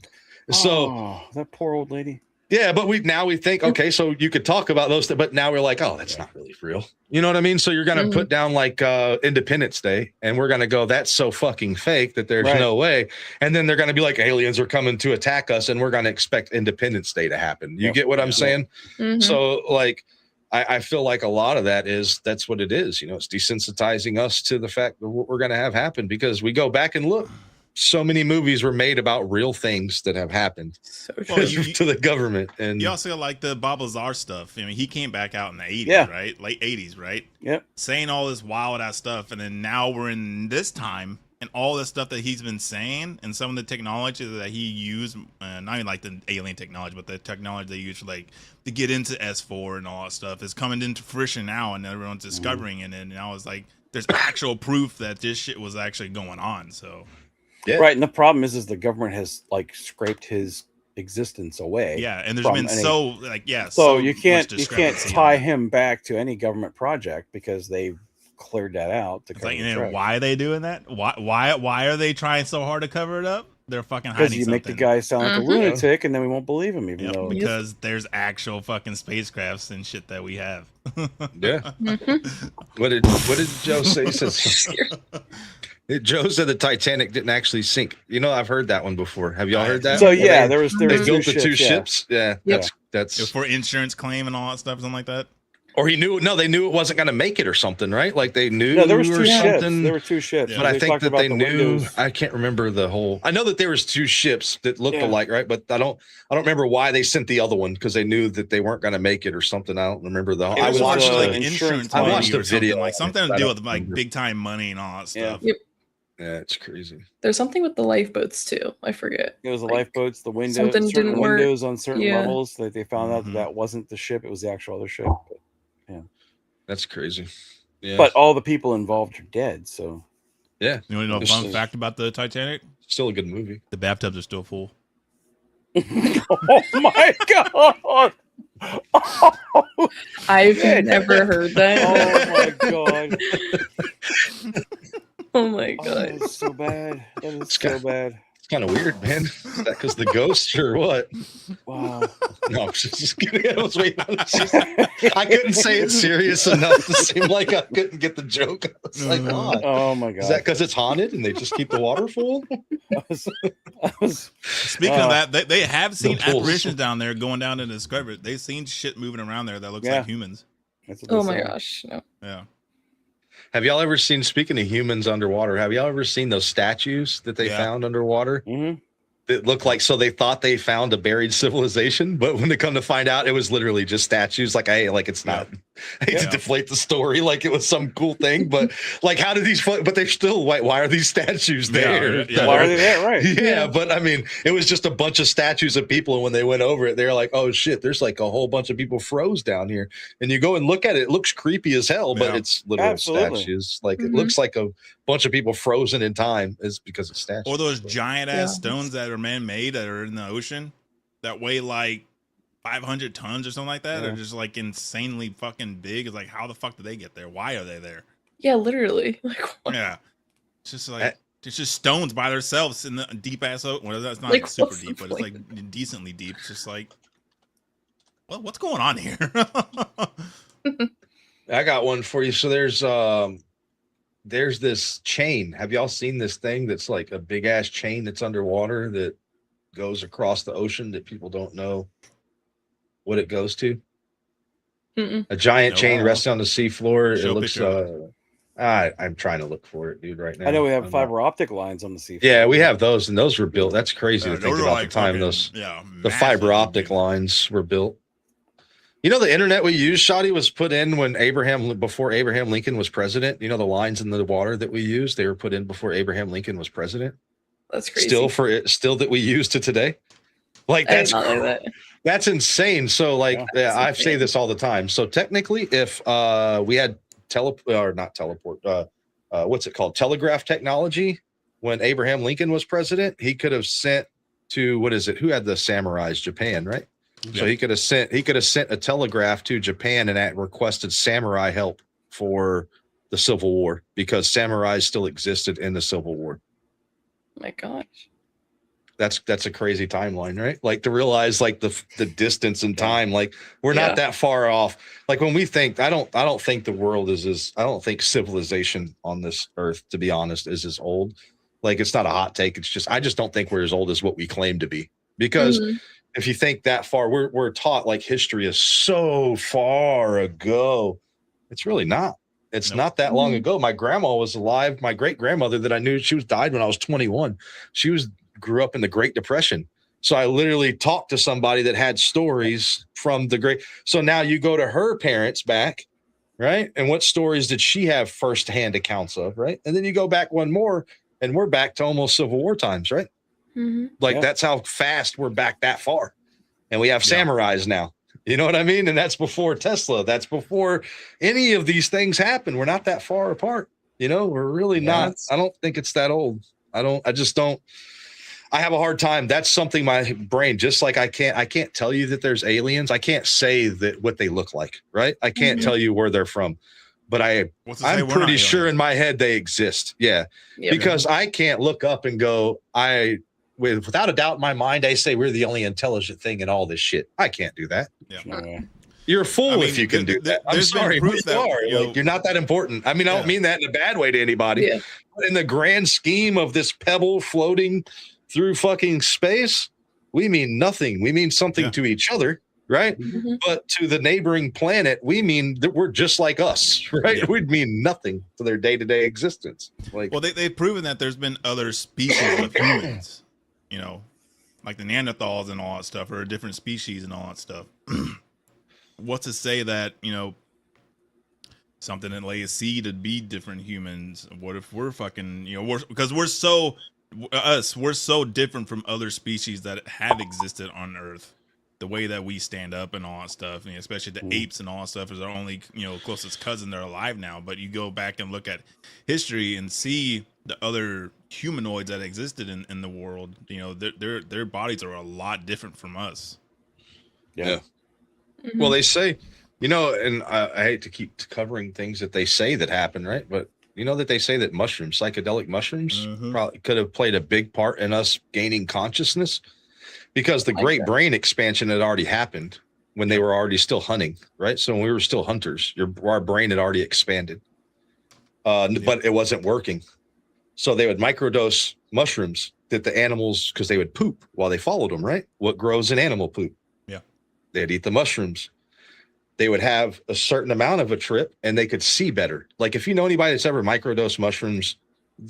So, that poor old lady. Yeah, but we think, okay, so you could talk about those, but now we're like, oh, that's not really real. You know what I mean? So you're going to put down like Independence Day, and we're going to go, that's so fucking fake that there's no way. And then they're going to be like, aliens are coming to attack us, and we're going to expect Independence Day to happen. You get what I'm saying? So like, I feel like a lot of that's what it is. It's desensitizing us to the fact that what we're going to have happen, because we go back and look. so many movies were made about real things that have happened So Well, true. to the government. And You also got like the Bob Lazar stuff. I mean, he came back out in the 80s, Yeah. right? Late 80s, right? Yep. Saying all this wild ass stuff, and then now we're in this time, and all the stuff that he's been saying, and some of the technology that he used, not even like the alien technology, but the technology they use for like to get into S4 and all that stuff is coming into fruition now, and everyone's discovering it. And now it's like there's actual proof that this shit was actually going on. So Yeah. Right, and the problem is the government has like scraped his existence away. yeah, and there's From been any- so like So you much can't discrepancy in tie that. him back to any government project because they cleared that out to It's cover like, the you know, tracks. why are they doing that? Why are they trying so hard to cover it up? They're fucking Because hiding you make something. the guy sound like a Mhm. lunatic, and then we won't believe him, even Yep, though because there's actual fucking spacecrafts and shit that we have. yeah. Mhm. What did Joe say? He says, Joe said the Titanic didn't actually sink. You know, I've heard that one before. Have y'all heard that? So Where yeah, they, there was they two built the two ships. ships. Yeah, that's For insurance claim and all that stuff, something like that. or he knew. No, they knew it wasn't going to make it or something, right? Like they knew. Yeah. No, there was or two ships. something. There were two ships. Yeah. But I think talked that about they the knew. windows. I can't remember the whole. I know that there was two ships that looked Yeah. alike, right? But I don't remember why they sent the other one because they knew that they weren't going to make it or something. I don't remember the. It I was watched the like the. insurance money I watched or a video something, like of it, something I to do don't with like remember. big time money and all that stuff. Yep. Yeah, it's crazy. There's something with the lifeboats too. I forget. It was the Like, lifeboats, the windows, something certain didn't work. windows on certain Yeah. levels that they found out Mhm. that wasn't the ship; it was the actual other ship. That's crazy. Yeah, But all the people involved are dead. So yeah, You want to know a Just- fun fact about the Titanic? still a good movie. The bathtubs are still full. oh my god! I've Shit. never heard that. Oh my god! Oh my Oh, god. that's so bad. That is It's so got- bad. It's kind of weird, man. Is that because the ghosts or what? Wow. No, I'm just kidding. I was waiting. I couldn't say it serious enough to seem like I couldn't get the joke. I was like, why? Oh my god. Is that because it's haunted and they just keep the water full? I was- Speaking of that, they have seen pools. apparitions down there going down to discover it. They've seen shit moving around there that looks Yeah. like humans. that's what they Oh my said. gosh. No. Yeah. Have y'all ever seen, speaking of humans underwater, have y'all ever seen those statues that they Yeah. found underwater? Mhm. That look like, so they thought they found a buried civilization, but when they come to find out, it was literally just statues. Like, like it's not, I hate to Yeah. deflate the story like it was some cool thing, but like, how did these, but they're still, why are these statues Yeah, there? yeah. Why are they there? Right. Yeah, but I mean, it was just a bunch of statues of people. And when they went over it, they're like, oh shit, there's like a whole bunch of people froze down here. And you go and look at it, it looks creepy as hell, but Yeah. it's literal Absolutely. statues. Like it Mhm. looks like a bunch of people frozen in time is because of statues. Or those giant ass Yeah. stones that are man made that are in the ocean that weigh like 500 tons or something like that. Yeah. Are just like insanely fucking big. It's like, how the fuck did they get there? Why are they there? Yeah, literally. Like, Yeah. It's just like, it's just stones by themselves in the deep ass ocean. Well, that's not Like, like super what's the deep, but it's point? like decently deep. It's just like, well, what's going on here? I got one for you. So there's this chain. Have y'all seen this thing that's like a big ass chain that's underwater that goes across the ocean that people don't know what it goes to? mm-mm. A giant No. chain resting on the seafloor. Show It looks picture. I'm trying to look for it, dude, right now. I know we have I'm fiber optic lines on the sea. Yeah, we have those, and those were built. That's crazy to Those think are about like the time fucking- those yeah, the fiber massive. optic lines were built. You know, the internet we use, Shotty, was put in when before Abraham Lincoln was president. You know, the lines in the water that we use, they were put in before Abraham Lincoln was president. That's crazy. Still that we use to today. Like I did not know that. that's insane. So like, That's I say insane. this all the time. So technically, if we had what's it called? Telegraph technology. When Abraham Lincoln was president, he could have sent to, what is it? Who had the samurais? Japan, right? So Yeah. he could have sent a telegraph to Japan and requested samurai help for the Civil War because samurais still existed in the Civil War. Oh my gosh. That's a crazy timeline, right? Like to realize like the distance and Yeah. time, like we're Yeah. not that far off. Like when we think, I don't think the world I don't think civilization on this earth, to be honest, is as old. Like it's not a hot take. It's just, I just don't think we're as old as what we claim to be. Because Mhm. if you think that far, we're taught like history is so far ago. It's really not. It's Nope. not that long ago. My grandma was alive. My great grandmother that I knew, she was died when I was 21. She grew up in the Great Depression. So I literally talked to somebody that had stories from the great. So now you go to her parents back, right? And what stories did she have firsthand accounts of, right? And then you go back one more, and we're back to almost Civil War times, right? Like that's how fast we're back that far. And we have samurais now. You know what I mean? And that's before Tesla. That's before any of these things happen. We're not that far apart. You know, we're really not. I don't think it's that old. I just don't. I have a hard time. That's something my brain, just like I can't tell you that there's aliens. I can't say that what they look like, right? I can't tell you where they're from, but I'm pretty sure in my head they exist. Yeah. Because I can't look up and go, without a doubt in my mind, I say we're the only intelligent thing in all this shit. I can't do that. Yeah. You're a fool if you can do that. I'm sorry, but you are. Like, you're not that important. I mean, I don't mean that in a bad way to anybody. But in the grand scheme of this pebble floating through fucking space, we mean nothing. We mean something to each other, right? But to the neighboring planet, we mean that we're just like us, right? We'd mean nothing to their day-to-day existence. Like, well, they've proven that there's been other species of humans, you know, like the Neanderthals and all that stuff, or a different species and all that stuff. What's to say that, you know, something that lay a seed to be different humans? What if we're fucking, you know, because we're so different from other species that have existed on Earth. The way that we stand up and all that stuff, and especially the apes and all that stuff, is our only, you know, closest cousin. They're alive now, but you go back and look at history and see the other humanoids that existed in the world. You know, their bodies are a lot different from us. Yeah. Well, they say, you know, and I hate to keep covering things that they say that happen, right? But you know that they say that mushrooms, psychedelic mushrooms, probably could have played a big part in us gaining consciousness, because the great brain expansion had already happened when they were already still hunting, right? So when we were still hunters, our brain had already expanded, but it wasn't working. So they would microdose mushrooms that the animals, because they would poop while they followed them, right? What grows in animal poop? Yeah. They'd eat the mushrooms. They would have a certain amount of a trip and they could see better. Like if you know anybody that's ever microdosed mushrooms,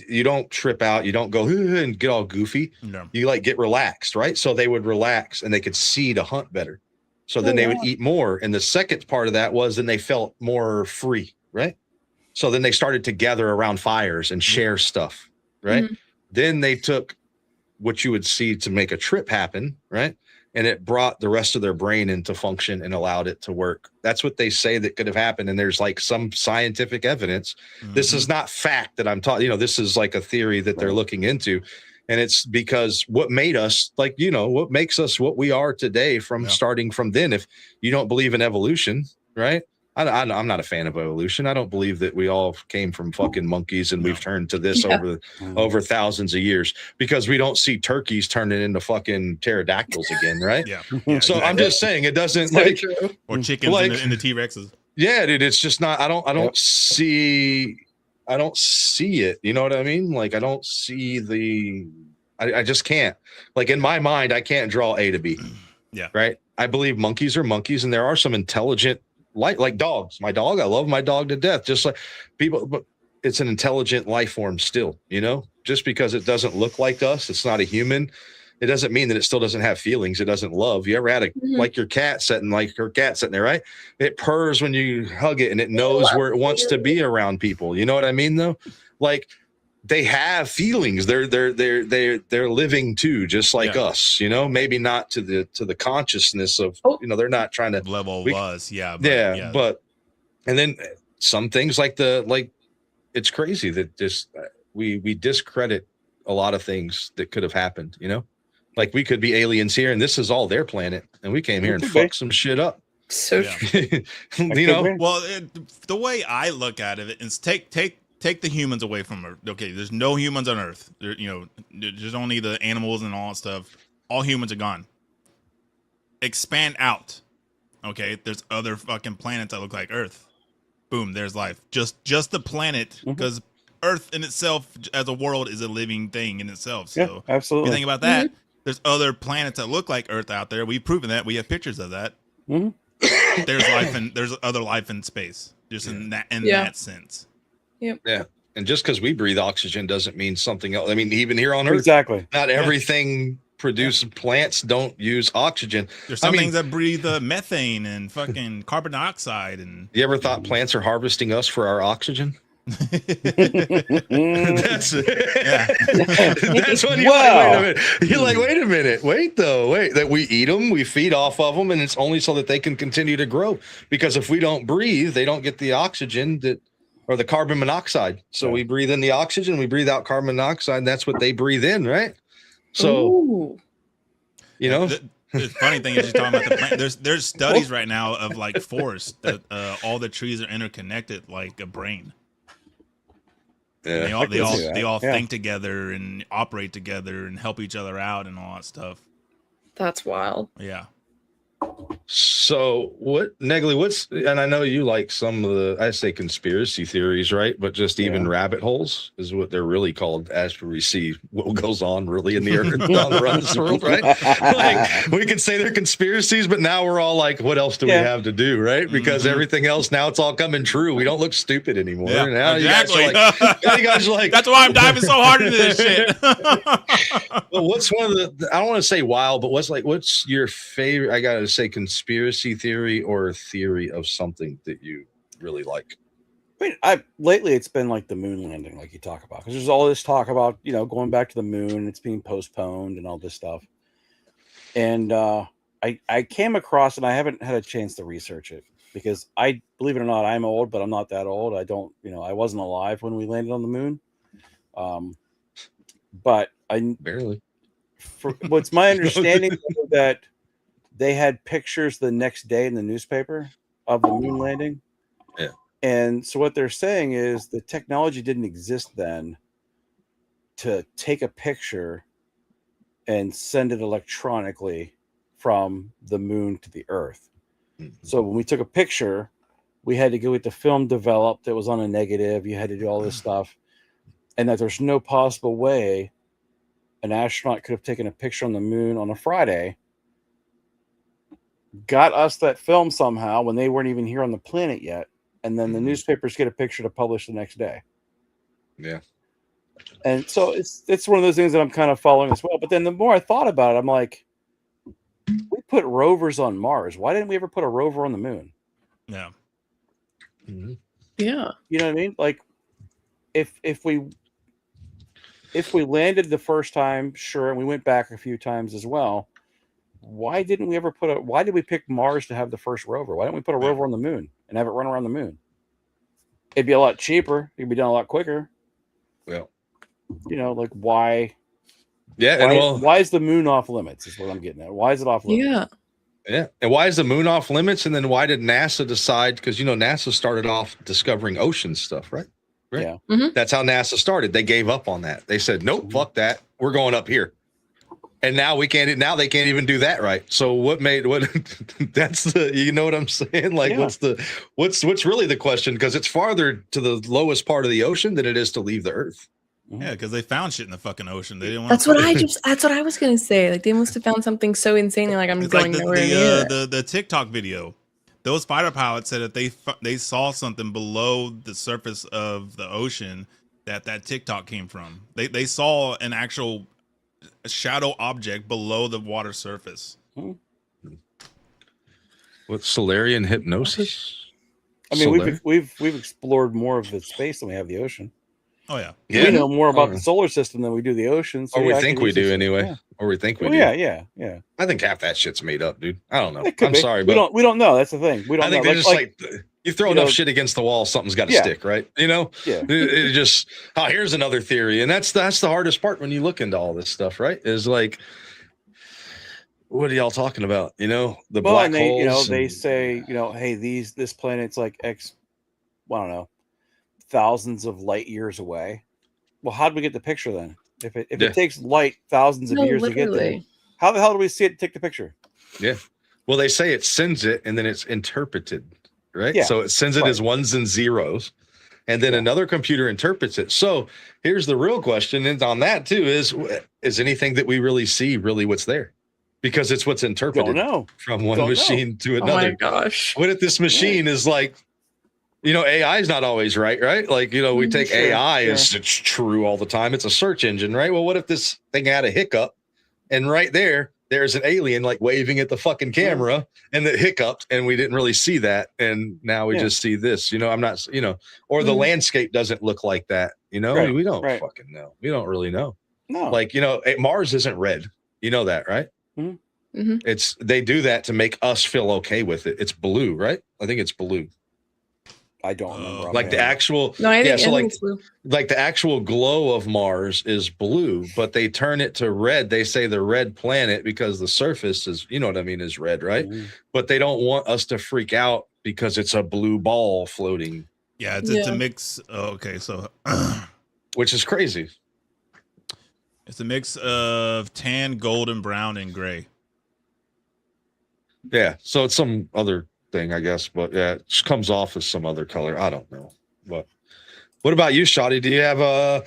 you don't trip out. You don't go and get all goofy. No. You like get relaxed, right? So they would relax and they could see to hunt better. So then they would eat more. And the second part of that was then they felt more free, right? So then they started to gather around fires and share stuff, right? Then they took what you would see to make a trip happen, right? And it brought the rest of their brain into function and allowed it to work. That's what they say that could have happened. And there's like some scientific evidence. This is not fact that I'm talking, you know, this is like a theory that they're looking into. And it's because what made us, like, you know, what makes us what we are today from starting from then. If you don't believe in evolution, right? I'm not a fan of evolution. I don't believe that we all came from fucking monkeys and we've turned to this over thousands of years, because we don't see turkeys turning into fucking pterodactyls again, right? So I'm just saying it doesn't like or chickens like, in the T-Rexes. Yeah, dude, it's just not. I don't see it. You know what I mean? Like I don't see I just can't. Like in my mind, I can't draw A to B. Yeah. Right. I believe monkeys are monkeys, and there are some intelligent. Like dogs, I love my dog to death, just like people, but it's an intelligent life form still, you know, just because it doesn't look like us, it's not a human. It doesn't mean that it still doesn't have feelings. It doesn't love. You ever had like your cat sitting there, right? It purrs when you hug it and it knows where it wants to be around people. You know what I mean though? Like they have feelings. They're living too, just like us, you know, maybe not to the consciousness of, you know, they're not trying to level of us. But and then some things like it's crazy that just we discredit a lot of things that could have happened, you know, like we could be aliens here and this is all their planet and we came here and fucked some shit up. So you know, well, the way I look at it is take the humans away from Earth. Okay, there's no humans on Earth. There, you know, there's only the animals and all that stuff. All humans are gone. Expand out. Okay, there's other fucking planets that look like Earth. Boom, there's life. Just the planet, because Earth in itself as a world is a living thing in itself. So absolutely. If you think about that, there's other planets that look like Earth out there. We've proven that. We have pictures of that. There's other life in space. just in that sense. Yep. Yeah. And just because we breathe oxygen doesn't mean something else. I mean, even here on Earth, Exactly. not everything produced plants don't use oxygen. There's some things that breathe methane and fucking carbon dioxide. And you ever thought plants are harvesting us for our oxygen? That's when you're like, wait a minute. Wait, that we eat them, we feed off of them, and it's only so that they can continue to grow. Because if we don't breathe, they don't get the oxygen or the carbon monoxide. So we breathe in the oxygen, we breathe out carbon monoxide. That's what they breathe in, right? So, you know, the funny thing is, you're talking about the plant. There's studies right now of like forests that all the trees are interconnected like a brain. Yeah. They all think together and operate together and help each other out and all that stuff. That's wild. Yeah. So what's, and I know you like some of the, I say conspiracy theories, right? But just even rabbit holes is what they're really called as we see what goes on really in the earth, on the run of this world, right? Like we can say they're conspiracies, but now we're all like, what else do we have to do, right? Because everything else, now it's all coming true. We don't look stupid anymore. Yeah, now exactly. you guys are like, that's why I'm diving so hard into this shit. Well, what's one of the, I don't want to say wild, but what's your favorite, I gotta say conspiracy theory or a theory of something that you really like? I mean, lately it's been like the moon landing, like you talk about, because there's all this talk about, you know, going back to the moon, it's being postponed and all this stuff. And I came across, and I haven't had a chance to research it because I, believe it or not, I'm old, but I'm not that old. I don't, you know, I wasn't alive when we landed on the moon. But I barely. What's my understanding that they had pictures the next day in the newspaper of the moon landing. Yeah. And so what they're saying is the technology didn't exist then to take a picture and send it electronically from the moon to the earth. Mm-hmm. So when we took a picture, we had to go get the film developed that was on a negative. You had to do all this stuff. And that there's no possible way an astronaut could have taken a picture on the moon on a Friday, got us that film somehow when they weren't even here on the planet yet, and then the newspapers get a picture to publish the next day. Yeah. And so it's one of those things that I'm kind of following as well. But then the more I thought about it, I'm like, we put rovers on Mars. Why didn't we ever put a rover on the moon? Yeah. Mm-hmm. Yeah. You know what I mean? Like if we landed the first time, sure, and we went back a few times as well, why didn't we ever why did we pick Mars to have the first rover? Why don't we put a rover on the moon and have it run around the moon? It'd be a lot cheaper. It'd be done a lot quicker. Well, you know, like why? Yeah. Why is the moon off limits is what I'm getting at. Why is it off limits? Yeah. Yeah. And why is the moon off limits? And then why did NASA decide? Because, you know, NASA started off discovering ocean stuff, right? Yeah. Mm-hmm. That's how NASA started. They gave up on that. They said, nope, fuck that. We're going up here. And now they can't even do that. Right. So that's the, you know what I'm saying? Like, what's really the question? Because it's farther to the lowest part of the ocean than it is to leave the earth. Yeah. Because they found shit in the fucking ocean. They didn't want that's what I was going to say. Like, they must have found something so insane. Like, I'm going nowhere near the TikTok video. Those fighter pilots said that they saw something below the surface of the ocean that TikTok came from. They saw an actual shadow object below the water surface. With Solarian hypnosis. I mean, we've explored more of the space than we have the ocean. Oh yeah. We know more about the solar system than we do the ocean. So or we think we do anyway. Yeah. Or we think we do. Yeah. I think half that shit's made up, dude. I don't know. I'm sorry, but we don't know. That's the thing. We don't. I think know. they're just like you throw enough shit against the wall, something's got to stick, right? You know. Yeah. It just here's another theory, and that's the hardest part when you look into all this stuff, right? Is like, what are y'all talking about? You know, the black holes. You know, they say, you know, hey, this planet's like X, I don't know, thousands of light years away. Well, how do we get the picture then? If it takes light thousands of years to get there, how the hell do we see it take the picture? Yeah. Well, they say it sends it and then it's interpreted, right? Yeah. So it sends it as ones and zeros, and then another computer interprets it. So here's the real question, and on that too is anything that we really see really what's there? Because it's what's interpreted from one machine to another. Oh my gosh. What if this machine is like AI is not always right? Like, we take Sure, AI sure. as it's true all the time. It's a search engine, right? Well, what if this thing had a hiccup and right there's an alien like waving at the fucking camera and it hiccuped and we didn't really see that. And now we just see this, I'm not, or the landscape doesn't look like that. Right, We don't right. fucking know. We don't really know. No. Like, Mars isn't red. You know that, right? Mhm. They do that to make us feel okay with it. It's blue, right? I think it's blue. I don't remember. Like the actual, No, I think, so I like, think it's blue. like the actual glow of Mars is blue, but they turn it to red. They say the red planet because the surface is, is red, right? But they don't want us to freak out because it's a blue ball floating. Yeah, it's a mix. Oh, okay, so which is crazy. It's a mix of tan, golden, brown, and gray. Yeah, so it's some other thing, I guess, but yeah, it just comes off as some other color. I don't know. But what about you, Shotty? Do you have a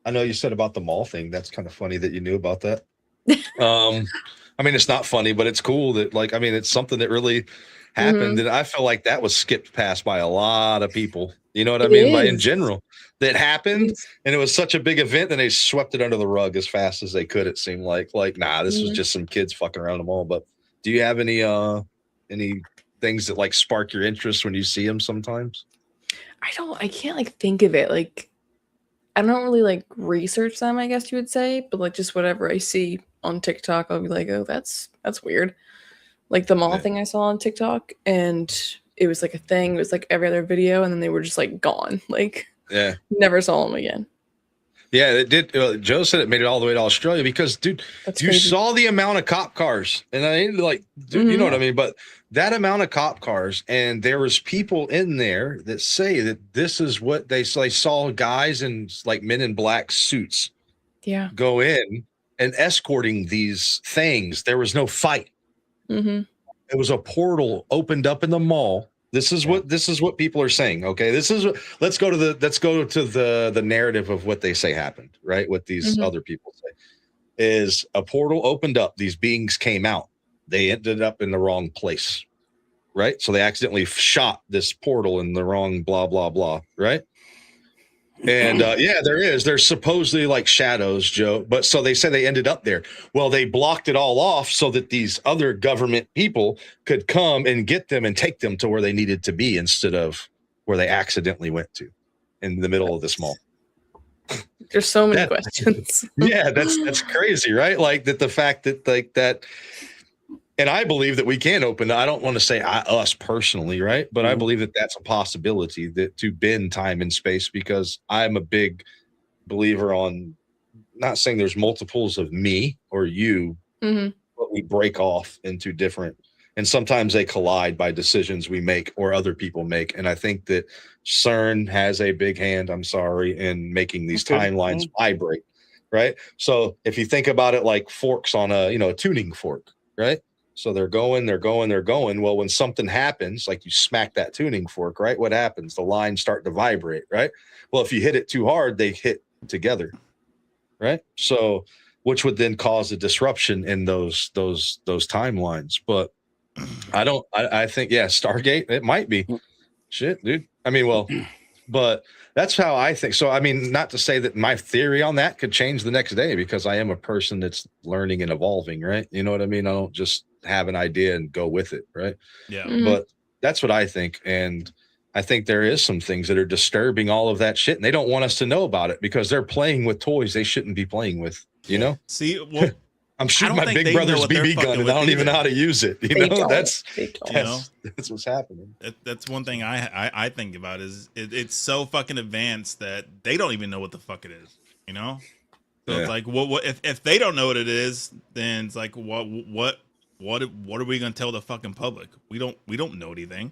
I know you said about the mall thing. That's kind of funny that you knew about that. I mean, it's not funny, but it's cool that it's something that really happened. And I feel like that was skipped past by a lot of people. You know what I mean? Like in general, that happened, and it was such a big event, and they swept it under the rug as fast as they could. It seemed like nah, this was just some kids fucking around the mall. But do you have any things that like spark your interest when you see them sometimes? I can't like think of it. Like, I don't really like research them, I guess you would say, but like just whatever I see on TikTok, I'll be like, oh, that's weird. Like the mall thing I saw on TikTok, and it was like a thing. It was like every other video, and then they were just like gone. Like, never saw them again. Yeah, it did. Joe said it made it all the way to Australia because, dude, you saw the amount of cop cars, and I like, dude, you know what I mean? But that amount of cop cars, and there was people in there that say that this is what they saw guys in like men in black suits, go in and escorting these things. There was no fight. It was a portal opened up in the mall. This is what people are saying. Okay, let's go to the narrative of what they say happened. Right, what these other people say is a portal opened up. These beings came out. They ended up in the wrong place. Right, so they accidentally shot this portal in the wrong blah blah blah. Right. And there's supposedly like shadows, Joe, but so they say they ended up there. Well, they blocked it all off so that these other government people could come and get them and take them to where they needed to be instead of where they accidentally went to in the middle of this mall. There's so many questions. Yeah, that's crazy, right? Like that the fact that like that. And I believe that we can open. I don't want to say us personally, right? But I believe that that's a possibility that to bend time and space, because I'm a big believer on not saying there's multiples of me or you, but we break off into different, and sometimes they collide by decisions we make or other people make. And I think that CERN has a big hand, I'm sorry, in making these timelines vibrate, right? So if you think about it like forks on a tuning fork, right? So they're going. Well, when something happens, like you smack that tuning fork, right? What happens? The lines start to vibrate, right? Well, if you hit it too hard, they hit together, right? So, which would then cause a disruption in those timelines. But I think, Stargate, it might be. Shit, dude. I mean, well, but that's how I think. So, I mean, not to say that my theory on that could change the next day, because I am a person that's learning and evolving, right? You know what I mean? I don't just have an idea and go with it, right? Yeah. But that's what I think. And I think there is some things that are disturbing all of that shit, and they don't want us to know about it because they're playing with toys they shouldn't be playing with, you know? See, well, I'm shooting my big brother's BB gun and I don't even know how to use it. You know, that's what's happening. That's one thing I think about is it's so fucking advanced that they don't even know what the fuck it is, you know? So it's like, what if they don't know what it is, then it's like, what are we gonna tell the fucking public? We don't know anything.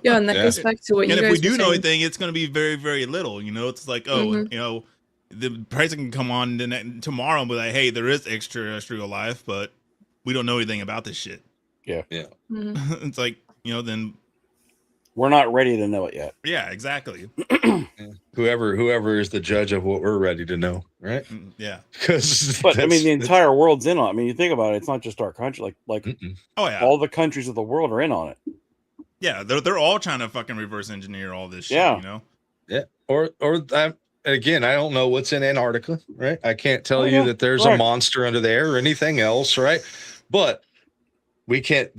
Yeah, and that goes back to what you guys were saying. And if we do know anything, it's gonna be very, very little. You know, it's like, you know, the president can come on tomorrow and be like, hey, there is extraterrestrial life, but we don't know anything about this shit. Yeah. It's like, you know, then we're not ready to know it yet. Yeah, exactly. Whoever is the judge of what we're ready to know, right? Yeah. But I mean, the entire world's in on it. I mean, you think about it, it's not just our country. Like oh yeah, all the countries of the world are in on it. Yeah, they're all trying to fucking reverse engineer all this shit, Yeah. you know? Yeah. Or again, I don't know what's in Antarctica, right? I can't tell you yeah, that there's a monster under there or anything else, right? But we can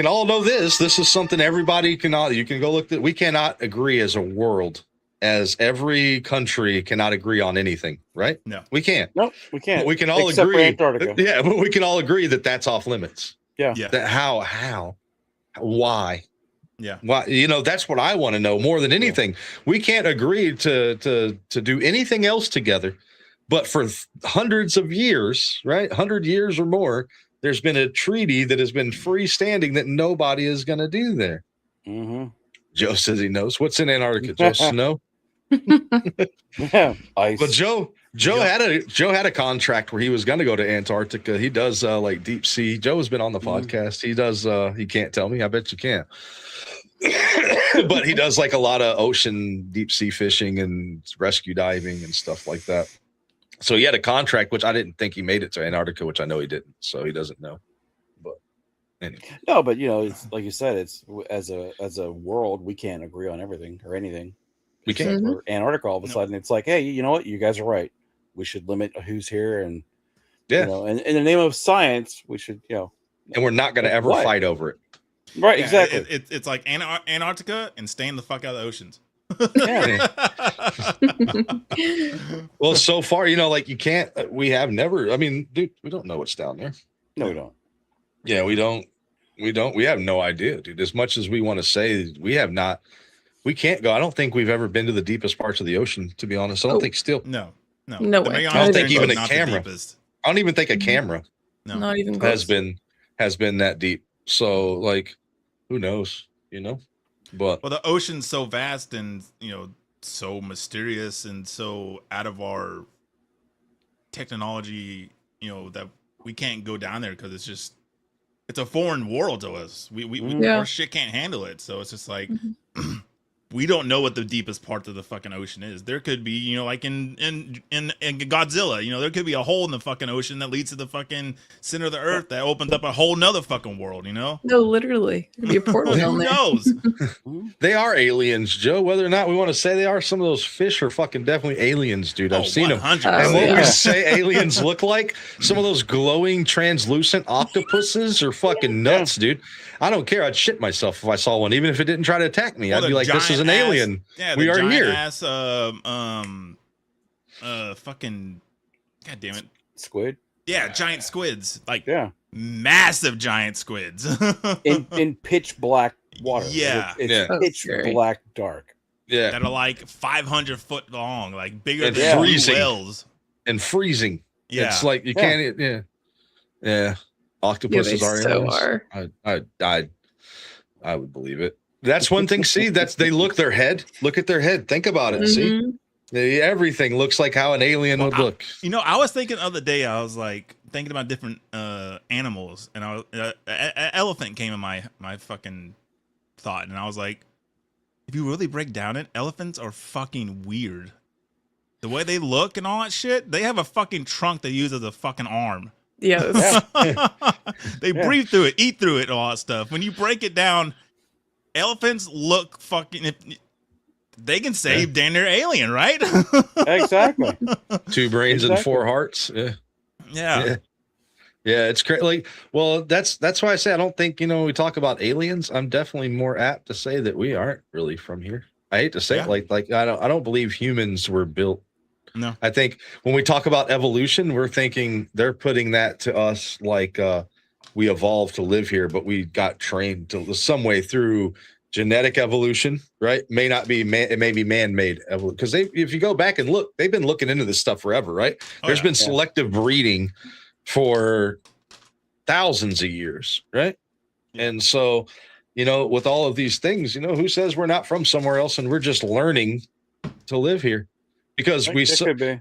all know this. This is something everybody you can go look at. We cannot agree as a world, as every country cannot agree on anything, right? No. We can't. Nope, we can't. But we can all Except for agree. Antarctica. Yeah, but we can all agree that that's off limits. Yeah. That why? Yeah. Why? You know, that's what I want to know more than anything. We can't agree to do anything else together. But for hundreds of years, right? 100 years or more, there's been a treaty that has been freestanding that nobody is going to do there. Mm-hmm. Joe says he knows. What's in Antarctica? Joe, snow? Yeah, ice. But Joe had a contract where he was going to go to Antarctica. He does like deep sea. Joe has been on the podcast. He does. He can't tell me. I bet you can. But he does like a lot of ocean deep sea fishing and rescue diving and stuff like that. So he had a contract, which I didn't think he made it to Antarctica, which I know he didn't. So he doesn't know. But anyway. No, but you know, it's like you said, it's as a world, we can't agree on everything or anything. We can't. For Antarctica, all of a sudden, it's like, hey, you know what? You guys are right. We should limit who's here, and yeah, you know, and in the name of science, we should, you know, and we're not going to ever fight over it. Right? Yeah, exactly. It's like Antarctica and staying the fuck out of the oceans. Yeah. Well, so far, you know, like you can't. We have never. I mean, dude, we don't know what's down there. No, we don't. Yeah, we don't. We have no idea, dude. As much as we want to say, we have not. We can't go. I don't think we've ever been to the deepest parts of the ocean, to be honest. I don't think still. No No The way. Mariana I don't think Trench even is a not the camera. deepest. I don't even think a camera No. Not even has close. been that deep. So, like, who knows? You know, but Well, the ocean's so vast and, you know, so mysterious and so out of our technology, you know, that we can't go down there because it's a foreign world to us. We Yeah. our shit can't handle it. So it's just like we don't know what the deepest part of the fucking ocean is. There could be, you know, like in Godzilla, you know, there could be a hole in the fucking ocean that leads to the fucking center of the earth that opens up a whole nother fucking world, you know? No, literally. There'd be a portal down Who there. knows? they are aliens, Joe. Whether or not we want to say they are, some of those fish are fucking definitely aliens, dude. I've seen them. 100%. And what yeah. we say aliens look like, some of those glowing, translucent octopuses are fucking nuts, dude. I don't care. I'd shit myself if I saw one, even if it didn't try to attack me. Well, I'd be the like, this is an giant alien. Yeah, We the are giant here. ass, fucking, god damn it. Squid. Yeah, giant squids, like Yeah. massive giant squids. In pitch black water. Yeah. It's Yeah. Oh, pitch scary. black dark. Yeah. that are like 500 foot long, like bigger And than blue freezing. whales. And freezing. Yeah, It's like you Yeah. can't. Yeah. Yeah. Yeah, Octopuses they are so aliens. are. I would believe it. That's one thing. See, they look at their head. Think about it. See, Mhm. everything looks like how an alien would look. you know, I was thinking the other day, I was like thinking about different animals, and an elephant came in my fucking thought, and I was like, if you really break down it, elephants are fucking weird. The way they look and all that shit, they have a fucking trunk they use as a fucking arm. Yes. They breathe through it, eat through it, and all that stuff. When you break it down, elephants look fucking. They can say damn near alien, right? Exactly. 2 brains and Exactly. 4 hearts. Yeah. Yeah. Yeah, it's great. Like, well, that's why I say I don't think, you know, we talk about aliens. I'm definitely more apt to say that we aren't really from here. I hate to say it, like I don't believe humans were built. No. I think when we talk about evolution, we're thinking they're putting that to us like we evolved to live here, but we got trained to some way through genetic evolution, right? It may be man-made evolution, because if you go back and look, they've been looking into this stuff forever, right? There's been selective breeding for thousands of years, right? And so, you know, with all of these things, you know, who says we're not from somewhere else and we're just learning to live here? Because Could be.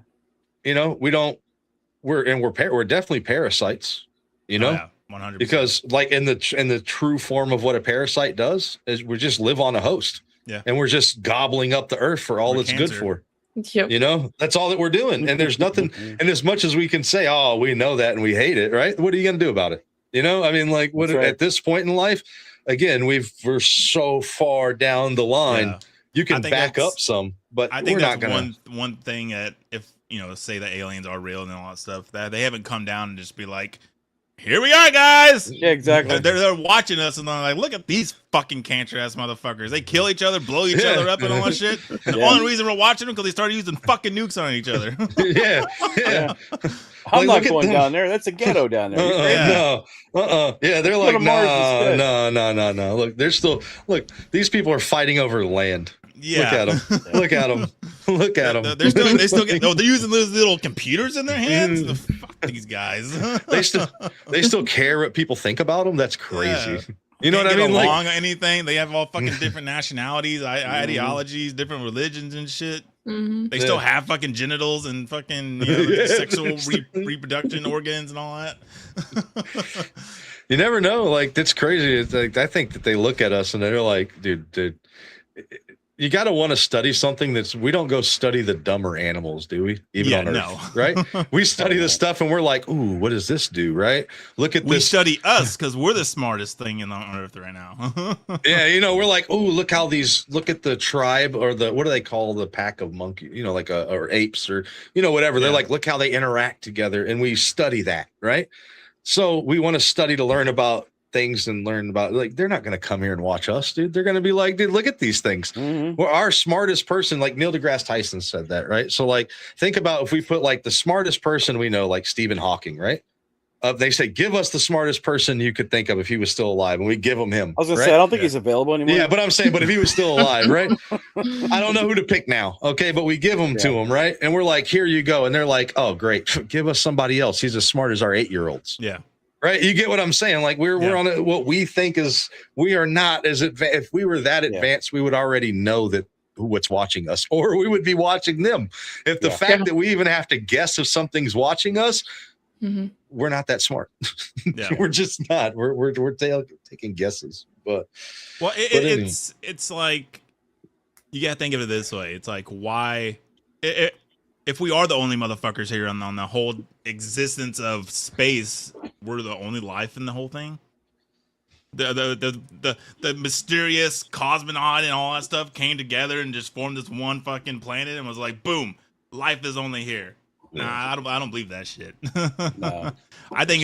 you know, we're definitely parasites, you know. Oh, yeah. 100%. Because like in the true form of what a parasite does is we just live on a host. Yeah. And we're just gobbling up the earth for all We're it's good cancer. for. Yep. You know, that's all that we're doing. And there's nothing, and as much as we can say, oh, we know that and we hate it, right? What are you going to do about it? You know, I mean, like, That's right. at this point in life, again, we're so far down the line. Yeah. You can I think back that's- up some, but I think we're that's not gonna. one thing that if say the aliens are real and all that stuff, that they haven't come down and just be like, here we are, guys. Yeah, exactly. They're watching us and they're like, look at these fucking cancer ass motherfuckers. They kill each other, blow each other up, and all that shit. And the only reason we're watching them because they started using fucking nukes on each other. yeah. I'm Like, not look at going them. down there. That's a ghetto down there. You crazy? No. Yeah, they're Go like, to Mars no. Look, they're still these people are fighting over land. Yeah. Look at them. Look at them. They still get. They're using those little computers in their hands. Fuck these guys. they still care what people think about them. That's crazy. Yeah. You know Can't what I get mean? along or anything. They have all fucking different nationalities, ideologies, different religions and shit. Mhm. They still have fucking genitals and fucking sexual reproduction organs and all that. You never know. Like, that's crazy. It's like, I think that they look at us and they're like, dude, you got to want to study something we don't go study the dumber animals, do we? Even on Earth, no. right? We study this stuff and we're like, ooh, what does this do, right? Look at We this. study us because we're the smartest thing on Earth right now. Yeah, we're like, ooh, look at the tribe or what do they call the pack of monkeys, like or apes or, whatever. They're like, look how they interact together. And we study that, right? So we want to study to learn about things and learn about, like, they're not going to come here and watch us, dude. They're going to be like, dude, look at these things. Mm-hmm. We're our smartest person, like Neil deGrasse Tyson said that, right? So, like, think about if we put like the smartest person we know, like Stephen Hawking, right? They say, give us the smartest person you could think of if he was still alive, and we give him him. I was gonna right? say, I don't think he's available anymore. Yeah, but I'm saying, but if he was still alive, right? I don't know who to pick now. Okay, but we give him to him, right? And we're like, here you go. And they're like, oh, great. Give us somebody else. He's as smart as our 8-year-olds. Yeah. Right. You get what I'm saying? Like we're on what we think is, we are not as advanced. If we were that advanced, we would already know that what's watching us, or we would be watching them. If the fact that we even have to guess if something's watching us, we're not that smart. We're just not. We're taking guesses. But it's like, you gotta think of it this way. It's like, why if we are the only motherfuckers here on the whole existence of space, we're the only life in the whole thing. The mysterious cosmonaut and all that stuff came together and just formed this one fucking planet and was like, boom, life is only here. Nah, I don't believe that shit. No. I think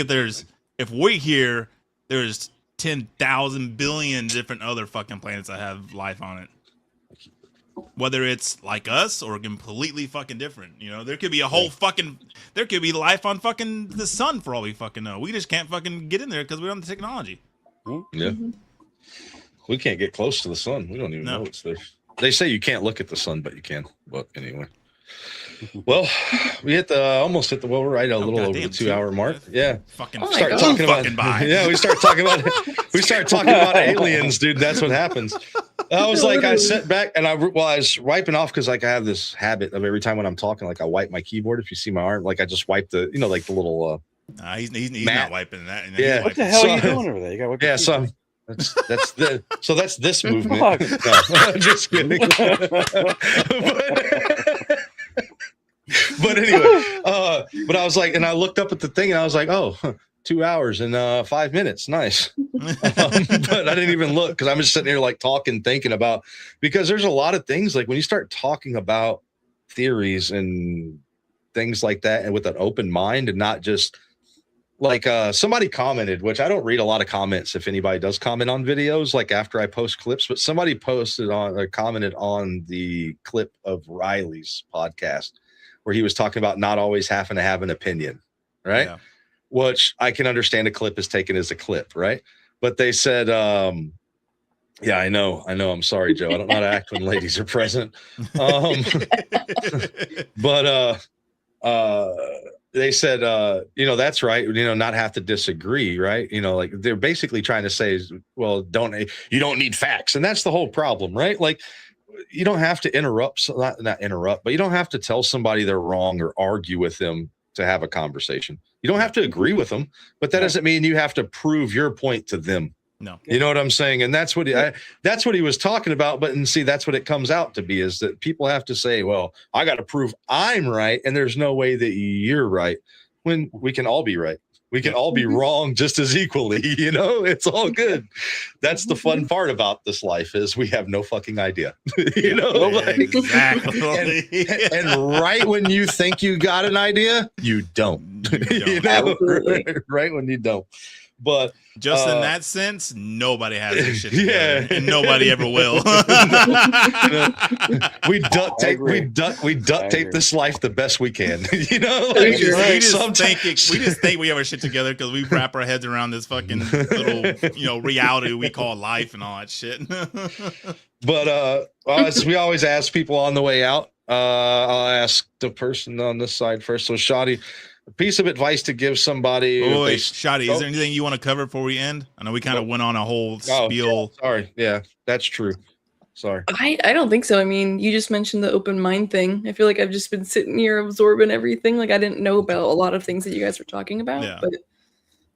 if we're here, there's 10,000 billion different other fucking planets that have life on it. Whether it's like us or completely fucking different, there could be there could be life on fucking the sun for all we fucking know. We just can't fucking get in there because we don't have the technology. Yeah, we can't get close to the sun. We don't even know it's there. They say you can't look at the sun, but you can. But anyway, well, we almost hit the we're right a little over the 2-hour mark. Yeah, fucking start talking about yeah. We start talking about aliens, dude. That's what happens. I was like, I sat back and I was wiping off because like I have this habit of every time when I'm talking, like I wipe my keyboard. If you see my arm, like I just wipe the, like the little. He's not wiping that. Yeah. What the hell are you doing over there? You got wipe your keyboard. That's this movement. No, I'm just kidding. But anyway, but I was like, and I looked up at the thing and I was like, oh, 2 hours and 5 minutes. Nice. But I didn't even look because I'm just sitting here like talking, thinking about, because there's a lot of things like when you start talking about theories and things like that and with an open mind and not just like somebody commented, which I don't read a lot of comments if anybody does comment on videos like after I post clips, but somebody commented on the clip of Riley's podcast where he was talking about not always having to have an opinion, right? Yeah. Which I can understand a clip is taken as a clip, right? But they said, yeah, I know. I'm sorry, Joe. I don't know how to act when ladies are present. But they said, that's right. Not have to disagree, right? Like they're basically trying to say, well, you don't need facts. And that's the whole problem, right? Like you don't have to not interrupt, but you don't have to tell somebody they're wrong or argue with them to have a conversation. You don't have to agree with them, but that doesn't mean you have to prove your point to them. No, you know what I'm saying? And that's what he was talking about. But see, that's what it comes out to be, is that people have to say, well, I got to prove I'm right. And there's no way that you're right when we can all be right. We can all be wrong just as equally, you know? It's all good. That's the fun part about this life is we have no fucking idea. You know? Like, Exactly. and right when you think you got an idea, you don't. You know? Right when you don't. But just in that sense, nobody has this shit together, and nobody ever will. We duct tape this life the best we can. You know, like, we just think we have our shit together because we wrap our heads around this fucking little, reality we call life and all that shit. But as we always ask people on the way out, I'll ask the person on this side first. So, Shotty, a piece of advice to give somebody. Oh, wait, Shotty, is there anything you want to cover before we end? I know we kind of went on a whole spiel. Yeah, sorry. Yeah, that's true. Sorry. I don't think so. I mean, you just mentioned the open mind thing. I feel like I've just been sitting here absorbing everything. Like I didn't know about a lot of things that you guys were talking about. But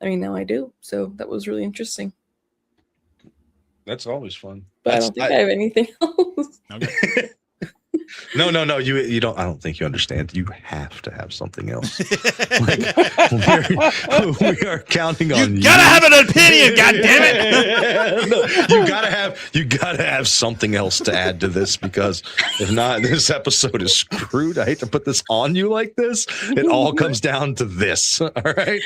I mean, now I do. So that was really interesting. That's always fun. But I don't think I have anything else. Okay. No. You don't. I don't think you understand. You have to have something else. Like, we are counting on you. Gotta have an opinion. God damn it! No, you gotta have something else to add to this because if not, this episode is screwed. I hate to put this on you like this. It all comes down to this. All right.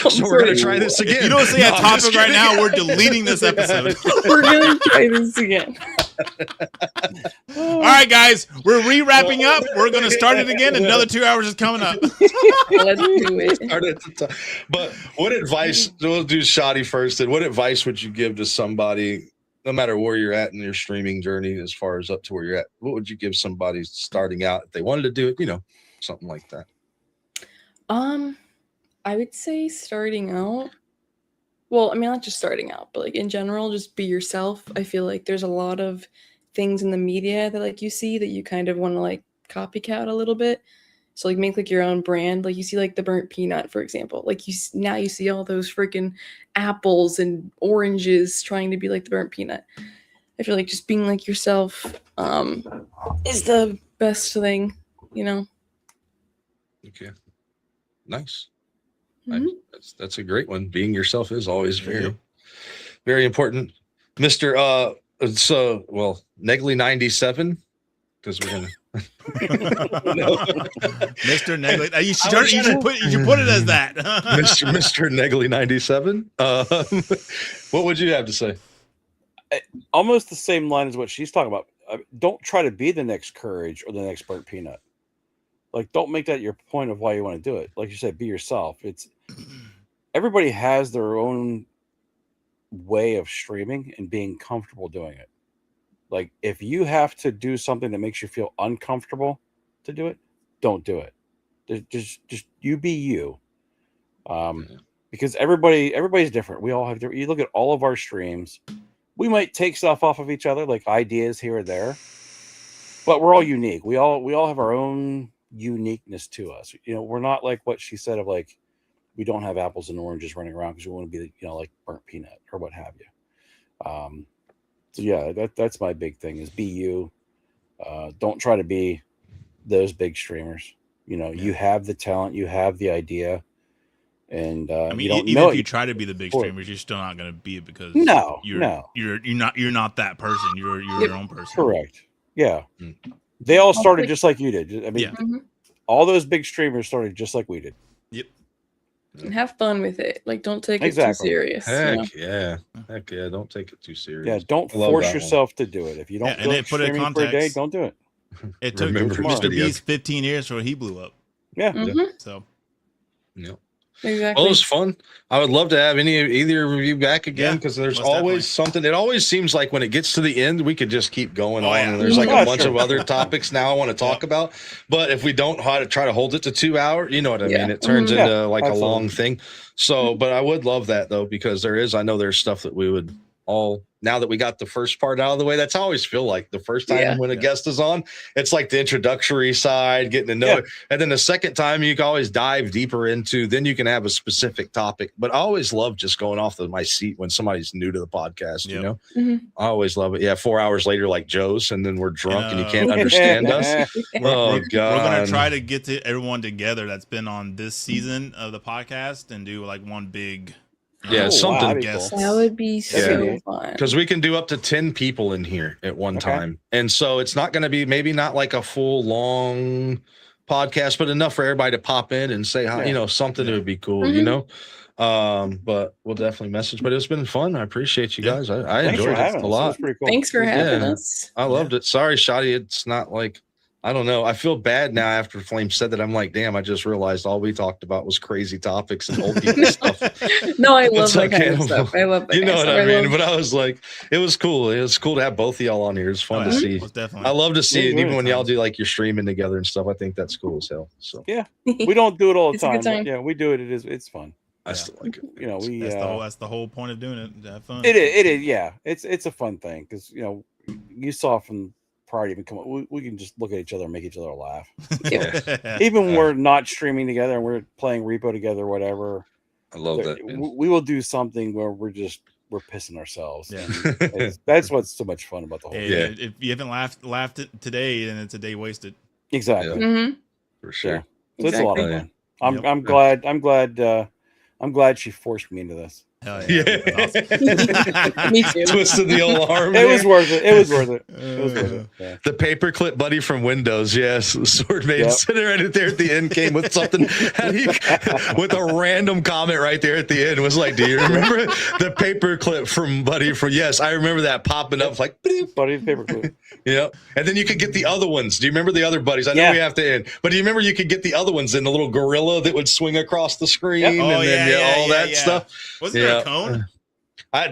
So we're gonna try this again. If you don't see a topic right now, we're deleting this episode. We're gonna try this again. All right, guys, we're re-wrapping up. We're going to start it again. Another 2 hours is coming up. Let's do it. But what advice, we'll do Shotty first, and what advice would you give to somebody, no matter where you're at in your streaming journey, as far as up to where you're at, what would you give somebody starting out if they wanted to do it, something like that? I would say starting out, well, I mean, not just starting out, but like in general, just be yourself. I feel like there's a lot of things in the media that like you see that you kind of want to like copycat a little bit. So like make like your own brand. Like you see like the burnt peanut, for example. Like now you see all those freaking apples and oranges trying to be like the burnt peanut. I feel like just being like yourself is the best thing, Okay. Nice. Mm-hmm. That's a great one. Being yourself is always very, very important. Mr. Negley97, because we're gonna Mr. Negley. You should put it as that. Mr. Negley97. What would you have to say? Almost the same line as what she's talking about. Don't try to be the next Courage or the next burnt peanut. Like, don't make that your point of why you want to do it. Like you said, be yourself. Everybody has their own way of streaming and being comfortable doing it. Like, if you have to do something that makes you feel uncomfortable to do it, don't do it. Just you be you. Because everybody's different. We all have different. You look at all of our streams, we might take stuff off of each other, like ideas here or there, but we're all unique. We all have our own uniqueness to us. We're not like what she said of like, we don't have apples and oranges running around because we want to be, like burnt peanut or what have you. So yeah, that's my big thing is be you. Don't try to be those big streamers. You have the talent, you have the idea, and even if you try to be the big streamers, you're still not going to be it because you're not that person. You're your own person. Correct. Yeah. They all started just like you did. I mean, all those big streamers started just like we did. Yep. And have fun with it. Like, don't take it too serious. Heck yeah. Don't take it too serious. Yeah, don't force yourself to do it. If you don't feel like streaming for a day, don't do it. It took Mr. Beast 15 years for he blew up. Yeah. So. Yep. Exactly. Well, it was fun. I would love to have either of you back again because there's always something. It always seems like when it gets to the end, we could just keep going on. And there's like a bunch of other topics now I want to talk about. But if we don't try to hold it to 2 hours, you know what I mean? It turns into like a long thing. So, but I would love that though, because I know there's stuff that we would all now that we got the first part out of the way. That's how I always feel like the first time when a guest is on, it's like the introductory side, getting to know it. And then the second time you can always dive deeper into, then you can have a specific topic. But I always love just going off of my seat when somebody's new to the podcast, you know? I always love it. Yeah. 4 hours later, like Joe's, and then we're drunk and you can't understand us. Oh, God. We're going to try to get to everyone together that's been on this season of the podcast and do like one big something. That would be so fun. Because we can do up to 10 people in here at one time. And so it's not going to be maybe not like a full long podcast, but enough for everybody to pop in and say hi, you know, something that would be cool, you know? But we'll definitely message. But it's been fun. I appreciate you guys. I enjoyed it a lot. Cool. Thanks for having us. I loved it. Sorry, Shotty. It's not like, I don't know. I feel bad now after Flame said that. I'm like, damn, I just realized all we talked about was crazy topics and old people stuff. No, I love that kind of stuff. I love that. You know what I mean? But I was like, it was cool. It was cool to have both of y'all on here. It's fun to see. I love to see it. Even when y'all do like your streaming together and stuff, I think that's cool as hell. So we don't do it all the time. But yeah, we do it. It's fun. I still like it. You know, that's the whole point of doing it. To have fun. It is. Yeah, it's a fun thing because you know you saw from prior to even come up, we can just look at each other and make each other laugh. Even when we're not streaming together and we're playing repo together or whatever. I love that. We will do something where we're pissing ourselves. Yeah, that's what's so much fun about the whole. If you haven't laughed today, then it's a day wasted. Exactly. For sure. So it's a lot of fun. I'm glad she forced me into this. Hell yeah. Awesome. Me too. Twisted the old arm. It was worth it. It was worth it. It was worth it. Yeah. The paperclip buddy from Windows, yes. The sword made sitting right there at the end came with something with a random comment right there at the end. Was like, do you remember the paperclip from Buddy from yes, I remember that popping up like Buddy the paperclip. Yeah. And then you could get the other ones. Do you remember the other buddies? I know we have to end. But do you remember you could get the other ones in the little gorilla that would swing across the screen and then all that stuff? Wasn't there a cone?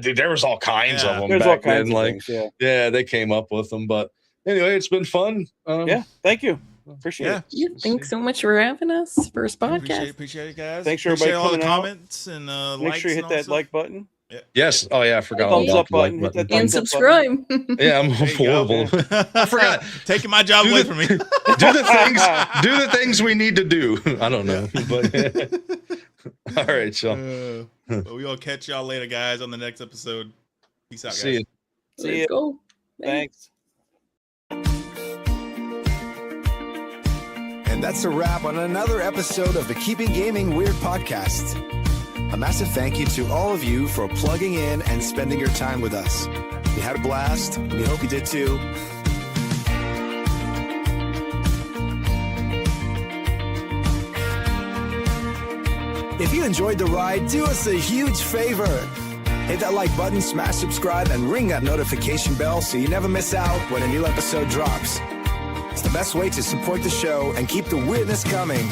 Dude, there was all kinds of them There's back all kinds then. of Like, things, they came up with them. But anyway, it's been fun. Thank you. Appreciate it. Yeah, thanks so much for having us. First podcast. Appreciate it, guys. Thanks for everybody all the coming out. comments and Make sure you hit that like button. Yes. Oh yeah, I forgot. Thumbs up button. And subscribe. Yeah, I'm horrible. I forgot. Taking my job away from me. Do the things we need to do. I don't know. But all right, so we gonna catch y'all later, guys, on the next episode. Peace out, guys. See you. See you. Go. Thanks. And that's a wrap on another episode of the Keeping Gaming Weird podcast. A massive thank you to all of you for plugging in and spending your time with us. We had a blast, and we hope you did too. If you enjoyed the ride, do us a huge favor. Hit that like button, smash subscribe, and ring that notification bell so you never miss out when a new episode drops. It's the best way to support the show and keep the weirdness coming.